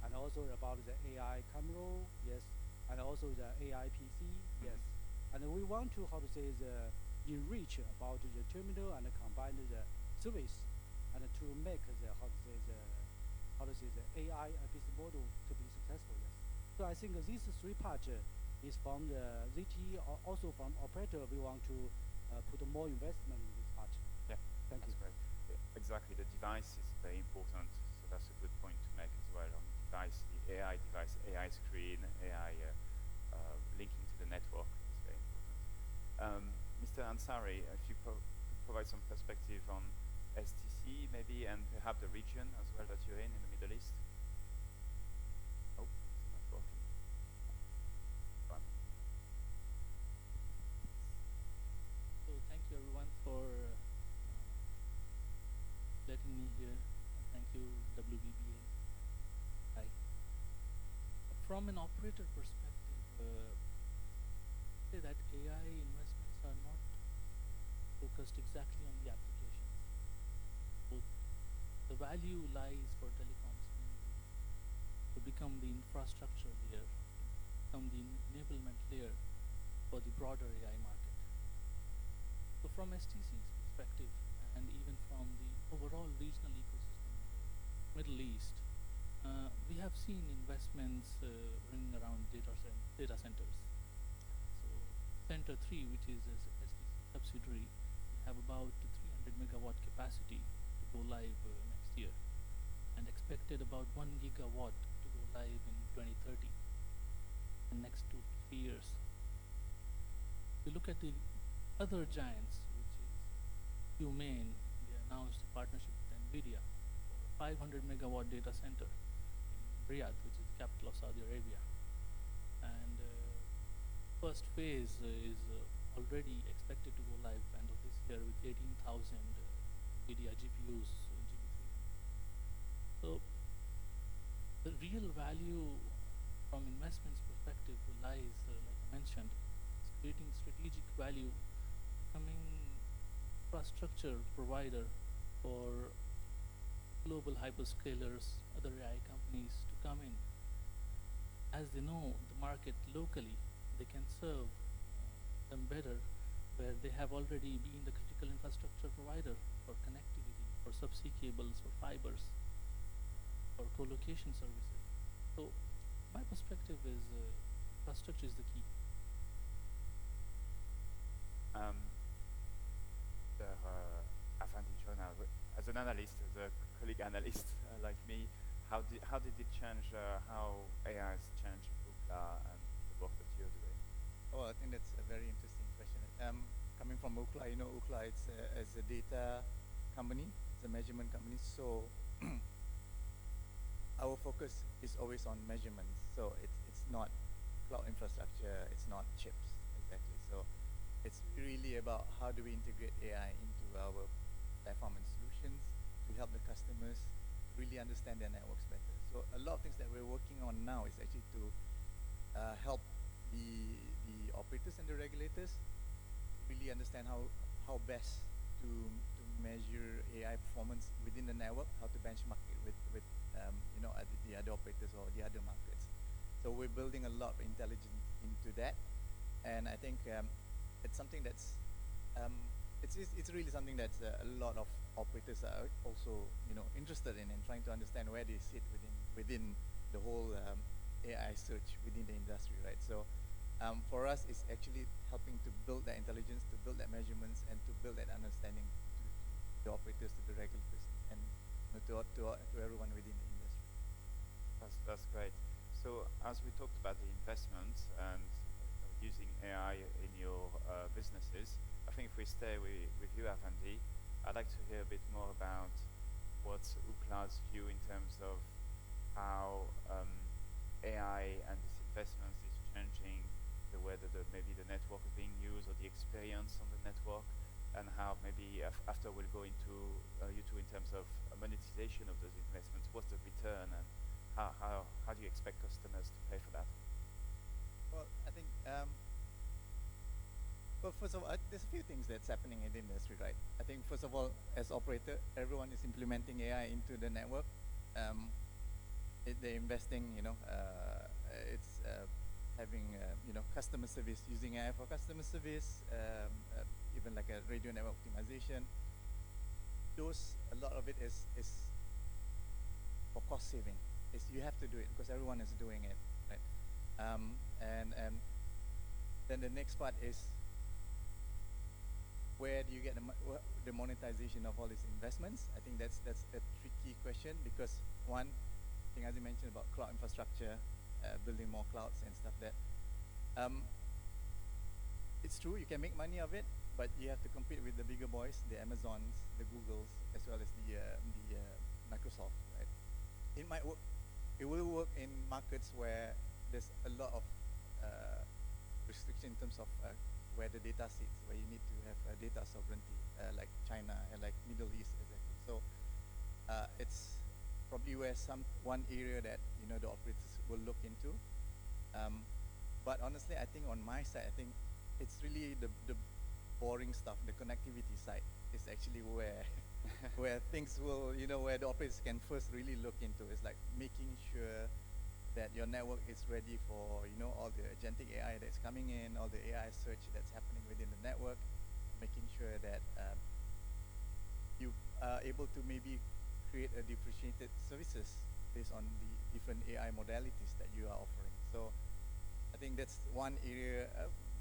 and also about the AI camera. Yes, and also the AI PC. Yes, and we want to enrich about the terminal and combine the service, and to make the AI business model to be successful. Yes, so I think these three parts is from the ZTE, also from operator. We want to put more investment in this part. Yeah, thank you. Great. Yeah, exactly, the device is very important, so that's a good point to make as well. On device, the AI device, AI screen, AI linking to the network is very important. Mr. Ansari, if you provide some perspective on STC maybe, and perhaps the region as well that you're in the Middle East. Oh, it's not working. Fine. So thank you everyone for letting me here. Thank you WBBA. Hi. From an operator perspective, say that AI investments are not focused exactly on the applications. So the value lies for telecoms to become the infrastructure layer, become the enablement layer for the broader AI market. So from STC's perspective, and even from the overall regional ecosystem in the Middle East, we have seen investments ringing around data centers. So Center 3, which is a STC subsidiary, we have about 300 megawatt capacity to go live next year, and expected about 1 gigawatt to go live in 2030. And next peers. If you look at the other giants, which is Humain, they announced a partnership with NVIDIA for a 500 megawatt data center in Riyadh, which is the capital of Saudi Arabia. And first phase is already expected to go live end of this year with 18,000 NVIDIA GPUs, GB300. So the real value from investments perspective lies, like I mentioned, is creating strategic value, becoming infrastructure provider for global hyperscalers, other AI companies to come in. As they know the market locally, they can serve them better, where they have already been the critical infrastructure provider for connectivity, for subsea cables, for fibers, for co-location services. So my perspective is infrastructure is the key. As an analyst, as a colleague analyst like me, how did it change how AI has changed Ookla and the work that you're doing? Oh, I think that's a very interesting question. Coming from Ookla, you know, Ookla it's as a data company, it's a measurement company. So our focus is always on measurements. So it's not cloud infrastructure, it's not chips exactly. So it's really about how do we integrate AI into our platform and solutions to help the customers really understand their networks better. So a lot of things that we're working on now is actually to help the operators and the regulators really understand how best to measure AI performance within the network, how to benchmark it with you know, the other operators or the other markets. So we're building a lot of intelligence into that, and I think it's something that's it's really something that a lot of operators are also, you know, interested in and trying to understand where they sit within the whole AI search within the industry, right? So for us, it's actually helping to build that intelligence, to build that measurements, and to build that understanding to the operators, to the regulators, and to everyone within the industry. That's great. So as we talked about the investments and using AI in your businesses, I think if we stay with you, Afandi, I'd like to hear a bit more about what's Ookla's view in terms of how AI and this investment is changing the way that maybe the network is being used or the experience on the network, and how maybe after we'll go into you two in terms of monetization of those investments. What's the return, and how do you expect customers to pay for that? Well, I think well, first of all, there's a few things that's happening in the industry, right? I think first of all, as operator, everyone is implementing AI into the network. They're investing, you know, it's having, you know, customer service, using AI for customer service, even like a radio network optimization. A lot of it is for cost saving. You have to do it because everyone is doing it, right? And then the next part is, where do you get the monetization of all these investments? I think that's a tricky question, because one thing, as you mentioned about cloud infrastructure, building more clouds and stuff, that it's true, you can make money of it, but you have to compete with the bigger boys, the Amazons, the Googles, as well as the Microsoft, right? It might work. It will work in markets where there's a lot of restriction in terms of where the data sits, where you need to have data sovereignty, like China and like Middle East, exactly. So it's probably one area that, you know, the operators will look into. But honestly, I think on my side, I think it's really the boring stuff, the connectivity side is actually where where things will, you know, where the operators can first really look into. It's like making sure that your network is ready for, you know, all the agentic AI that's coming in, all the AI search that's happening within the network, making sure that you are able to maybe create a differentiated services based on the different AI modalities that you are offering. So I think that's one area.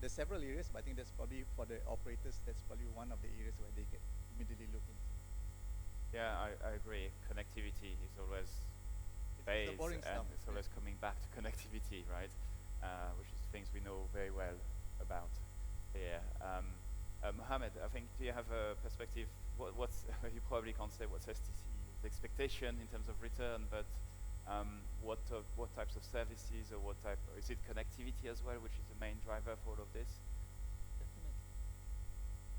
There's several areas, but I think that's probably, for the operators, that's probably one of the areas where they can immediately look into. Yeah, I agree. Connectivity is always the boring stuff. and it's always coming back to connectivity, right? Which is things we know very well about here. Mohammed, I think, do you have a perspective? What's you probably can't say what's STC's expectation in terms of return, but what types of services or what type, is it connectivity as well, which is the main driver for all of this? Definitely.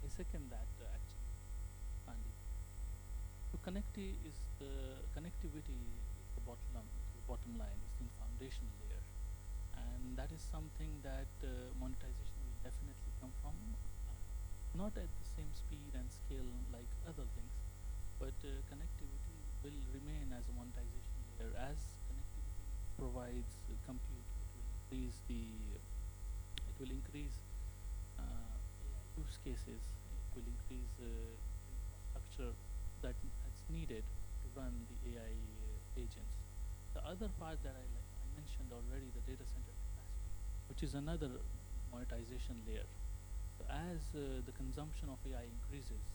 I second that actually, Andy. So connectivity is the bottom line, is the foundation layer, and that is something that monetization will definitely come from. Not at the same speed and scale like other things, but connectivity will remain as a monetization layer. As connectivity provides compute, it will increase AI use cases. It will increase the infrastructure that's needed to run the AI agents. The other part that I mentioned already, the data center capacity, which is another monetization layer. So as the consumption of AI increases,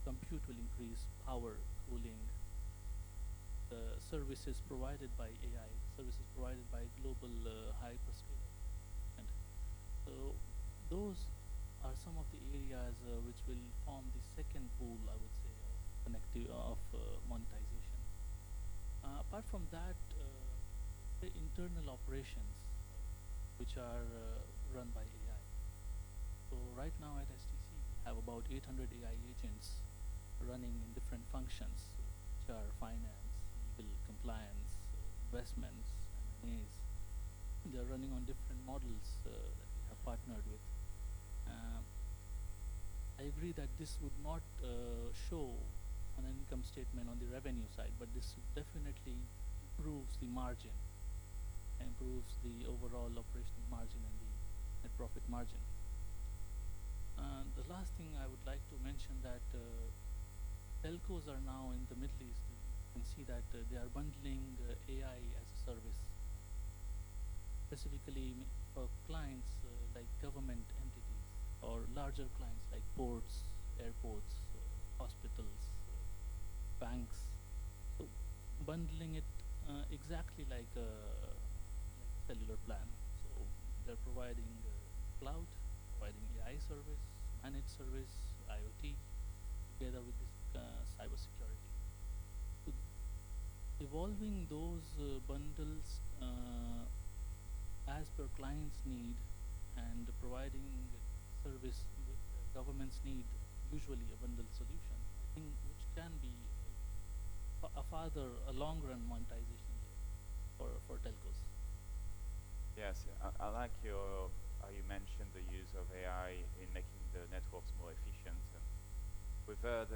compute will increase, power, cooling, the services provided by AI, services provided by global hyperscaler. And so those are some of the areas which will form the second pool, I would say, of monetization. Apart from that, the internal operations, which are run by AI. So right now at STC, we have about 800 AI agents running in different functions, which are finance, legal, compliance, investments, M&As. They're running on different models that we have partnered with. I agree that this would not show on an income statement on the revenue side, but this definitely improves the margin, improves the overall operational margin and the net profit margin. The last thing I would like to mention that telcos are now in the Middle East. You can see that they are bundling AI as a service, specifically for clients like government entities or larger clients like ports, airports, hospitals, banks. So bundling it exactly like a cellular plan. So they're providing cloud, providing AI service, managed service, IoT, together with this cybersecurity. So evolving those bundles as per client's need and providing service with government's need, usually a bundled solution, I think, which can be a long-run monetization for telcos. Yes, I like how you mentioned the use of AI in making the networks more efficient. And we've heard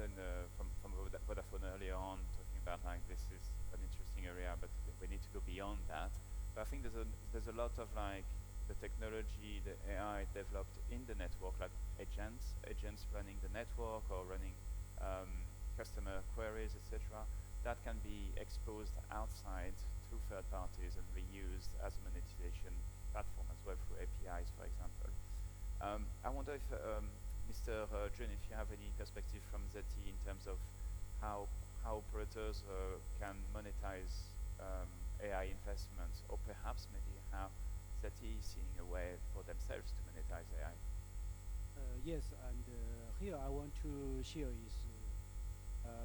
from Vodafone earlier on talking about like this is an interesting area, but we need to go beyond that. But I think there's a lot of like the technology, the AI developed in the network, like agents running the network or running customer queries, etc. That can be exposed outside to third parties and reused as a monetization platform as well through APIs, for example. I wonder if, Mr. Jun, if you have any perspective from ZTE in terms of how operators can monetize AI investments, or perhaps maybe how ZTE is seeing a way for themselves to monetize AI. Yes, and here I want to share is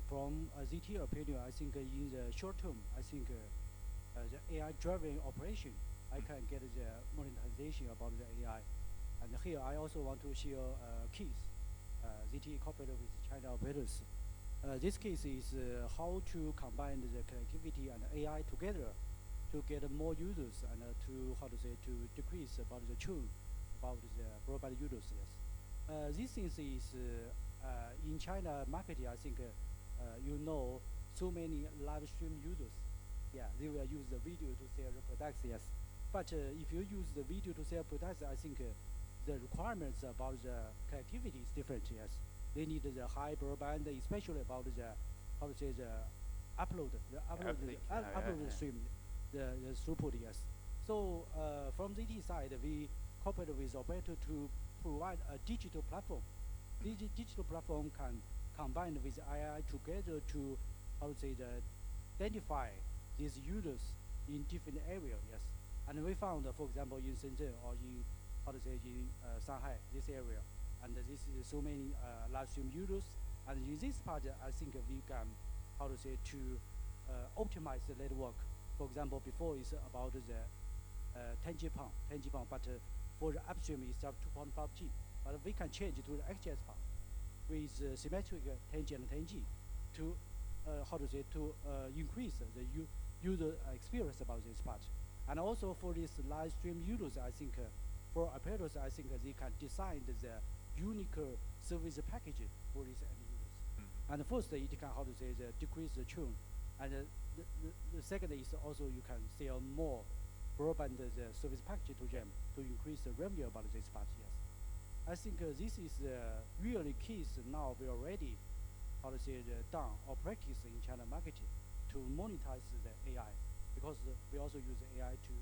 from a ZTE opinion, I think in the short term, I think the AI-driven operation, I can get the monetization about the AI. And here I also want to share keys. ZTE cooperated with China operators. This case is how to combine the connectivity and AI together to get more users and to decrease about the churn about the broadband users. Yes. This thing is in China market. I think so many live stream users. Yeah, they will use the video to sell the products. Yes, but if you use the video to sell products, I think the requirements about the connectivity is different. Yes, they need the high broadband, especially about the upload stream, the throughput. Yes. So from ZTE side, we cooperate with operator to provide a digital platform. Digital platform can combine with AI together to identify these users in different areas. Yes. And we found, for example, in Shenzhen or in, in Shanghai, this area, and this is so many live stream users. And in this part, I think we can, to optimize the network. For example, before it's about the 10G pound, but for the upstream it's up 2.5G. But we can change to the XGS pound with symmetric 10G and 10G to, increase the user experience about this part. And also for this live stream users, I think for operators, I think they can design the unique service package for these end users. And first, it can decrease the churn, and the second is also you can sell more broadband the service package to them to increase the revenue about this part. Yes, I think this is really keys now we already done or practice in China marketing to monetize the AI, because we also use AI to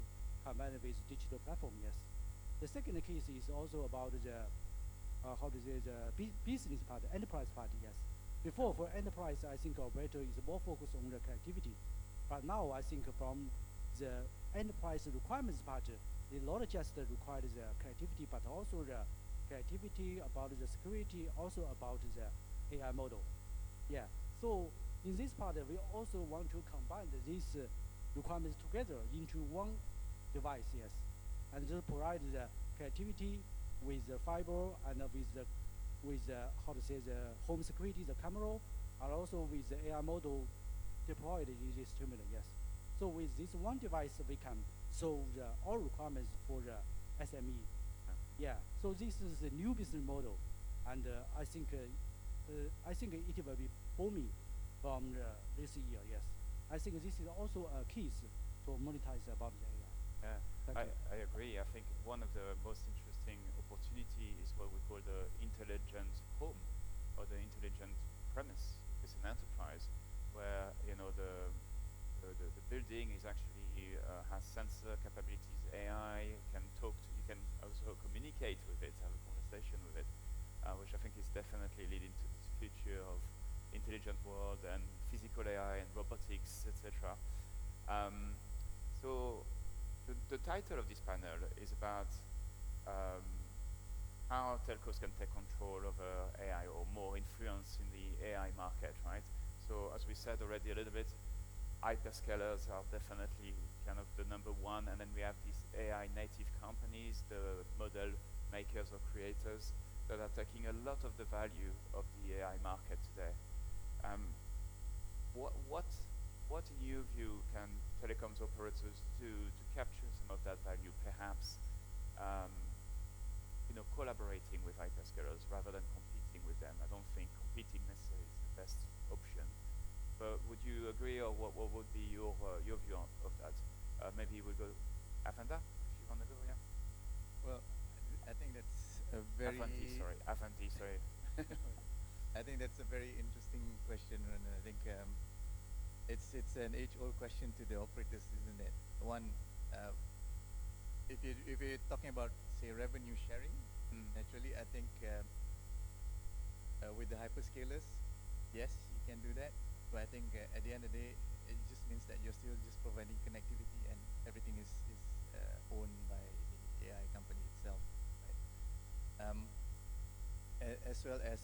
combine with digital platform. Yes, the second case is also about the business part, enterprise part. Yes, before for enterprise, I think operator is more focused on the connectivity, but now I think from the enterprise requirements part, they not just require the connectivity, but also the connectivity about the security, also about the AI model. Yeah. So in this part, we also want to combine these requirements together into one device. Yes, and just provide the connectivity with the fiber and with the home security, the camera, and also with the AI model deployed in this terminal. Yes. So with this one device, we can solve all requirements for the SME. Yeah. So this is a new business model, and I think it will be booming from this year. Yes. I think this is also a key to monetize about the AI. Yeah, I agree. I think one of the most interesting opportunity is what we call the intelligent home or the intelligent premise. It's an enterprise where the building is actually has sensor capabilities, AI can talk to, you can also communicate with it, have a conversation with it, which I think is definitely leading to this future of intelligent world and physical AI and robotics, etc. So the title of this panel is about how telcos can take control over AI or more influence in the AI market, right? So as we said already a little bit, hyperscalers are definitely kind of the number one, and then we have these AI native companies, the model makers or creators that are taking a lot of the value of the AI market today. What in your view can telecoms operators do to capture some of that value, perhaps collaborating with hyperscalers rather than competing with them? I don't think competing necessarily is the best option. But would you agree, or what would be your view of that? Maybe we'll go, Afanda, if you want to go, yeah? Well, I think that's a very... Afandi, sorry. I think that's a very interesting question, and I think it's an age-old question to the operators, isn't it? One, if you're talking about, say, revenue sharing, naturally, I think with the hyperscalers, yes, you can do that. But I think at the end of the day, it just means that you're still just providing connectivity, and everything is owned by the AI company itself, right? As well as,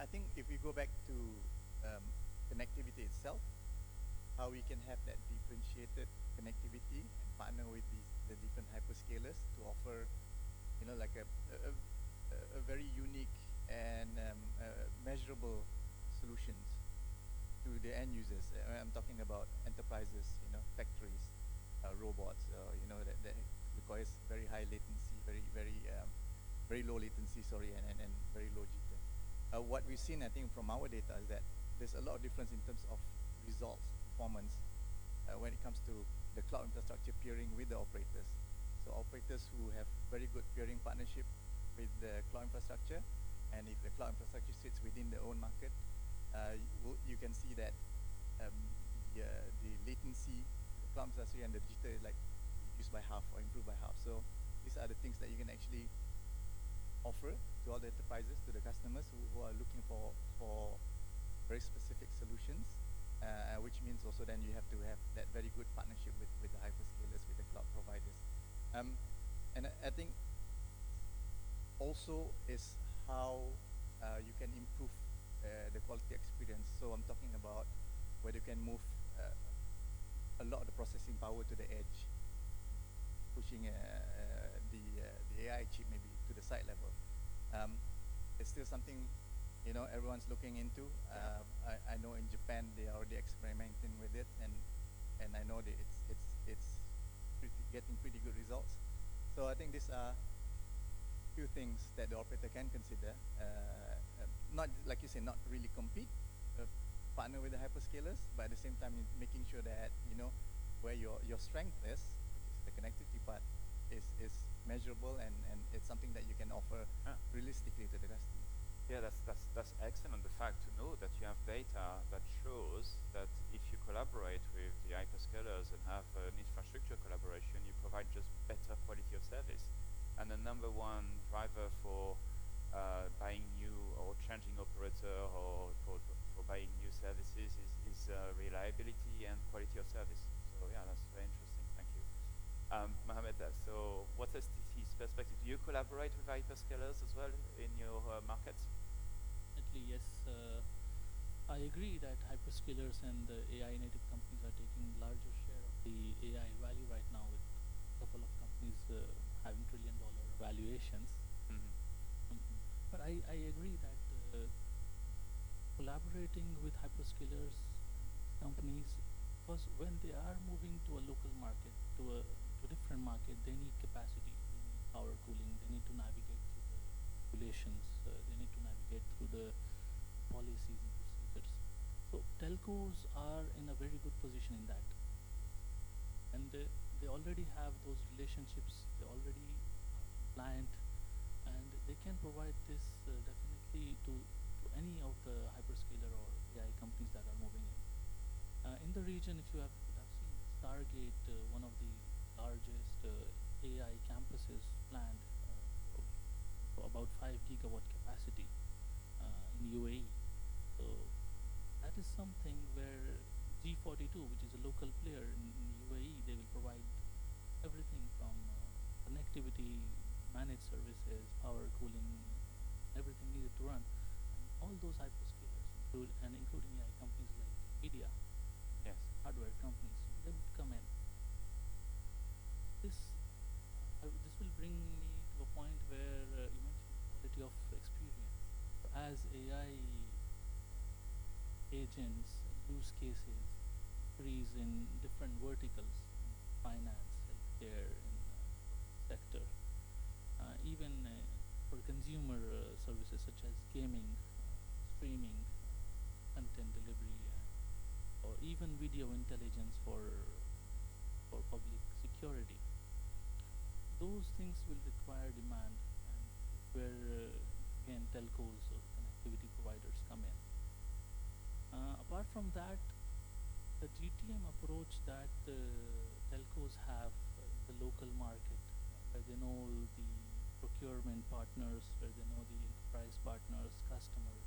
I think if we go back to connectivity itself, how we can have that differentiated connectivity and partner with the different hyperscalers to offer, like a very unique and measurable solutions to the end users. I'm talking about enterprises, factories, robots, that requires very high latency, very low latency, and very low jitter. What we've seen, I think, from our data is that there's a lot of difference in terms of results, performance, when it comes to the cloud infrastructure peering with the operators. So operators who have very good peering partnership with the cloud infrastructure, and if the cloud infrastructure sits within their own market, you can see that the latency, the cloud infrastructure, and the jitter is like reduced by half or improved by half. So these are the things that you can actually offer to all the enterprises, to the customers who are looking for very specific solutions which means also then you have to have that very good partnership with the hyperscalers, with the cloud providers. And I think also is how you can improve the quality experience. So I'm talking about whether you can move a lot of the processing power to the edge, pushing the AI chip maybe to the site level. It's still something, you know, everyone's looking into. I know in Japan they are already experimenting with it, and I know that it's getting pretty good results. So I think these are few things that the operator can consider. Not, like you say, not really compete, partner with the hyperscalers, but at the same time making sure that, you know, where your strength is, which is the connectivity part, is measurable, and it's something that you can offer realistically to the customers. Yeah, that's excellent. The fact to know that you have data that shows that if you collaborate with the hyperscalers and have an infrastructure collaboration, you provide just better quality of service. And the number one driver for buying new or changing operator or for buying new services is reliability and quality of service. So yeah, that's very interesting. Thank you. Mohammed, so what's STC's perspective? Do you collaborate with hyperscalers as well in your markets? Definitely, yes. I agree that hyperscalers and the AI native companies are taking larger share of the AI value right now, with a couple of companies having trillion-dollar valuations. But I agree that collaborating with hyperscalers companies, because when they are moving to a local market, to a different market, they need capacity, they need power cooling, they need to navigate through the regulations, they need to navigate through the policies and procedures. So telcos are in a very good position in that, and they already have those relationships, they already are compliant, and they can provide this definitely to any of the hyperscaler or AI companies that are moving in. In the region, if you have seen Stargate, one of the largest AI campuses planned for about 5 gigawatt capacity in UAE. So that is something where G42, which is a local player in UAE, they will provide everything from connectivity, managed services, power cooling, everything needed to run. And all those hyperscalers, including AI companies like Nvidia, yes, hardware companies, they would come in. This will bring me to a point where you mentioned quality of experience. As AI agents, use cases increase in different verticals, in finance, healthcare, in sector, even for consumer services such as gaming, streaming, content delivery, or even video intelligence for public security. Those things will require demand, and where again telcos or connectivity providers come in. Apart from that, the GTM approach that telcos have in the local market, where they know the procurement partners, where they know the enterprise partners, customers,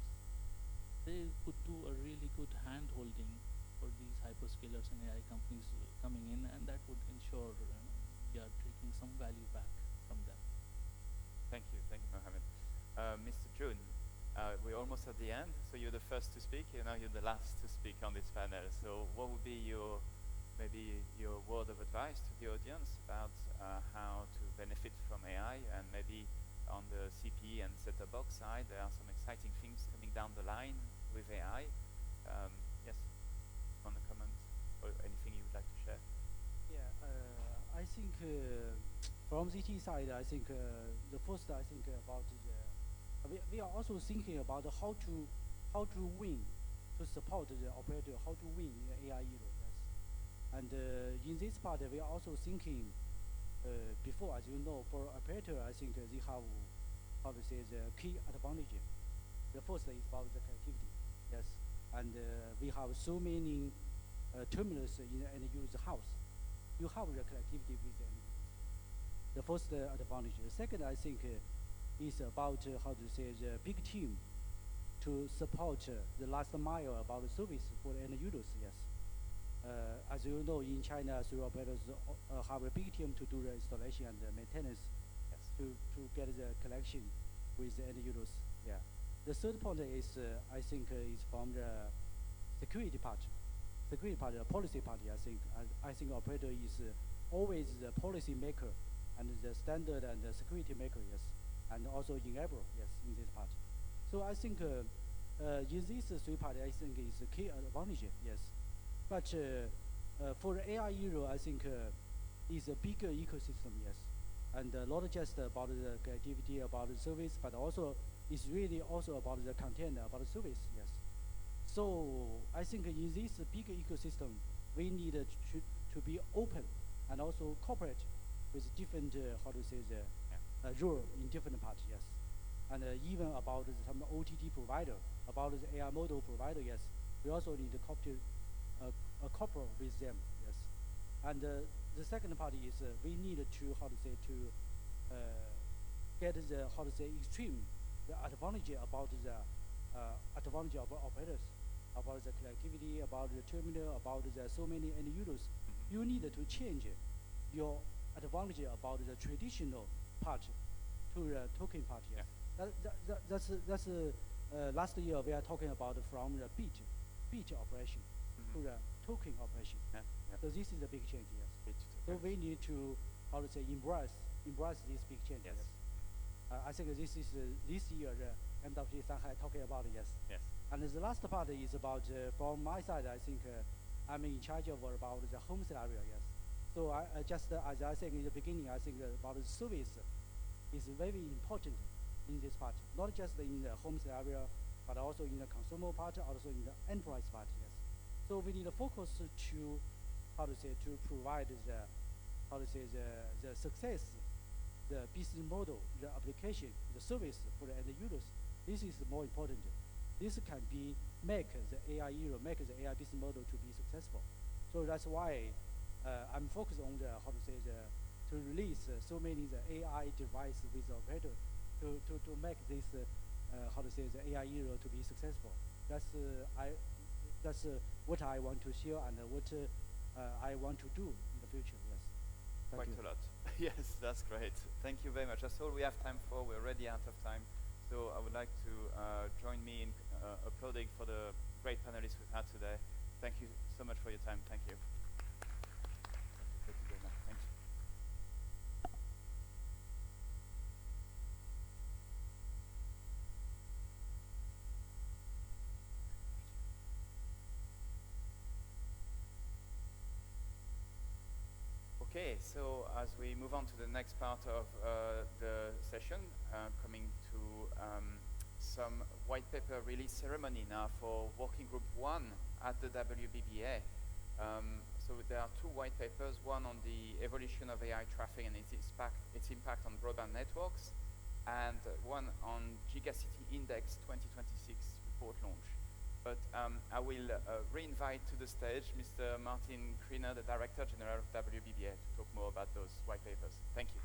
they could do a really good hand-holding for these hyperscalers and AI companies coming in, and that would ensure we are taking some value back from them. Thank you, Mohammed. Mr. Jun, we're almost at the end, so you're the first to speak, and now you're the last to speak on this panel. So what would be your word of advice to the audience about how to benefit from AI, and maybe on the CPE and set-top box side, there are some exciting things coming down the line with AI. Yes, want to comment or anything you would like to share? Yeah, I think from ZT side, I think the first, I think about we are also thinking about how to win, to support the operator, how to win in the AI era. Yes, and in this part, we are also thinking before, as you know, for operator, I think they have, how to say, the key advantage. The first is about the connectivity. Yes, and we have so many terminals in an end user house. You have the connectivity with the end user. The first advantage. The second, I think, is about how to say the big team to support the last mile about the service for the end users, yes. As you know, in China, through operators have a big team to do the installation and the maintenance, yes, to get the connection with the end users. Yeah. The third point is, I think, is from the security part. Security part, the policy part. I think operator is always the policy maker and the standard and the security maker, yes, and also enabler, yes, in this part. So I think in these three parts, I think is a key advantage, yes. But for the AI era, I think is a bigger ecosystem, yes, and not just about the creativity, about the service, but also it's really also about the content, about the service, yes. So I think in this bigger ecosystem, we need to be open and also cooperate with different, how to say, the role in different parts, yes. And even about some OTT provider, about the AI model provider, yes, we also need to cooperate with them, yes. And the second part is we need to, how to say, to get the, how to say, extreme, the advantage about the advantage of operators, about the connectivity, about the terminal, about the so many end users. You need to change your advantage about the traditional part to the token part, yes. That's last year we are talking about from the bit operation to the token operation. So this is a big change, yes. So we need to, how to say, embrace this big change, yes. I think this is this year MWC Shanghai talking about, yes. Yes. And the last part is about, from my side, I think I'm in charge of about the home area, yes. So I just, as I said in the beginning, I think about the service is very important in this part, not just in the home area, but also in the consumer part, also in the enterprise part, yes. So we need to focus to, how to say, to provide the, how to say, the success, the business model, the application, the service for the end users. This is more important. This can be make the AI era, make the AI business model to be successful. So that's why I'm focused on the, how to say, to release so many the AI device with the operator to make this, how to say, the AI era to be successful. That's what I want to share and what I want to do in the future. Yes. Quite a lot. Yes, that's great. Thank you very much. That's all we have time for. We're already out of time. So I would like to join me in applauding for the great panelists we've had today. Thank you so much for your time. Thank you. Thank you. Okay, so as we move on to the next part of the session, coming to some white paper release ceremony now for Working Group 1 at the WBBA. So there are two white papers, one on the evolution of AI traffic and its impact on broadband networks, and one on Gigacity Index 2026 report launch. But I will re-invite to the stage Mr. Martin Kriener, the Director General of WBBA, to talk more about those white papers. Thank you.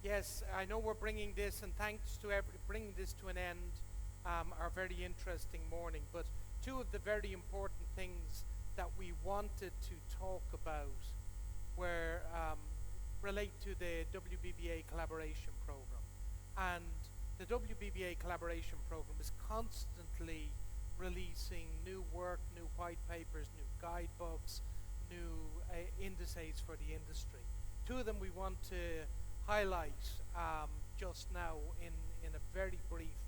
Yes, I know we're bringing this, and thanks to bringing this to an end, our very interesting morning. But two of the very important things that we wanted to talk about were relate to the WBBA collaboration program. And the WBBA collaboration program is constantly releasing new work, new white papers, new guidebooks, new indices for the industry. Two of them we want to highlight just now in a very brief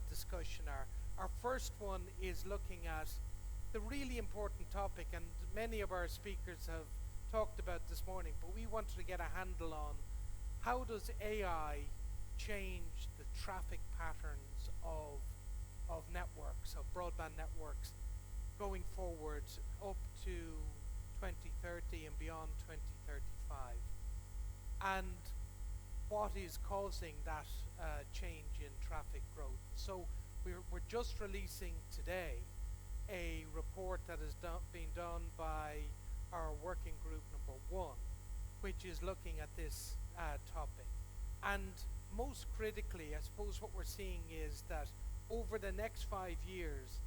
discussion. Our first one is looking at the really important topic, and many of our speakers have talked about this morning, but we wanted to get a handle on how does AI change the traffic patterns of networks, of broadband networks, going forward up to 2030 and beyond 2035, and what is causing that change in traffic growth. So we're just releasing today a report that has been done by our working group number 1, which is looking at this topic. And most critically, I suppose what we're seeing is that over the next 5 years,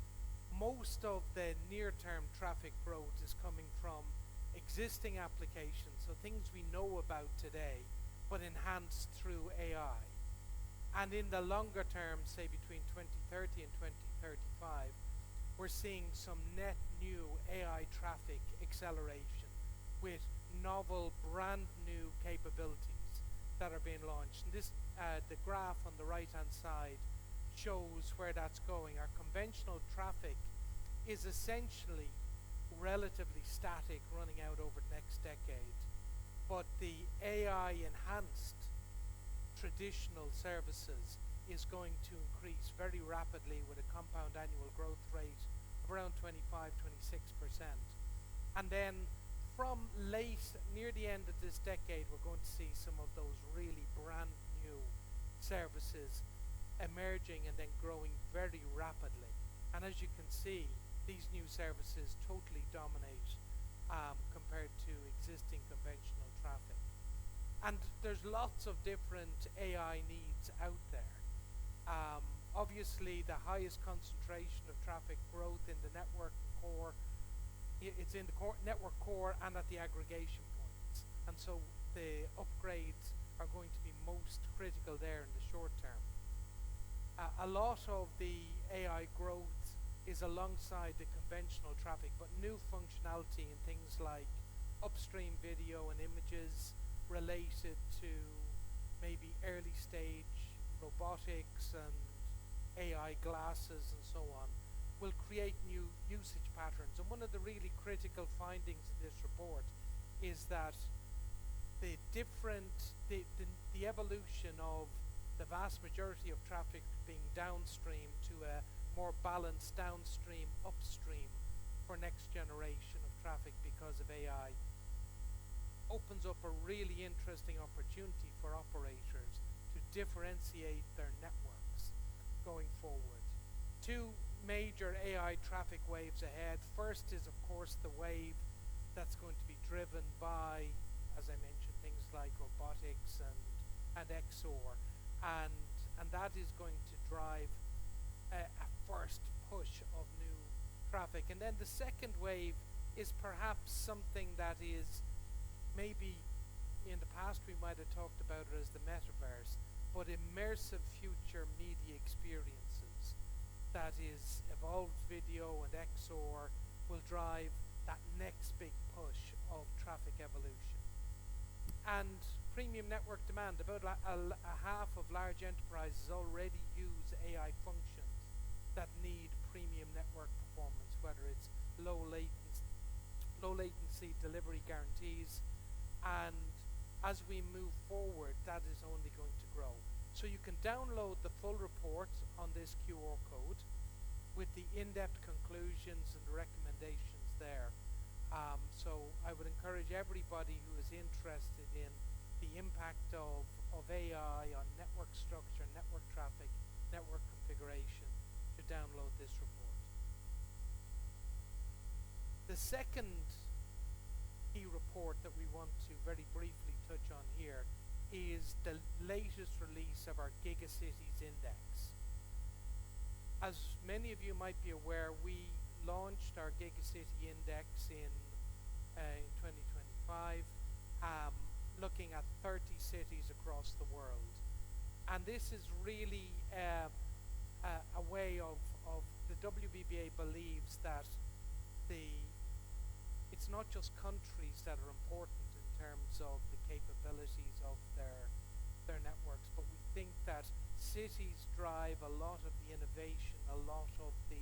most of the near-term traffic growth is coming from existing applications, so things we know about today, but enhanced through AI. And in the longer term, say between 2030 and 2035, we're seeing some net new AI traffic acceleration with novel, brand new capabilities that are being launched. And this, the graph on the right-hand side shows where that's going. Our conventional traffic is essentially relatively static, running out over the next decade. But the AI-enhanced traditional services is going to increase very rapidly with a compound annual growth rate of around 25–26%. And then from near the end of this decade, we're going to see some of those really brand new services emerging and then growing very rapidly. And as you can see, these new services totally dominate compared to existing conventional traffic. And there's lots of different AI needs out there. Obviously, the highest concentration of traffic growth in the network core, it's in the network core and at the aggregation points. And so the upgrades are going to be most critical there in the short term. A lot of the AI growth is alongside the conventional traffic, but new functionality in things like upstream video and images related to maybe early stage robotics and AI glasses and so on will create new usage patterns. And one of the really critical findings in this report is that the evolution of the vast majority of traffic being downstream to a more balanced downstream upstream for next generation of traffic because of AI opens up a really interesting opportunity for operators to differentiate their networks going forward. Two major AI traffic waves ahead. First is, of course, the wave that's going to be driven by, as I mentioned, things like robotics and XOR, and that is going to drive a first push of new traffic. And then the second wave is perhaps something that is maybe in the past we might have talked about it as the metaverse, but immersive future media experiences. That is, evolved video and XOR will drive that next big push of traffic evolution. And premium network demand, about a half of large enterprises already use AI functions that need premium network performance, whether it's low latency delivery guarantees, and as we move forward, that is only going to grow. So you can download the full report on this QR code with the in-depth conclusions and recommendations there. So I would encourage everybody who is interested in the impact of AI on network structure, network traffic, network configuration to download this report. The second key report that we want to very briefly touch on here is the latest release of our Gigacities Index. As many of you might be aware, we launched our Gigacity Index in 2025, looking at 30 cities across the world. And this is really a way of the WBBA believes that it's not just countries that are important in terms of the capabilities of their networks, but we think that cities drive a lot of the innovation, a lot of the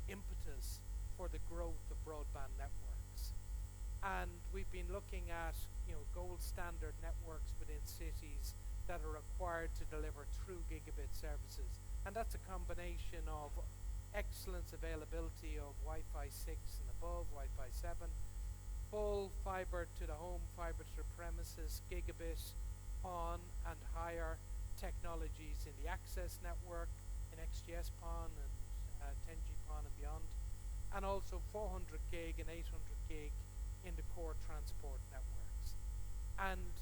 impetus for the growth of broadband networks. And we've been looking at gold standard networks within cities that are required to deliver true gigabit services. And that's a combination of excellence availability of Wi-Fi 6 and above, Wi-Fi 7, full fiber to the home, fiber to the premises, gigabit PON and higher technologies in the access network, in XGS PON and 10G PON and beyond, and also 400 gig and 800 gig in the core transport networks. And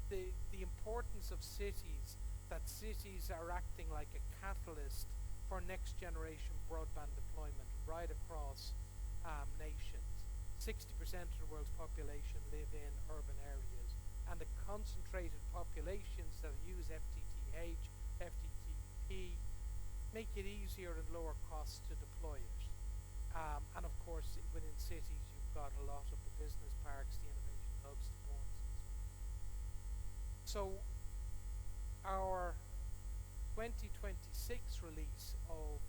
the importance of cities, that cities are acting like a catalyst for next generation broadband deployment right across nations. 60% of the world's population live in urban areas, and the concentrated populations that use FTTH, FTTP, make it easier and lower cost to deploy it. And of course, within cities, you've got a lot of the business parks, the innovation hubs, the ports, and so on. So our 2026 release of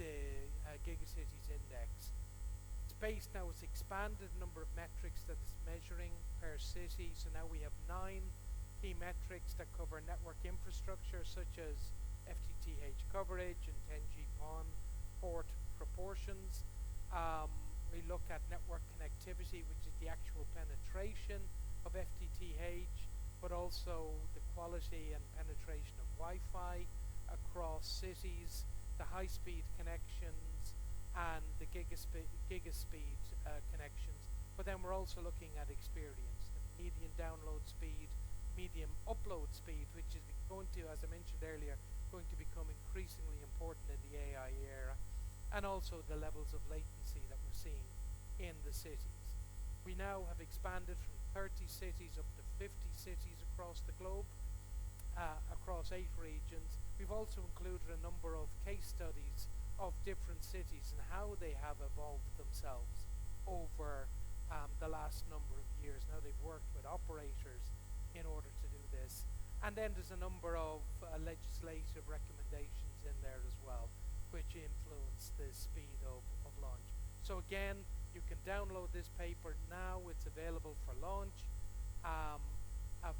the Gigacities Index, it's based now, it's expanded number of metrics that it's measuring per city. So now we have 9 key metrics that cover network infrastructure, such as FTTH coverage and 10G-PON port proportions. We look at network connectivity, which is the actual penetration of FTTH, but also the quality and penetration of Wi-Fi across cities, the high-speed connections, and the gigaspeed connections. But then we're also looking at experience, the median download speed, medium upload speed, which is going to, as I mentioned earlier, going to become increasingly important in the AI era, and also the levels of latency that we're seeing in the cities. We now have expanded from 30 cities up to 50 cities across the globe, across 8 regions. We've also included a number of case studies of different cities and how they have evolved themselves over the last number of years. Now they've worked with operators in order to do this. And then there's a number of legislative recommendations in there as well, which influence the speed of launch. So again, you can download this paper now. It's available for launch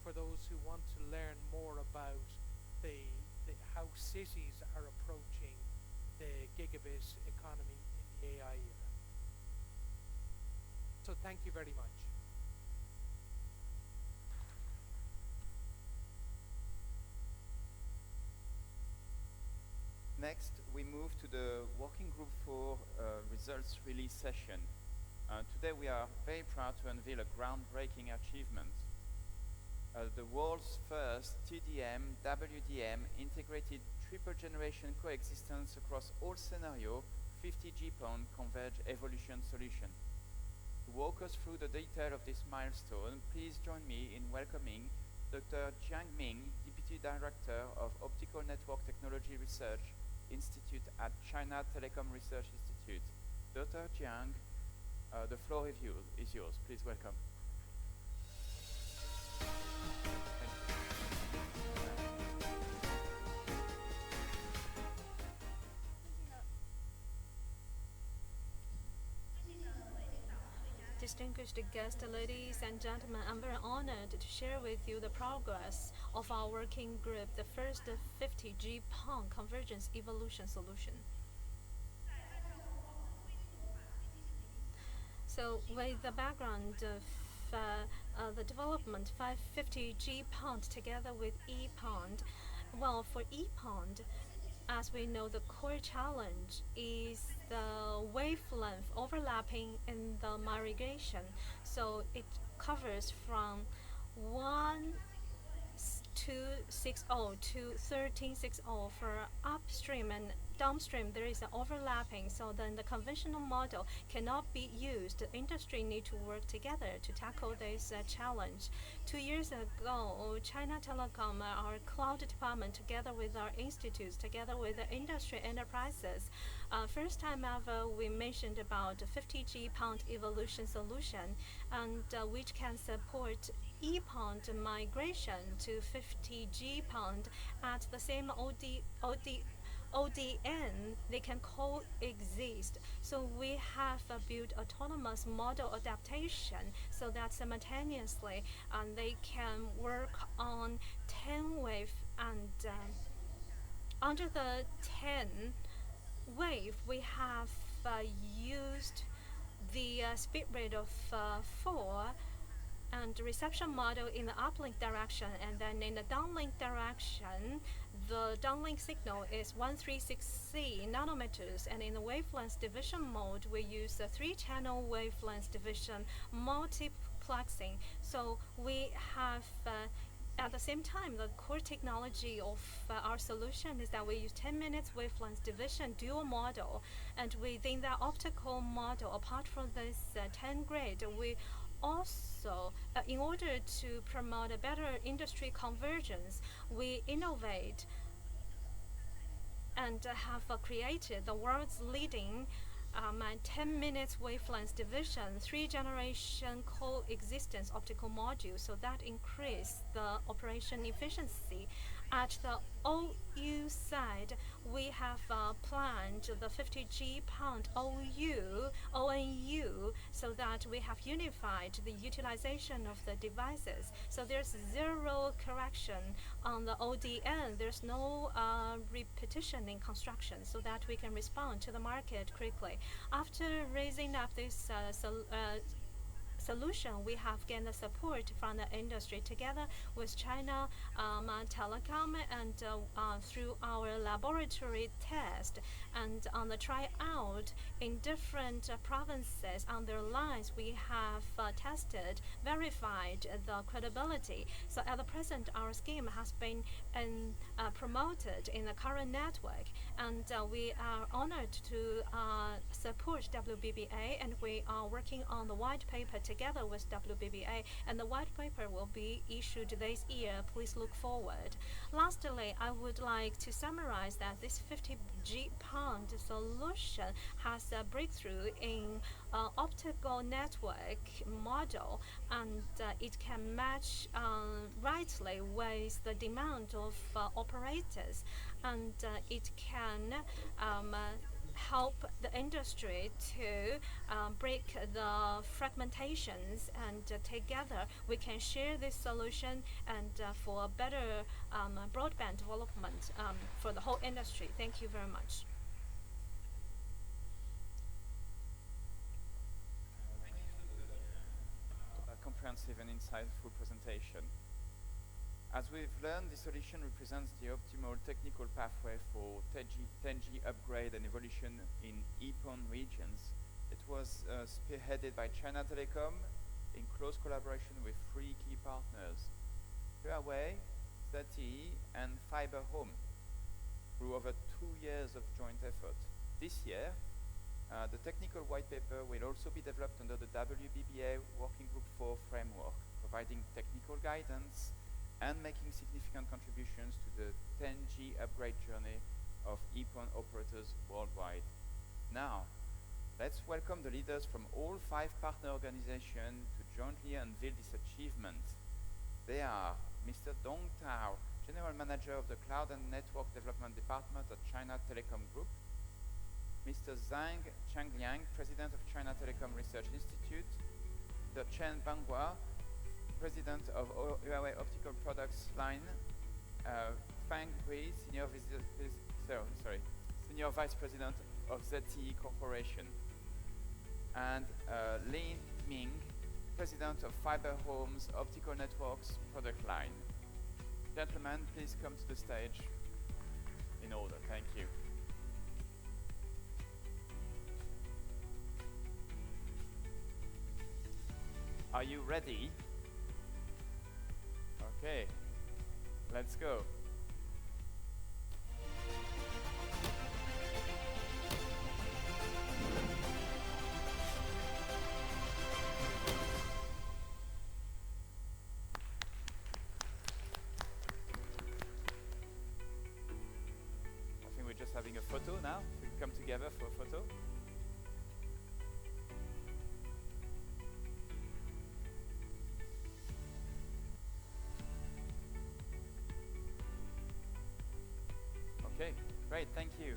for those who want to learn more about how cities are approaching the gigabit economy in the AI era. So thank you very much. Next, we move to the Working Group for results release session. Today we are very proud to unveil a groundbreaking achievement. The world's first TDM, WDM integrated triple generation coexistence across all scenarios, 50G-PON converged evolution solution. To walk us through the detail of this milestone, please join me in welcoming Dr. Jiang Ming, Deputy Director of Optical Network Technology Research Institute at China Telecom Research Institute. Dr. Jiang, the floor is yours. Please welcome. Distinguished guests, ladies and gentlemen, I'm very honored to share with you the progress of our working group, the first 50G PON convergence evolution solution. So with the background of the development 50G PON together with E-PON, well, for E-PON, as we know, the core challenge is the wavelength overlapping in the migration. So it covers from 1260 to 1360 for upstream, and downstream there is an overlapping. So then the conventional model cannot be used. The industry need to work together to tackle this challenge. 2 years ago, China Telecom, our cloud department, together with our institutes, together with the industry enterprises, first time ever we mentioned about 50G PON evolution solution, and which can support E-PON migration to 50G PON at the same ODN, they can coexist. So we have built autonomous model adaptation so that simultaneously they can work on 10 wave, and under the 10 wave we have used the speed rate of 4 and reception model in the uplink direction, and then in the downlink direction the downlink signal is 136C nanometers, and in the wavelength division mode, we use the 3-channel wavelength division multiplexing. So we have at the same time, the core technology of our solution is that we use 10 minutes wavelength division dual model, and within that optical model, apart from this 10 grid, we also, in order to promote a better industry convergence, we innovate and have created the world's leading 10 minutes wavelength division, 3-generation coexistence optical module, so that increase the operation efficiency. At the OU side, we have planned the 50G pound ONU, so that we have unified the utilization of the devices. So there's zero correction on the ODN. There's no repetition in construction, so that we can respond to the market quickly. After raising up this solution, we have gained the support from the industry together with China Telecom, and through our laboratory test and on the tryout in different provinces on their lines, we have tested, verified the credibility. So at the present, our scheme has been promoted in the current network, and we are honored to support WBBA, and we are working on the white paper together with WBBA, and the white paper will be issued this year. Please look forward. Lastly, I would like to summarize that this 50G pound solution has a breakthrough in optical network model, and it can match rightly with the demand of operators, and it can help the industry to break the fragmentations, and together we can share this solution and for better broadband development for the whole industry. Thank you very much. A comprehensive and insightful presentation. As we've learned, the solution represents the optimal technical pathway for 10G upgrade and evolution in EPON regions. It was spearheaded by China Telecom in close collaboration with 3 key partners, Huawei, ZTE, and Fiber Home, through over 2 years of joint effort. This year, the technical white paper will also be developed under the WBBA Working Group 4 framework, providing technical guidance and making significant contributions to the 10G upgrade journey of EPON operators worldwide. Now, let's welcome the leaders from all 5 partner organizations to jointly unveil this achievement. They are Mr. Dong Tao, General Manager of the Cloud and Network Development Department at China Telecom Group, Mr. Zhang Changliang, President of China Telecom Research Institute, Mr. Chen Banghua, President of Huawei Optical Products Line, Fang Hui, Senior Vice President of ZTE Corporation, and Lin Ming, President of Fiber Home's Optical Networks product line. Gentlemen, please come to the stage in order. Thank you. Are you ready? Okay, let's go. I think we're just having a photo now. We come together for a photo. Okay, great, thank you.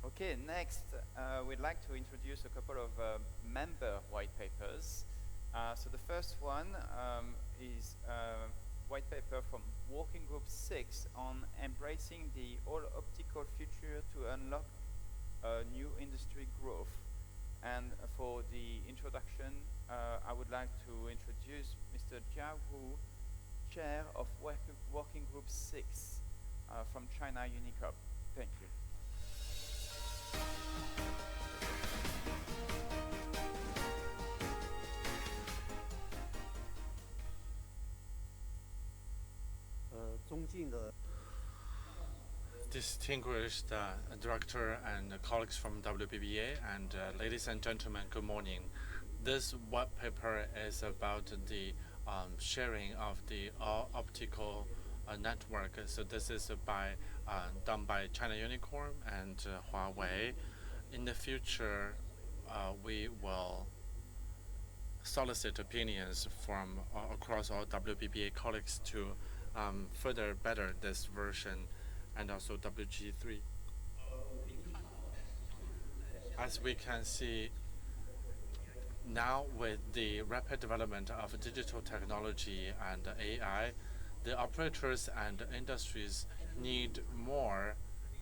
Okay, next we'd like to introduce a couple of member white papers. So the first one is a white paper from Working Group 6 on embracing the all-optical future to unlock new industry growth. And for the introduction, I would like to introduce Mr. Jia Wu, Chair of Working Group 6 from China Unicop. Thank you. Distinguished director and colleagues from WBBA and ladies and gentlemen, good morning. This white paper is about the sharing of the optical network. So this is done by China Unicom and Huawei. In the future, we will solicit opinions from across all WBBA colleagues to further better this version and also WG3. As we can see, now with the rapid development of digital technology and AI, the operators and industries need more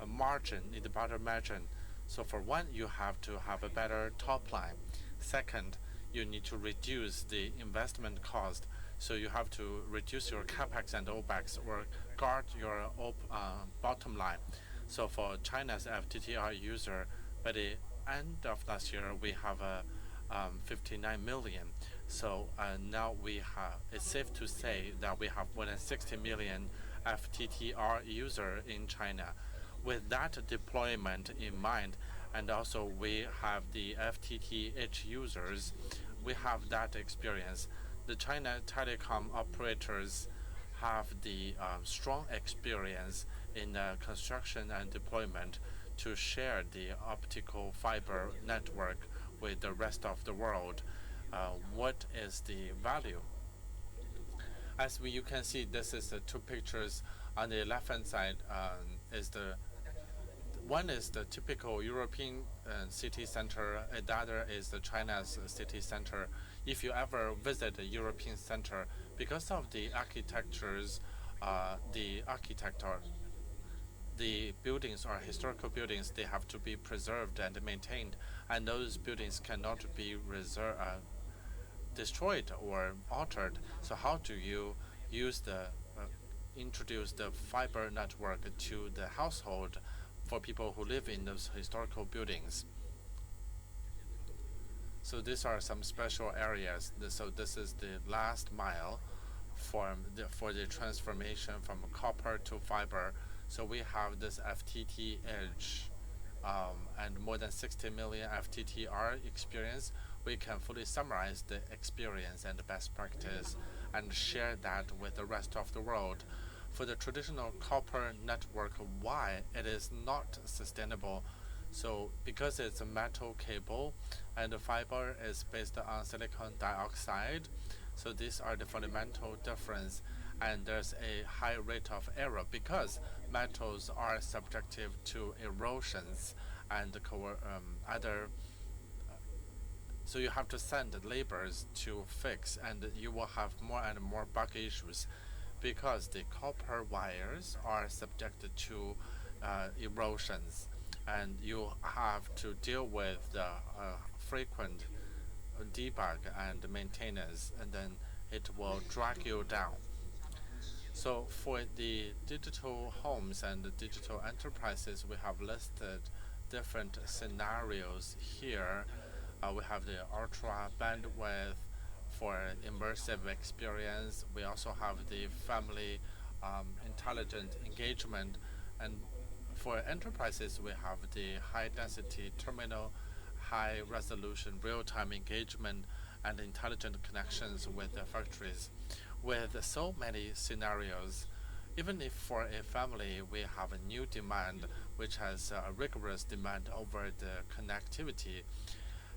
margin, need a better margin. So for one, you have to have a better top line. Second, you need to reduce the investment cost. So you have to reduce your capex and opex or guard your bottom line. So for China's FTTR user, by the end of last year, we have 59 million. So now it's safe to say that we have more than 60 million FTTR user in China. With that deployment in mind, and also we have the FTTH users, we have that experience. The China telecom operators have the strong experience in construction and deployment to share the optical fiber network with the rest of the world. What is the value? As you can see, this is the two pictures. On the left-hand side one is the typical European city center, and the other is the China's city center. If you ever visit a European center, because of the architectures, the buildings are historical buildings. They have to be preserved and maintained, and those buildings cannot be destroyed or altered. So how do you introduce the fiber network to the household for people who live in those historical buildings? So these are some special areas. So this is the last mile for the transformation from copper to fiber. So we have this FTTH and more than 60 million FTTR experience. We can fully summarize the experience and the best practice and share that with the rest of the world. For the traditional copper network, why it is not sustainable? So because it's a metal cable and the fiber is based on silicon dioxide, so these are the fundamental difference. And there's a high rate of error because metals are subjective to erosions and so you have to send laborers to fix, and you will have more and more bug issues because the copper wires are subjected to erosions, and you have to deal with the frequent debug and maintenance, and then it will drag you down. So for the digital homes and the digital enterprises, we have listed different scenarios here. We have the ultra bandwidth for immersive experience. We also have the family intelligent engagement. And for enterprises, we have the high density terminal, high resolution real-time engagement, and intelligent connections with the factories. With so many scenarios, even if for a family we have a new demand which has a rigorous demand over the connectivity,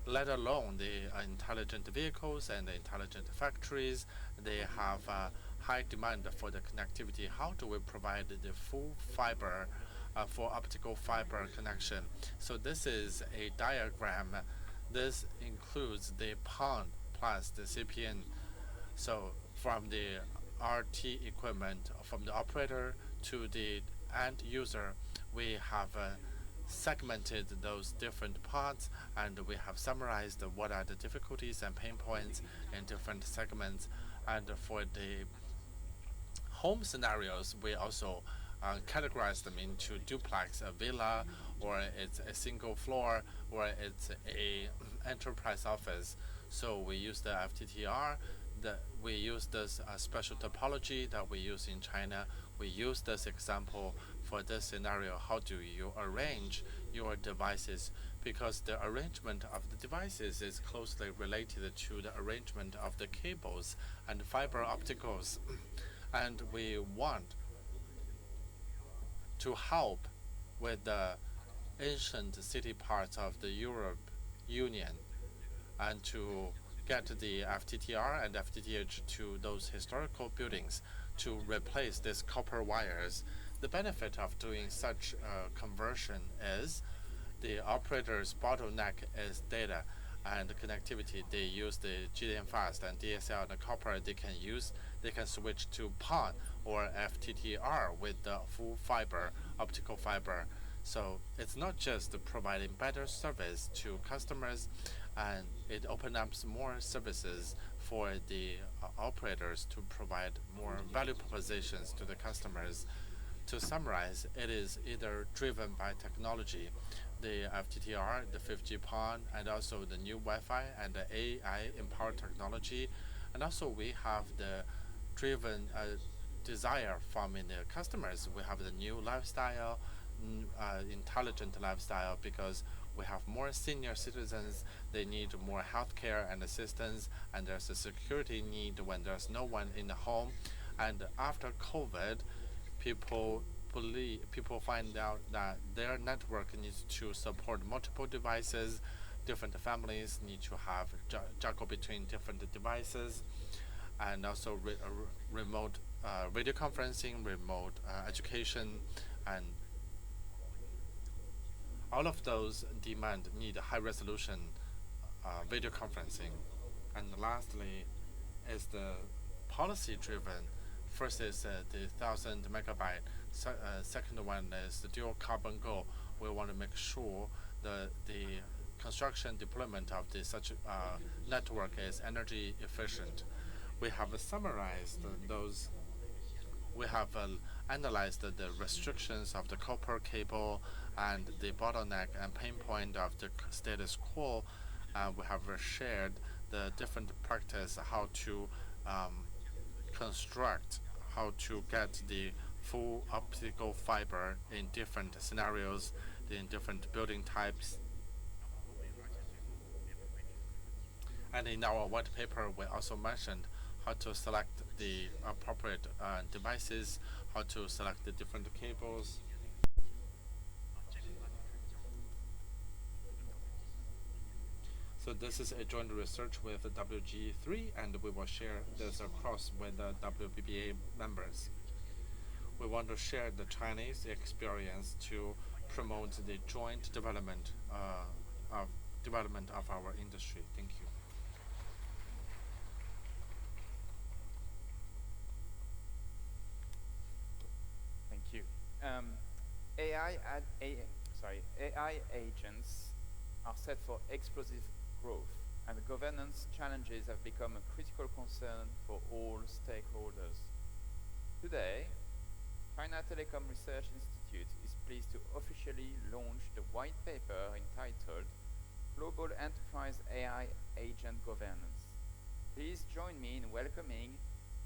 let alone the intelligent vehicles and the intelligent factories, they have a high demand for the connectivity. How do we provide the full fiber for optical fiber connection? So this is a diagram. This includes the PON plus the CPN. So from the RT equipment, from the operator to the end user, we have segmented those different parts, and we have summarized what are the difficulties and pain points in different segments. And for the home scenarios, we also categorize them into duplex, a villa, or it's a single floor, or it's a enterprise office. So we use the FTTR. We use this special topology that we use in China. We use this example for this scenario. How do you arrange your devices? Because the arrangement of the devices is closely related to the arrangement of the cables and fiber opticals. And we want to help with the ancient city parts of the Europe Union and to get the FTTR and FTTH to those historical buildings to replace these copper wires. The benefit of doing such conversion is the operator's bottleneck is data and connectivity. They use the GDM fast and DSL and the copper. They can switch to PON or FTTR with the full fiber, optical fiber. So it's not just providing better service to customers, and it opens up more services for the operators to provide more value propositions to the customers. To summarize, it is either driven by technology, the FTTR, the 5G PON, and also the new Wi-Fi and the AI-empowered technology. And also we have the driven desire from the customers. We have the new lifestyle, intelligent lifestyle, because we have more senior citizens. They need more healthcare and assistance, and there's a security need when there's no one in the home. And after COVID, people find out that their network needs to support multiple devices. Different families need to have juggle between different devices, and also remote video conferencing, remote education, and all of those need high resolution video conferencing. And lastly is the policy driven. First is the 1,000 megabyte. Second one is the dual carbon goal. We want to make sure the construction deployment of such network is energy efficient. We have summarized those. We have analyzed the restrictions of the copper cable and the bottleneck and pain point of the status quo. We have shared the different practice, how to construct, how to get the full optical fiber in different scenarios, in different building types. And in our white paper, we also mentioned how to select the appropriate devices, how to select the different cables. So this is a joint research with the WG3, and we will share this across with the WBBA members. We want to share the Chinese experience to promote the joint development of our industry. Thank you. Thank you. AI agents are set for explosive growth, and governance challenges have become a critical concern for all stakeholders. Today, China Telecom Research Institute is pleased to officially launch the white paper entitled Global Enterprise AI Agent Governance. Please join me in welcoming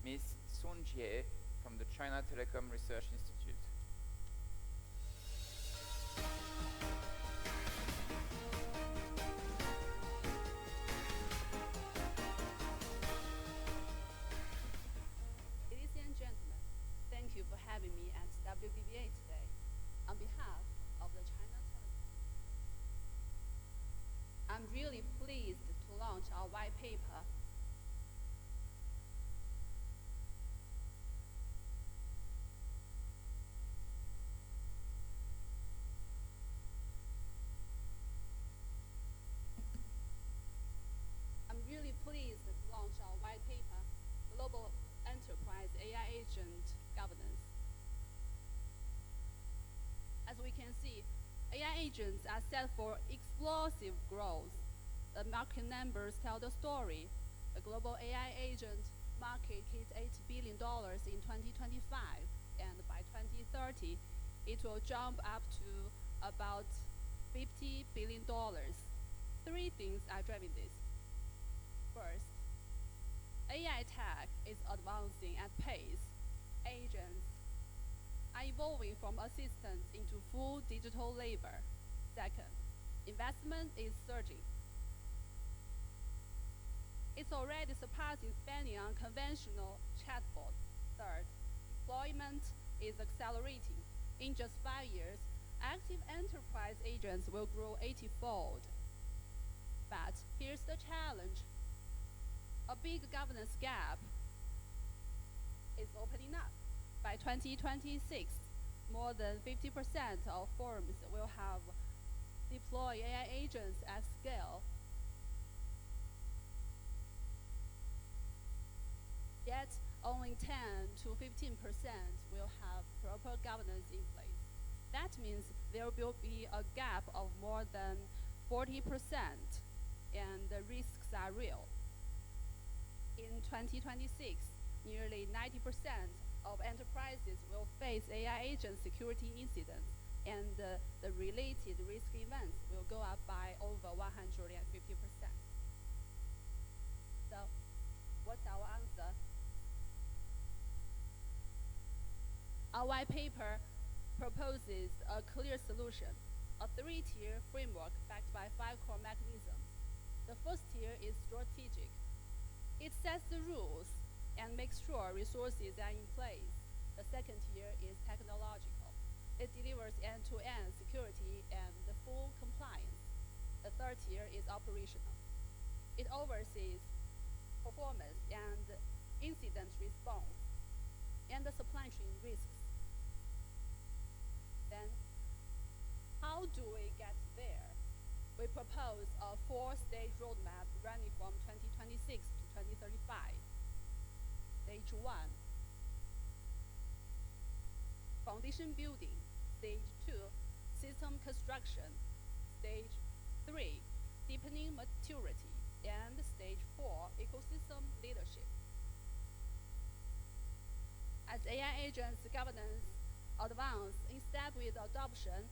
Ms. Sun Jie from the China Telecom Research Institute. Ladies and gentlemen, thank you for having me at WBBA today. On behalf of the China Telecom, I'm really pleased to launch our white paper. Global Enterprise AI Agent Governance. As we can see, AI agents are set for explosive growth. The market numbers tell the story. The global AI agent market hit $8 billion in 2025, and by 2030, it will jump up to about $50 billion. Three things are driving this. First, AI tech is advancing at pace. Agents are evolving from assistants into full digital labor. Second, investment is surging. It's already surpassing spending on conventional chatbots. Third, deployment is accelerating. In just 5 years, active enterprise agents will grow 80-fold. But here's the challenge. A big governance gap is opening up. By 2026, more than 50% of firms will have deployed AI agents at scale. Yet, only 10 to 15% will have proper governance in place. That means there will be a gap of more than 40%, and the risks are real. In 2026, nearly 90% of enterprises will face AI agent security incidents, and the related risk events will go up by over 150%. So, what's our answer? Our white paper proposes a clear solution, a three-tier framework backed by 5 core mechanisms. The first tier is strategic. It sets the rules and makes sure resources are in place. The second tier is technological. It delivers end-to-end security and full compliance. The third tier is operational. It oversees performance and incident response and the supply chain risks. Then, how do we get there? We propose a 4-stage roadmap running from 2026 to 2035. Stage 1, foundation building. Stage 2, system construction. Stage 3, deepening maturity. And stage 4, ecosystem leadership. As AI agents governance advance in step with adoption,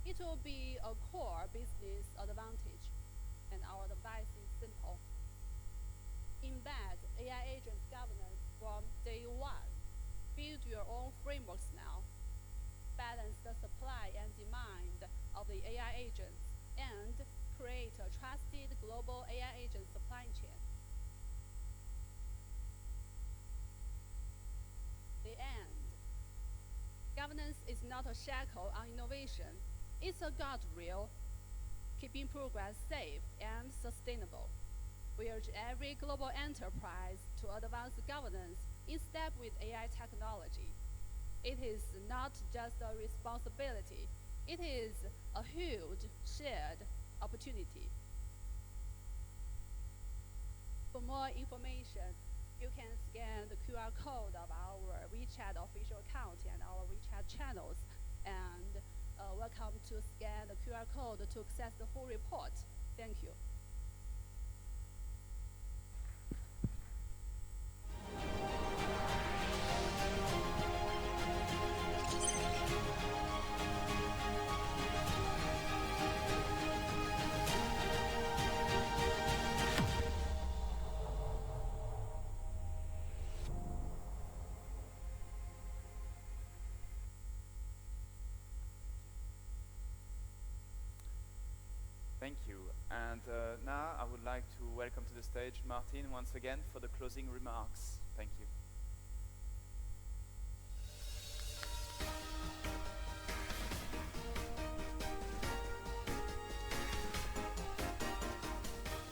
it will be a core business advantage, and our advice is simple. Embed AI agents governance from day 1. Build your own frameworks now. Balance the supply and demand of the AI agents, and create a trusted global AI agent supply chain. The end. Governance is not a shackle on innovation. It's a guardrail, keeping progress safe and sustainable. We urge every global enterprise to advance governance in step with AI technology. It is not just a responsibility, it is a huge shared opportunity. For more information, you can scan the QR code of our WeChat official account and our WeChat channels, and welcome to scan the QR code to access the full report. Thank you. Thank you. And now I would like to welcome to the stage Martin once again for the closing remarks. Thank you.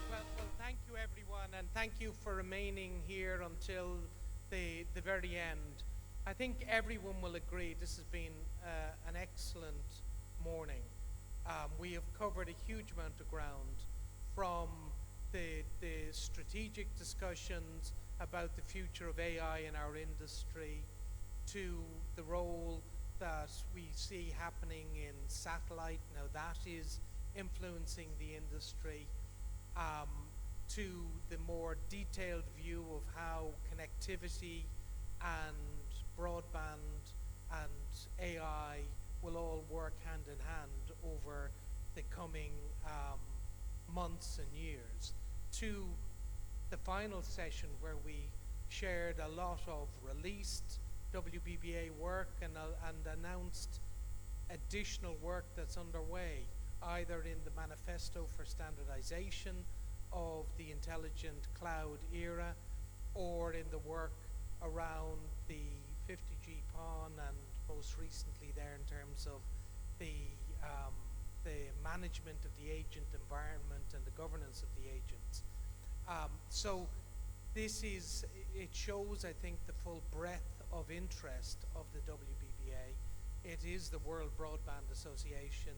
Well, thank you everyone, and thank you for remaining here until the very end. I think everyone will agree this has been an excellent morning. We have covered a huge amount of ground, from the strategic discussions about the future of AI in our industry, to the role that we see happening in satellite, now that is influencing the industry, to the more detailed view of how connectivity and broadband and AI will all work hand in hand over the coming months and years, to the final session where we shared a lot of released WBBA work and announced additional work that's underway, either in the Manifesto for Standardization of the intelligent cloud era, or in the work around the 50G PON, and most recently there in terms of the management of the agent environment and the governance of the agents. So this is, it shows, I think, the full breadth of interest of the WBBA. It is the World Broadband Association,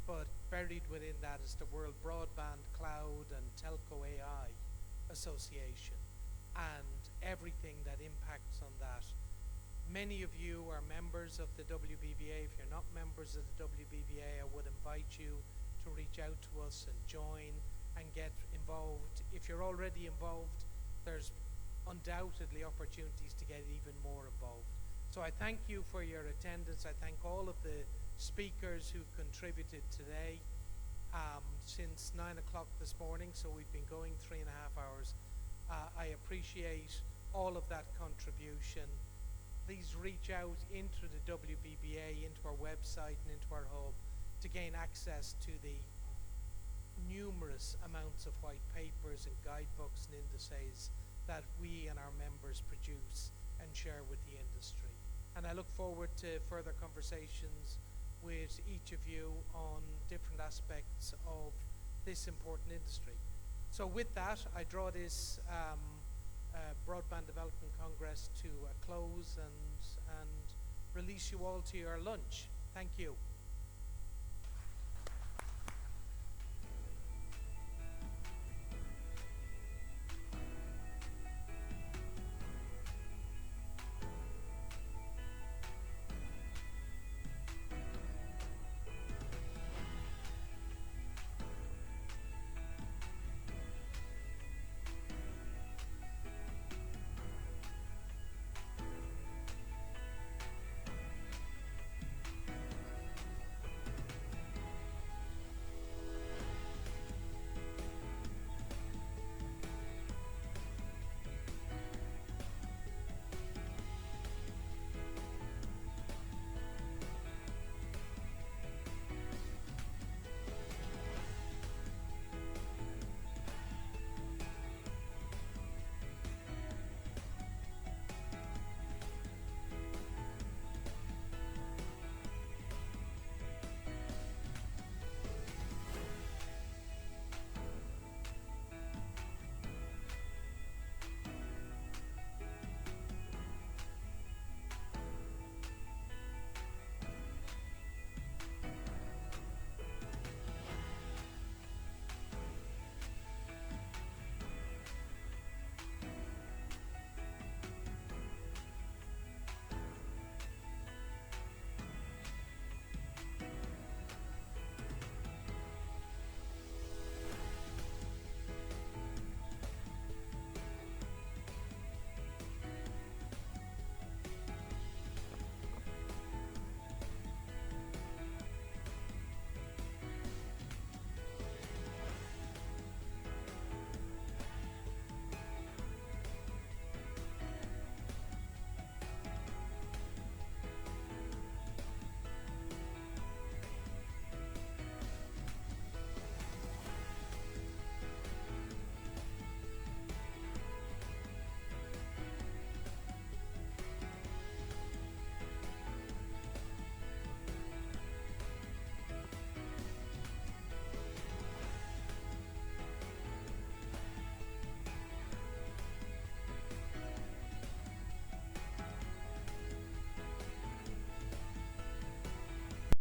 but buried within that is the World Broadband, Cloud and Telco AI Association, and everything that impacts on that. Many of you are members of the WBBA. If you're not members of the WBBA, I would invite you to reach out to us and join and get involved. If you're already involved, there's undoubtedly opportunities to get even more involved. So I thank you for your attendance. I thank all of the speakers who contributed today since 9 o'clock this morning, so we've been going 3.5 hours. I appreciate all of that contribution. Please reach out into the WBBA, into our website and into our hub to gain access to the numerous amounts of white papers and guidebooks and indices that we and our members produce and share with the industry. And I look forward to further conversations with each of you on different aspects of this important industry. So with that, I draw this Broadband Development Congress to a close and release you all to your lunch. Thank you.